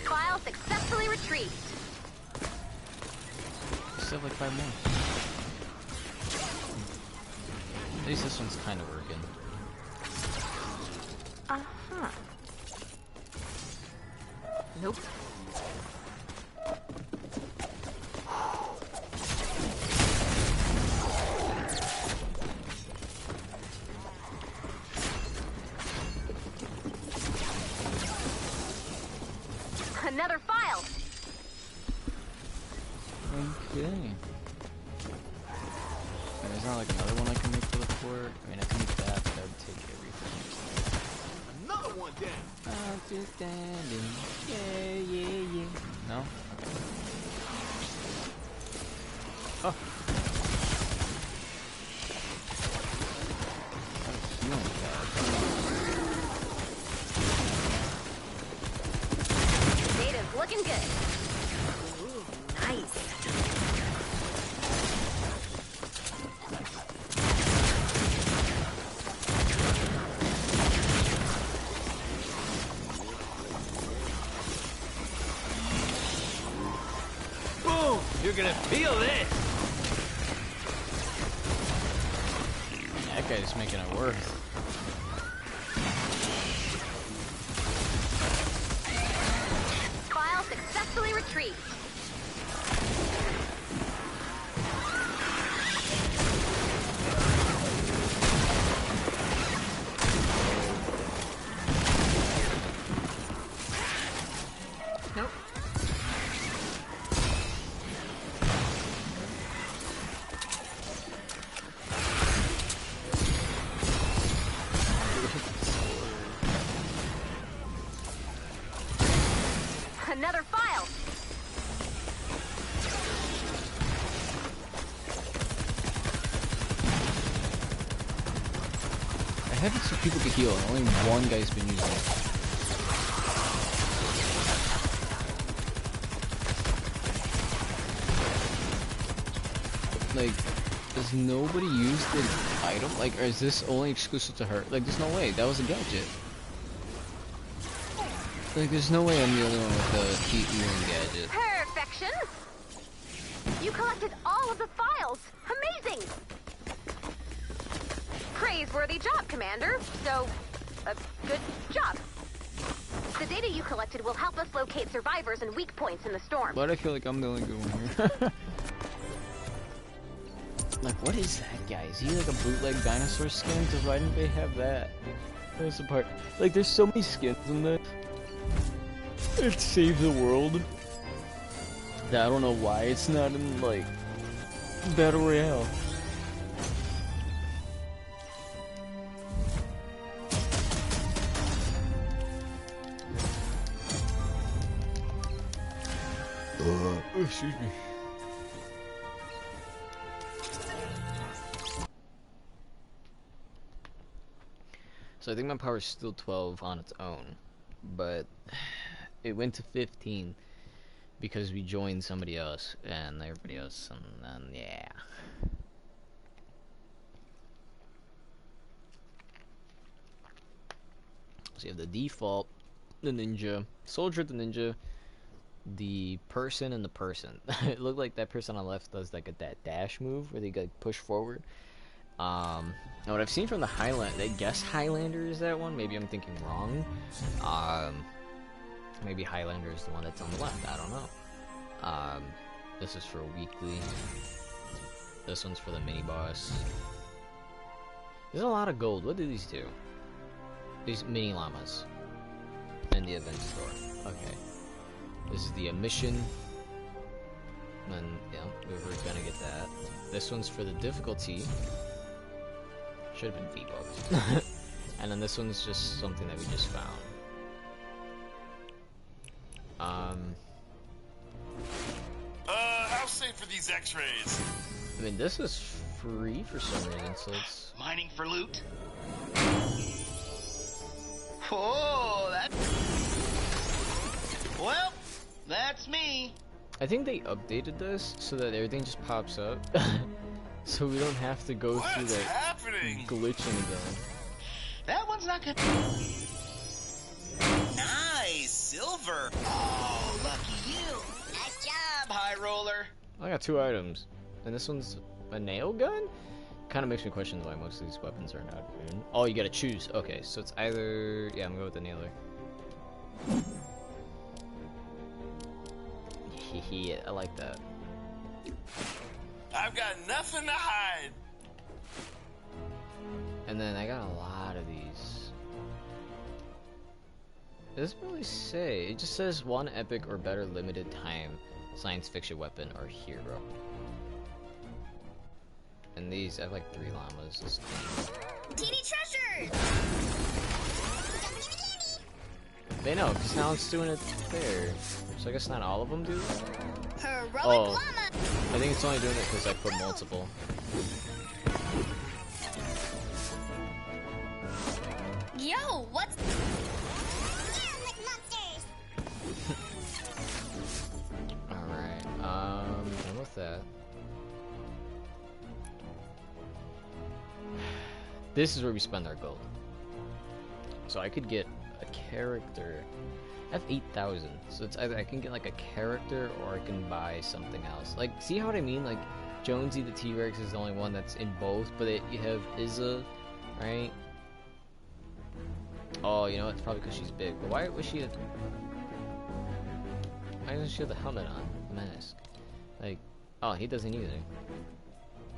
Speaker 2: Trial successfully retrieved.
Speaker 1: Still have like 5 more. At least this one's kind of working.
Speaker 2: Uh-huh. Nope. Another file.
Speaker 1: Okay. There's not like another one I can make for the fort. I mean, I can make that, but that would take everything.
Speaker 3: Another one down.
Speaker 1: I'm just standing. Yeah, yeah, yeah. No? Okay. Oh. That's healing pad.
Speaker 2: Data's looking good. Ooh, nice.
Speaker 3: Boom! You're gonna feel this.
Speaker 1: That guy's making it worse.
Speaker 2: File successfully retrieved. Nope. Another file.
Speaker 1: I haven't seen people get healed. Only one guy's been using it. Like, does nobody use the item? Like, or is this only exclusive to her? Like, there's no way. That was a gadget. Like, there's no way I'm the only one with the heat healing gadget.
Speaker 2: Perfection. You collected all of the files. Amazing. Praiseworthy job, Commander. So, good job. The data you collected will help us locate survivors and weak points in the storm.
Speaker 1: But I feel like I'm the only good one here. Like, what is that guy? Is he like a bootleg dinosaur skin? Because why didn't they have that? That's the part. Like, there's so many skins in this. It saves the world. That I don't know why it's not in, like, Battle Royale. Excuse me. So I think my power is still 12 on its own, but it went to 15 because we joined somebody else and everybody else, and then yeah. So you have the default, the ninja, soldier, the ninja, the person, and the person. It looked like that person on the left does like that dash move where they like push forward. Now what I've seen from the Highlander, they guess Highlander is that one. Maybe I'm thinking wrong. Maybe Highlander is the one that's on the left. I don't know. This is for a weekly. This one's for the mini boss. There's a lot of gold. What do these do? These mini llamas in the event store. Okay. This is the mission. And yeah, we're gonna get that. This one's for the difficulty. Should have been V-Bucks. And then this one's just something that we just found.
Speaker 4: How safe are these X-rays?
Speaker 1: I mean, this is free for some reason, so it's...
Speaker 5: Mining for loot? Oh, well, that's me.
Speaker 1: I think they updated this so that everything just pops up. So we don't have to go through that glitching again.
Speaker 5: That one's not good. Nice, silver. Oh, lucky you. Nice job, high roller.
Speaker 1: I got 2 items. And this one's a nail gun? Kind of makes me question why most of these weapons are not good. Oh, you gotta choose. Okay, so it's either... Yeah, I'm gonna go with the nailer. Hehe, I like that.
Speaker 4: I've got nothing to hide.
Speaker 1: And then I got a lot of these. It doesn't really say. It just says one epic or better limited time science fiction weapon or hero. And these, I have like 3 llamas.
Speaker 6: Teeny treasures!
Speaker 1: They know, because now it's doing it there. So I guess not all of them do?
Speaker 6: Heroic
Speaker 1: Oh,
Speaker 6: llama!
Speaker 1: I think it's only doing it because I put multiple.
Speaker 6: Yo, what's...
Speaker 1: Alright, done with that. This is where we spend our gold. So I could get a character. I have 8,000, so it's either I can get like a character or I can buy something else. Like, see how what I mean? Like, Jonesy the T-Rex is the only one that's in both, but you have Izza, right? Oh, you know, it's probably because she's big. But why was she? Why doesn't she have the helmet on? The mask. Like, oh, he doesn't either.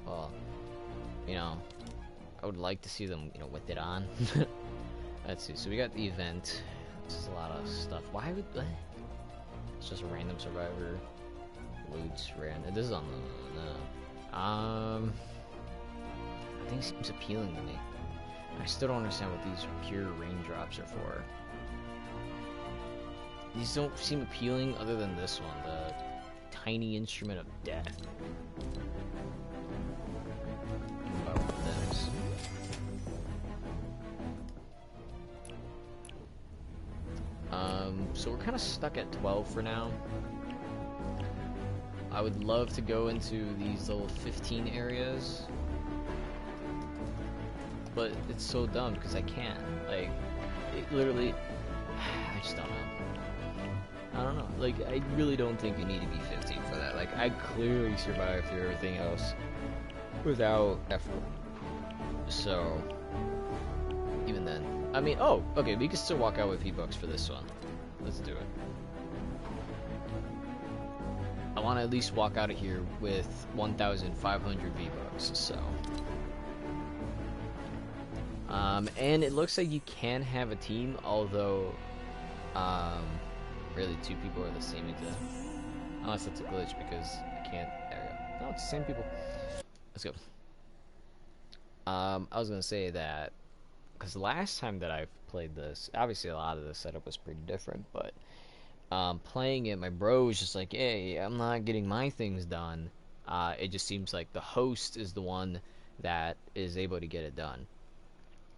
Speaker 1: Well, you know, I would like to see them, you know, with it on. Let's see. So we got the event. This is a lot of stuff. Why would what? It's just a random survivor. Loot random. This is on the I think it seems appealing to me. I still don't understand what these pure raindrops are for. These don't seem appealing other than this one, the tiny instrument of death. So we're kind of stuck at 12 for now. I would love to go into these little 15 areas, but it's so dumb because I can't. Like, it literally, I just don't know. I don't know. Like, I really don't think you need to be 15 for that. Like, I clearly survived through everything else without effort. So, even then. I mean, oh, okay, we can still walk out with V-Bucks for this one. Let's do it. I want to at least walk out of here with 1,500 V-Bucks, so. And it looks like you can have a team, although, really 2 people are the same exact. Unless it's a glitch, because I can't, there we go. No, it's the same people. Let's go. I was gonna say that, because last time that I've played this, obviously a lot of the setup was pretty different, but playing it, my bro was just like, hey, I'm not getting my things done. It just seems like the host is the one that is able to get it done.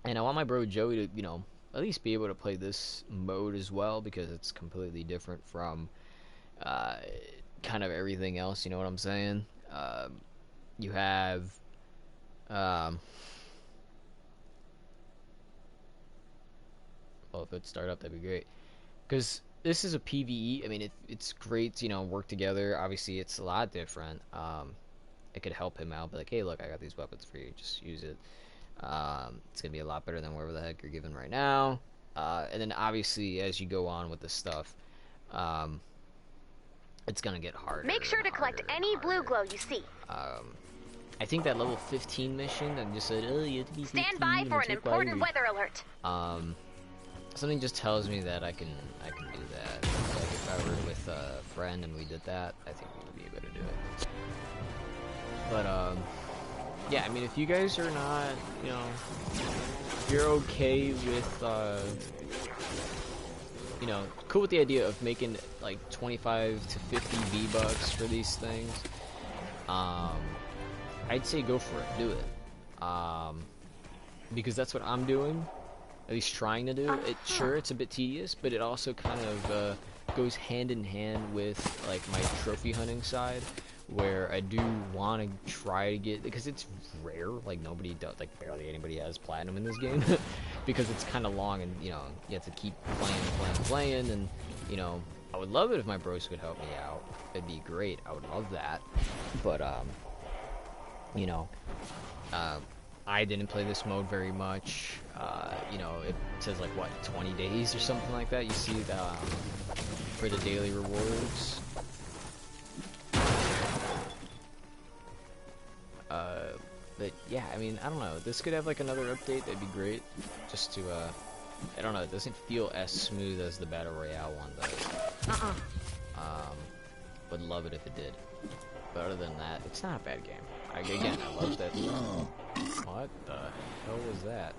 Speaker 1: And I want my bro Joey to, you know, at least be able to play this mode as well, because it's completely different from kind of everything else, you know what I'm saying? You have well, if it'd start up, that'd be great. Because this is a PvE. I mean, it's great to, you know, work together. Obviously, it's a lot different. It could help him out. Be like, hey, look, I got these weapons for you. Just use it. It's going to be a lot better than whatever the heck you're given right now. And then, obviously, as you go on with this stuff, it's going to get harder.
Speaker 2: Make sure to collect any blue glow you see.
Speaker 1: I think that level 15 mission that just said, oh, you have to be 15.
Speaker 2: Stand by for an important weather alert.
Speaker 1: Something just tells me that I can do that. Like if I were with a friend and we did that, I think we would be able to do it. But yeah, I mean, if you guys are not, you know, if you're okay with, you know, cool with the idea of making like 25 to 50 V-Bucks for these things, I'd say go for it, do it. Because that's what I'm doing, at least trying to do. Sure, it's a bit tedious, but it also kind of goes hand in hand with like my trophy hunting side, where I do want to try to get, because it's rare, like nobody does, like barely anybody has platinum in this game, because it's kind of long, and you know, you have to keep playing, and you know, I would love it if my bros could help me out. It'd be great. I would love that, but you know, I didn't play this mode very much. You know, it says like what, 20 days or something like that. You see that for the daily rewards. But yeah, I mean, I don't know. This could have like another update. That'd be great. Just to, I don't know. It doesn't feel as smooth as the Battle Royale one does. Would love it if it did. But other than that, it's not a bad game. Again, I love that. What the hell was that?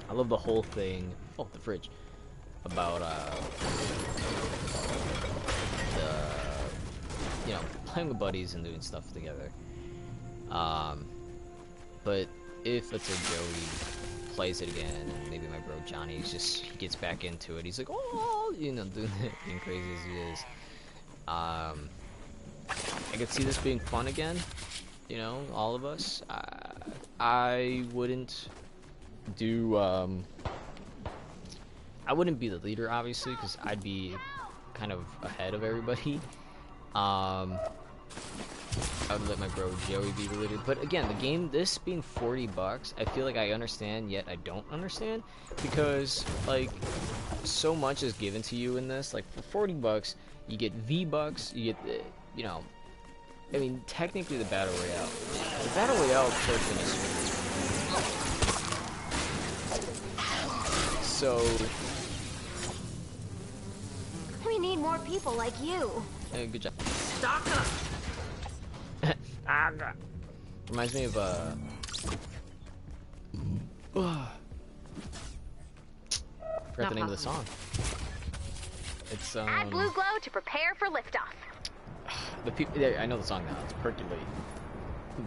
Speaker 1: I love the whole thing. Oh, the fridge. About you know, playing with buddies and doing stuff together. But if let's say Joey plays it again, and maybe my bro Johnny's just, he gets back into it, he's like, oh, you know, being crazy as he is. I could see this being fun again, you know, all of us. I wouldn't do, I wouldn't be the leader, obviously, because I'd be kind of ahead of everybody. I would let my bro Joey be the leader. But again, the game, this being 40 bucks, I feel like I understand, yet I don't understand. Because, like, so much is given to you in this. Like, for 40 bucks, you get V-Bucks, you get, you know, I mean, technically the Battle Royale. The Battle Royale portion is free. So...
Speaker 2: We need more people like you.
Speaker 1: good job.
Speaker 2: Stock up.
Speaker 1: Reminds me of forgot the name of the song. It's
Speaker 2: Add blue glow to prepare for liftoff.
Speaker 1: The people. Yeah, I know the song now. It's Percolate,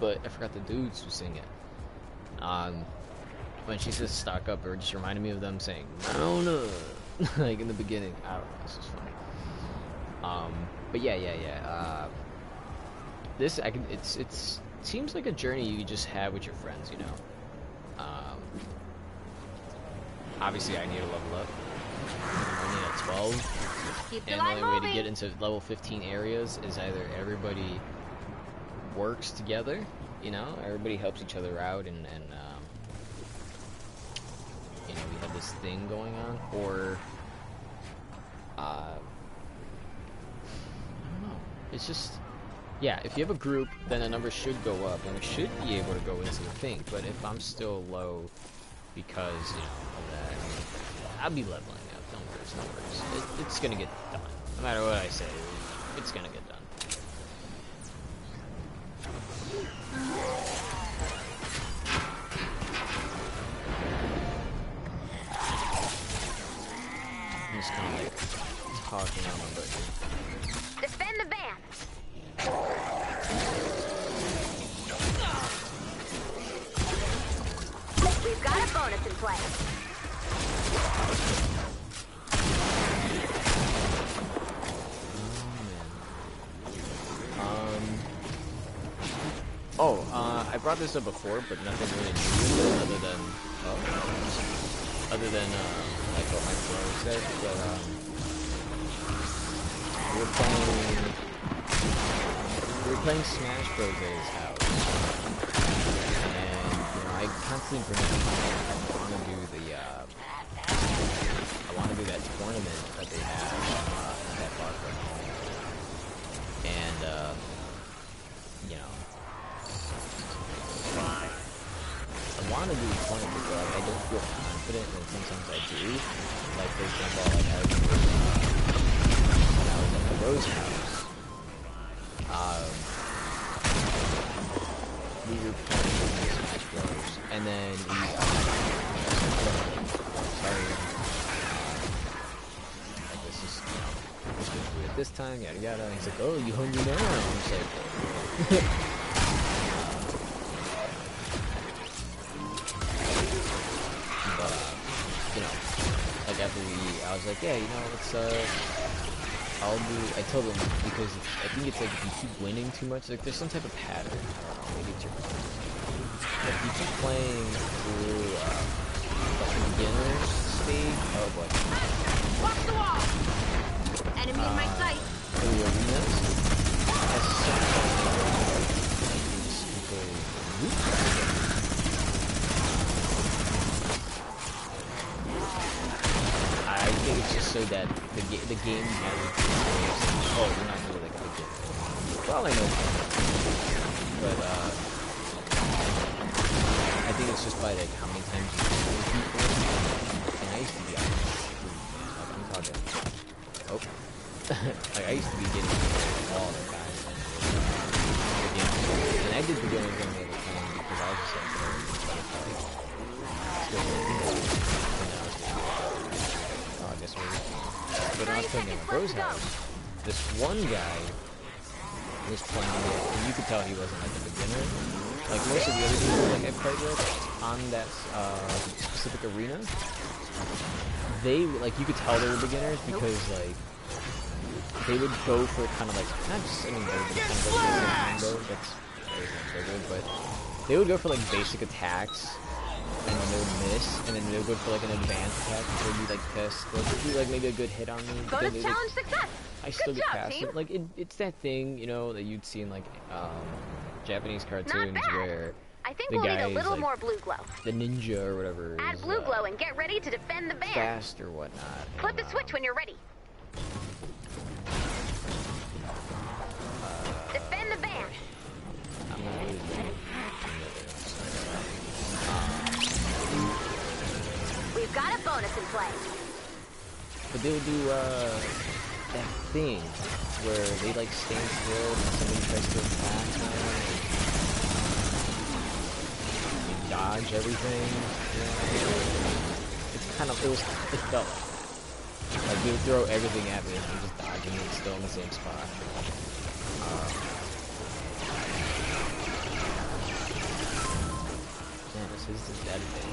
Speaker 1: but I forgot the dudes who sing it. When she says "stock up," it just reminded me of them saying "Mount up," like in the beginning. I don't know. This is funny. But yeah. This I can. It seems like a journey you just have with your friends, you know. Obviously, I need to level up. I'm only at 12, and the only way to get into level 15 areas is either everybody works together, you know, everybody helps each other out, and you know, we have this thing going on, or I don't know. It's just. Yeah, if you have a group, then the numbers should go up, and we should be able to go into the thing. But if I'm still low because, you know, of that, I'll be leveling up. Don't worry, it's gonna get done. No matter what I say, it's gonna get done. I'm just kind of like talking on my butt.
Speaker 2: Defend the van. We've got a bonus in play.
Speaker 1: I brought this up before, but nothing really new with it other than like what my bro said. But we were playing Smash Bros. At his house, and you know, I constantly bring up I want to do that tournament that they have at Far Cry home, and you know, I want to do a tournament, but I don't feel confident confident, and sometimes I do. Like, for example, like when I was at the Rose house, we were playing Smash Bros. And then we, sorry, like this is, we're just gonna do it this time, yada yada. And he's like, oh, you hungry now? I'm just like, you know, like after we eat, I was like, yeah, you know, let's, I told him, because I think it's like if you keep winning too much, like there's some type of pattern, I don't know, maybe it's your phone. But if you keep playing through, the beginner's stage, oh boy.
Speaker 2: Watch the wall! Enemy in my sight!
Speaker 1: Through arenas, as I think it's just so that the game has, oh, you're not really like a beginner. Well, I know, but I think it's just by like how many times you kill people. And I used to be on the street, like I'm talking, oh, like I used to be getting all the guys the game, and I did the game all the time because I was just like, but when I was playing at my bro's house, this one guy was playing it, and you could tell he wasn't like a beginner. Like most of the other people like I played with on that specific arena, they like you could tell they were beginners because like they would go for kind of like not just I mean they would kind of like combo. That's very triggered, but they would go for like basic attacks. And then they would miss, and then they would go for like an advanced attack before you like test, like do like maybe a good hit on me.
Speaker 2: Bonus challenge success!
Speaker 1: I still get past it. Like it's that thing, you know, that you'd see in like Japanese cartoons where
Speaker 2: I think
Speaker 1: the
Speaker 2: we'll need
Speaker 1: guys,
Speaker 2: a little
Speaker 1: like,
Speaker 2: more blue glow.
Speaker 1: the ninja or whatever
Speaker 2: Add
Speaker 1: is,
Speaker 2: blue glow and get ready to defend the van.
Speaker 1: fast or whatnot.
Speaker 2: Flip the switch when you're ready. Defend the van.
Speaker 1: I'm not really good.
Speaker 2: We've got a bonus in play.
Speaker 1: But they'll do that thing where they like stand still and somebody tries to attack them and they dodge everything. You know? It's kind of it felt like they would throw everything at me and I'm just dodging it still in the same spot. Yeah, this is the dead thing.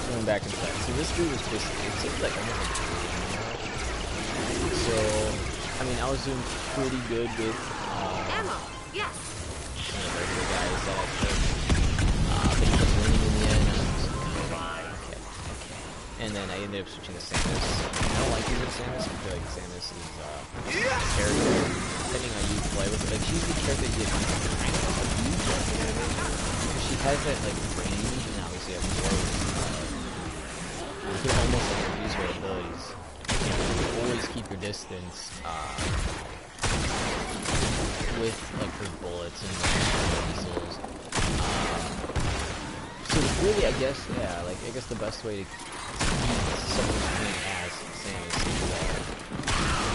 Speaker 1: Going back in time. So this dude was just, it seems like almost like so, I mean, I was doing pretty good with,
Speaker 2: Ammo, yes.
Speaker 1: the regular guys that I played. But he was winning in the end, and I was like, okay. And then I ended up switching to Samus. I don't like using Samus, I feel like Samus is, character, depending on you play with it. Like, she's the character you kind of abuse, you know what I mean? Because she has that, like, range, and obviously up close, you can almost like abuse her abilities. You always keep your distance with like her bullets and missiles. So really, I guess, yeah, like I guess the best way to keep someone playing as Samus is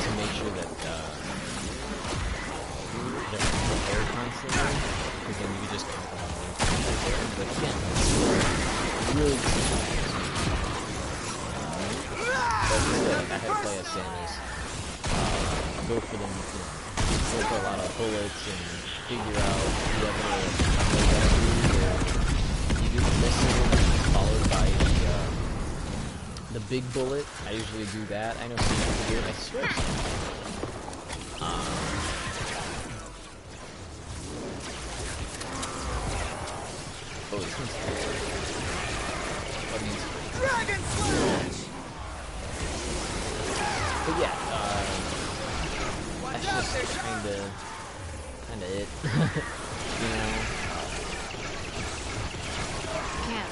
Speaker 1: to make sure that they're prepared constantly, because then you can just count them on the but again, it's really but like I had to play as Samus, go for them, you know, go for a lot of bullets and figure out whoever you do the missile followed by big bullet. I usually do that. I know some people do it. I swear. Oh, this one's Dragon Slash! But yeah, that's just kinda it. You know?
Speaker 2: Yeah.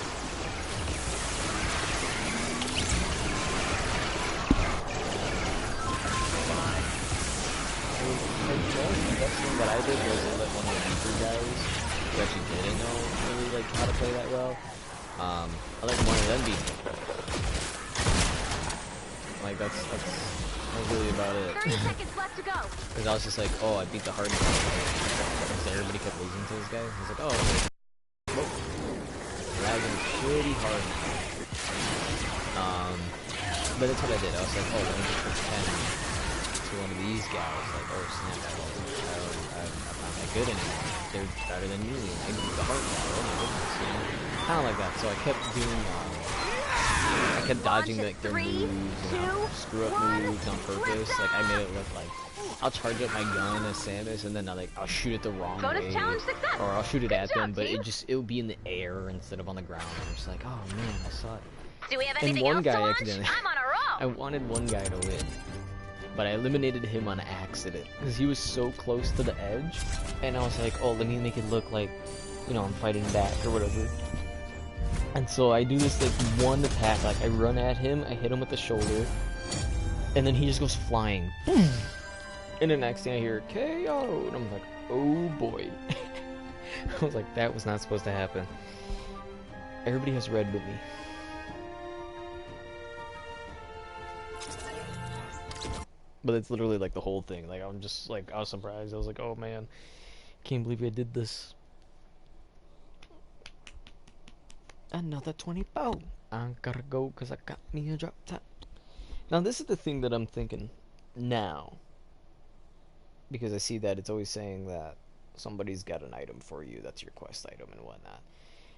Speaker 1: The best thing that I did was let one of the weaker guys who actually didn't know really like how to play that well. I let one of them beat me. Like that's really about it.
Speaker 2: 30 seconds left to go.
Speaker 1: Because I was just like, oh, I beat the hard guy. Because everybody kept losing to this guy. I was like, oh, okay. Whoa. Lagging pretty hard. But that's what I did. I was like, oh, let me just pretend to one of these guys. Like, oh snap, I'm not that good anymore. They're better than you. I beat the hard guy. Oh my goodness. You know? Kind of like that. So I kept doing. I kept dodging like their moves, you know, screw up moves on purpose. Like I made it look like I'll charge up my gun as Samus, and then I'll shoot it the wrong way, or I'll shoot it at them, but it would be in the air instead of on the ground. I'm just like, oh man, I saw it.
Speaker 2: Do we have
Speaker 1: And
Speaker 2: anything
Speaker 1: one
Speaker 2: else
Speaker 1: guy
Speaker 2: to watch?
Speaker 1: accidentally,
Speaker 2: I'm on a roll.
Speaker 1: I wanted one guy to win, but I eliminated him on accident because he was so close to the edge, and I was like, oh, let me make it look like, you know, I'm fighting back or whatever. And so I do this like one attack, like I run at him, I hit him with the shoulder, and then he just goes flying. Boom! And the next thing I hear, KO! And I'm like, oh boy. I was like, that was not supposed to happen. Everybody has red with me. But it's literally like the whole thing. Like I'm just like, I was surprised. I was like, oh man, can't believe I did this. Another 24. I gotta go because I got me a drop top. Now this is the thing that I'm thinking now, because I see that it's always saying that somebody's got an item for you that's your quest item and whatnot.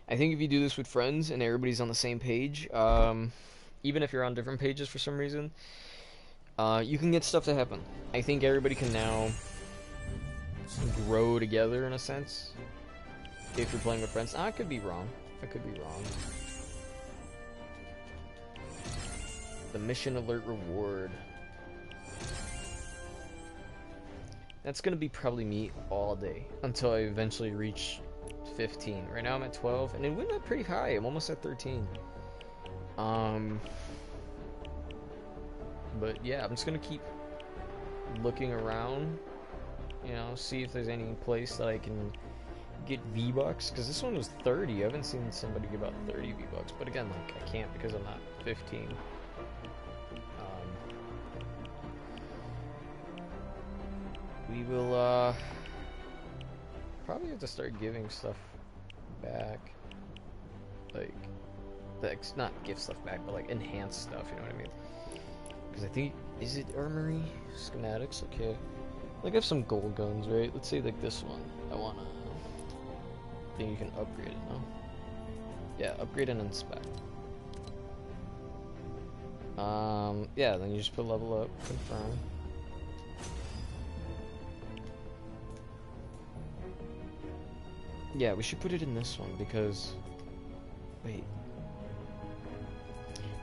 Speaker 1: I think if you do this with friends and everybody's on the same page, even if you're on different pages for some reason, you can get stuff to happen. I think everybody can now grow together in a sense if you're playing with friends. I could be wrong. I could be wrong. The mission alert reward. That's gonna be probably me all day until I eventually reach 15. Right now I'm at 12, and it went up pretty high. I'm almost at 13. But yeah, I'm just gonna keep looking around, you know, see if there's any place that I can get V-Bucks, because this one was 30. I haven't seen somebody give out 30 V-Bucks, but again, like, I can't because I'm not 15. We will, probably have to start giving stuff back. Like, not give stuff back, but like, enhance stuff, you know what I mean? Because I think, is it armory? Schematics? Okay. Like, I have some gold guns, right? Let's say, like, this one. I wanna... I think you can upgrade it, no? Yeah, upgrade and inspect. Yeah, then you just put level up, confirm. Yeah, we should put it in this one, because... Wait.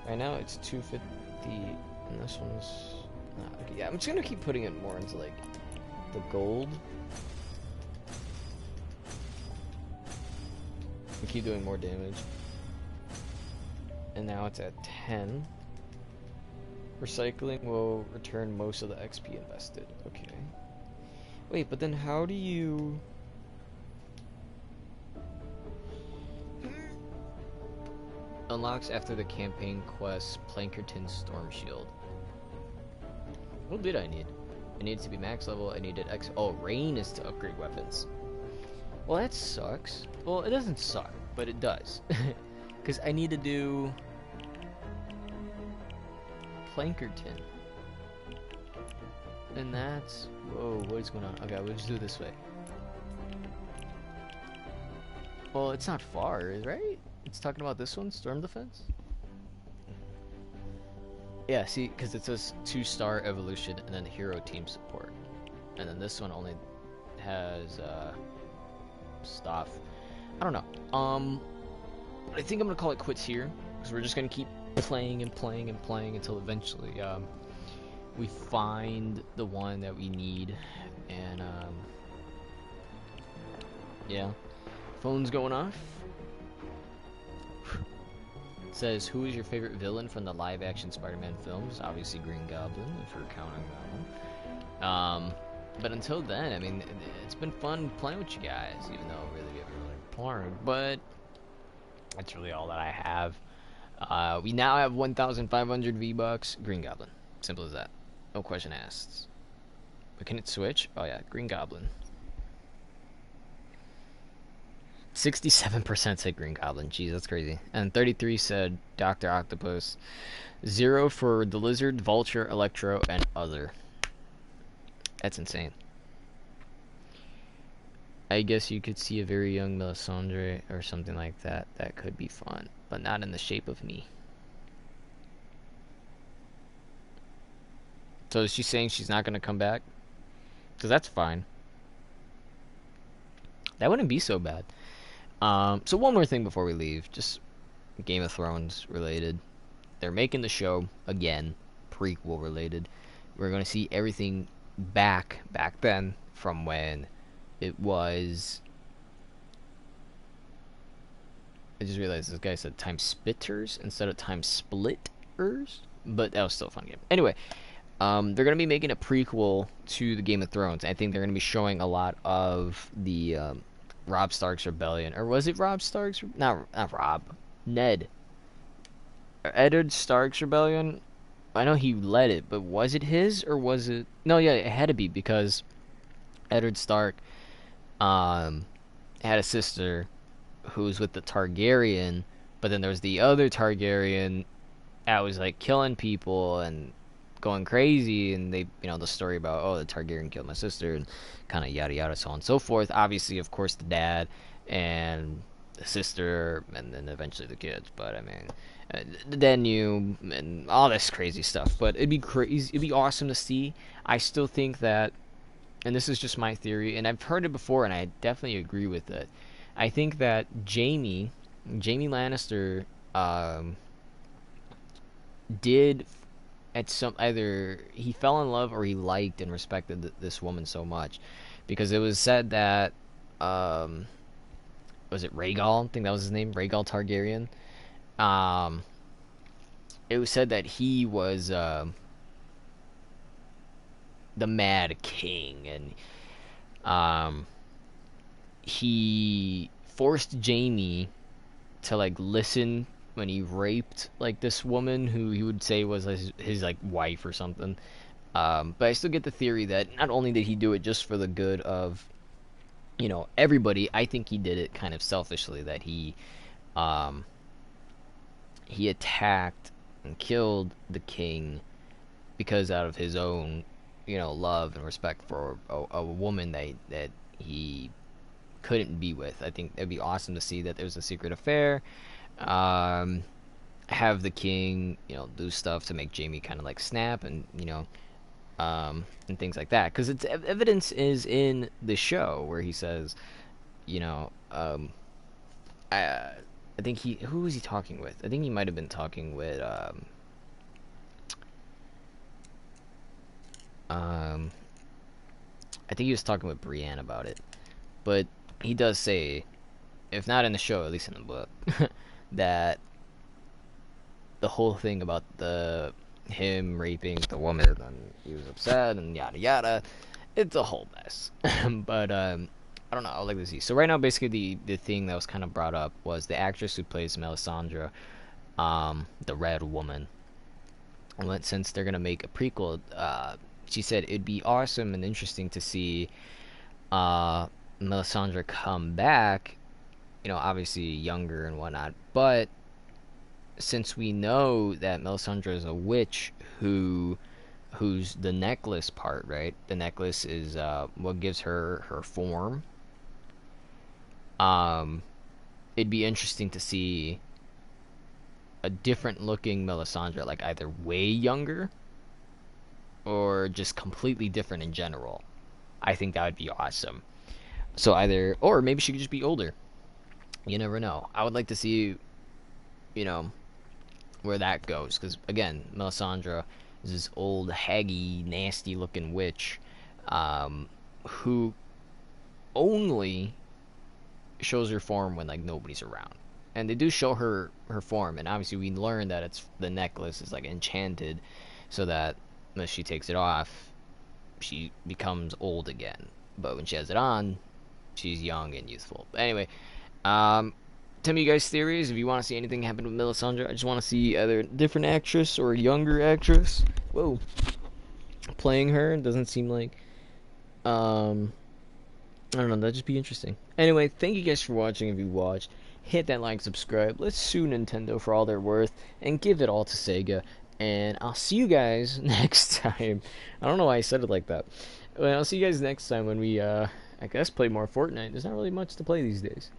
Speaker 1: Right now it's 250, and this one's... okay, yeah, I'm just gonna keep putting it more into, like, the gold. We keep doing more damage. And now it's at 10. Recycling will return most of the XP invested. Okay. Wait, but then how do you... Unlocks after the campaign quest Plankerton Storm Shield. What did I need? I needed to be max level, I needed oh, rain is to upgrade weapons. Well, that sucks. Well, it doesn't suck, but it does. Because I need to do... Plankerton. And that's... Whoa, what is going on? Okay, we'll just do it this way. Well, it's not far, right? It's talking about this one, Storm Defense? Yeah, see, because it says 2-star evolution and then hero team support. And then this one only has stuff. I don't know. I think I'm gonna call it quits here, because we're just gonna keep playing and playing and playing until eventually we find the one that we need. And yeah, phone's going off. It says, who is your favorite villain from the live-action Spider-Man films? Obviously Green Goblin, if we're counting that one. But until then, I mean, it's been fun playing with you guys, even though really we haven't really played. But that's really all that I have. We now have 1,500 V-Bucks. Green Goblin. Simple as that. No question asked. But can it switch? Oh yeah, Green Goblin. 67% said Green Goblin. Jeez, that's crazy. And 33 said Dr. Octopus. 0 for the Lizard, Vulture, Electro, and Other. That's insane. I guess you could see a very young Melisandre or something like that. That could be fun, but not in the shape of me. So is she saying she's not going to come back? Because that's fine. That wouldn't be so bad. So one more thing before we leave, just Game of Thrones related. They're making the show again, prequel related. We're going to see everything back then from when it was. I just realized this guy said time spitters instead of time splitters, but that was still a fun game. Anyway, they're going to be making a prequel to the Game of Thrones. I think they're going to be showing a lot of the Robb Stark's rebellion, or was it Robb Stark's? Not Robb. Ned. Eddard Stark's rebellion. I know he led it, but was it his or was it? No, yeah, it had to be because Eddard Stark had a sister who was with the Targaryen, but then there was the other Targaryen that was like killing people and going crazy, and they, you know, the story about, oh, the Targaryen killed my sister and kind of yada yada, so on and so forth. Obviously, of course, the dad and the sister, and then eventually the kids. But I mean, the Denu and all this crazy stuff. But it'd be crazy. It'd be awesome to see. I still think that, and this is just my theory, and I've heard it before, and I definitely agree with it. I think that Jamie Lannister, did at some, either he fell in love or he liked and respected this woman so much, because it was said that was it Rhaegal? I think that was his name, Rhaegal Targaryen. It was said that he was the Mad King, and he forced Jaime to like listen when he raped like this woman who he would say was his like wife or something. But I still get the theory that not only did he do it just for the good of, you know, everybody, I think he did it kind of selfishly, that he attacked and killed the king because out of his own, you know, love and respect for a woman that he couldn't be with. I think it'd be awesome to see that there's a secret affair. Have the king, you know, do stuff to make Jaime kind of like snap, and you know, and things like that. Because it's evidence is in the show where he says, you know, I think who was he talking with? I think he might have been talking with I think he was talking with Brienne about it. But he does say, if not in the show, at least in the book, that the whole thing about him raping the woman, and he was upset and yada yada, it's a whole mess. But I don't know, I'd like to see. So right now, basically the thing that was kind of brought up was the actress who plays Melisandre, the Red Woman. And since they're gonna make a prequel, she said it'd be awesome and interesting to see Melisandre come back, you know, obviously younger and whatnot, but since we know that Melisandre is a witch who's the necklace part, right? The necklace is what gives her form. It'd be interesting to see a different looking Melisandre, like either way younger or just completely different in general, I think that would be awesome. So either, or maybe she could just be older. You never know. I would like to see, you know, where that goes. Because, again, Melisandre is this old, haggy, nasty-looking witch who only shows her form when, like, nobody's around. And they do show her form, and obviously we learn that it's the necklace is, like, enchanted so that when she takes it off, she becomes old again. But when she has it on, she's young and youthful. But anyway, tell me you guys' theories. If you want to see anything happen with Melisandre, I just want to see either a different actress or a younger actress. Whoa. Playing her. It doesn't seem like... I don't know. That'd just be interesting. Anyway, thank you guys for watching. If you watched, hit that like, subscribe. Let's sue Nintendo for all they're worth and give it all to Sega. And I'll see you guys next time. I don't know why I said it like that. Well, I'll see you guys next time when we, I guess, play more Fortnite. There's not really much to play these days,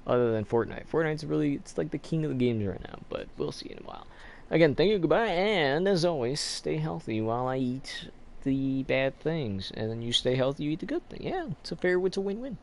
Speaker 1: other than Fortnite. Fortnite's really, it's like the king of the games right now, but we'll see in a while. Again, thank you, goodbye, and as always, stay healthy while I eat the bad things, and then you stay healthy, you eat the good thing. Yeah, it's a win-win.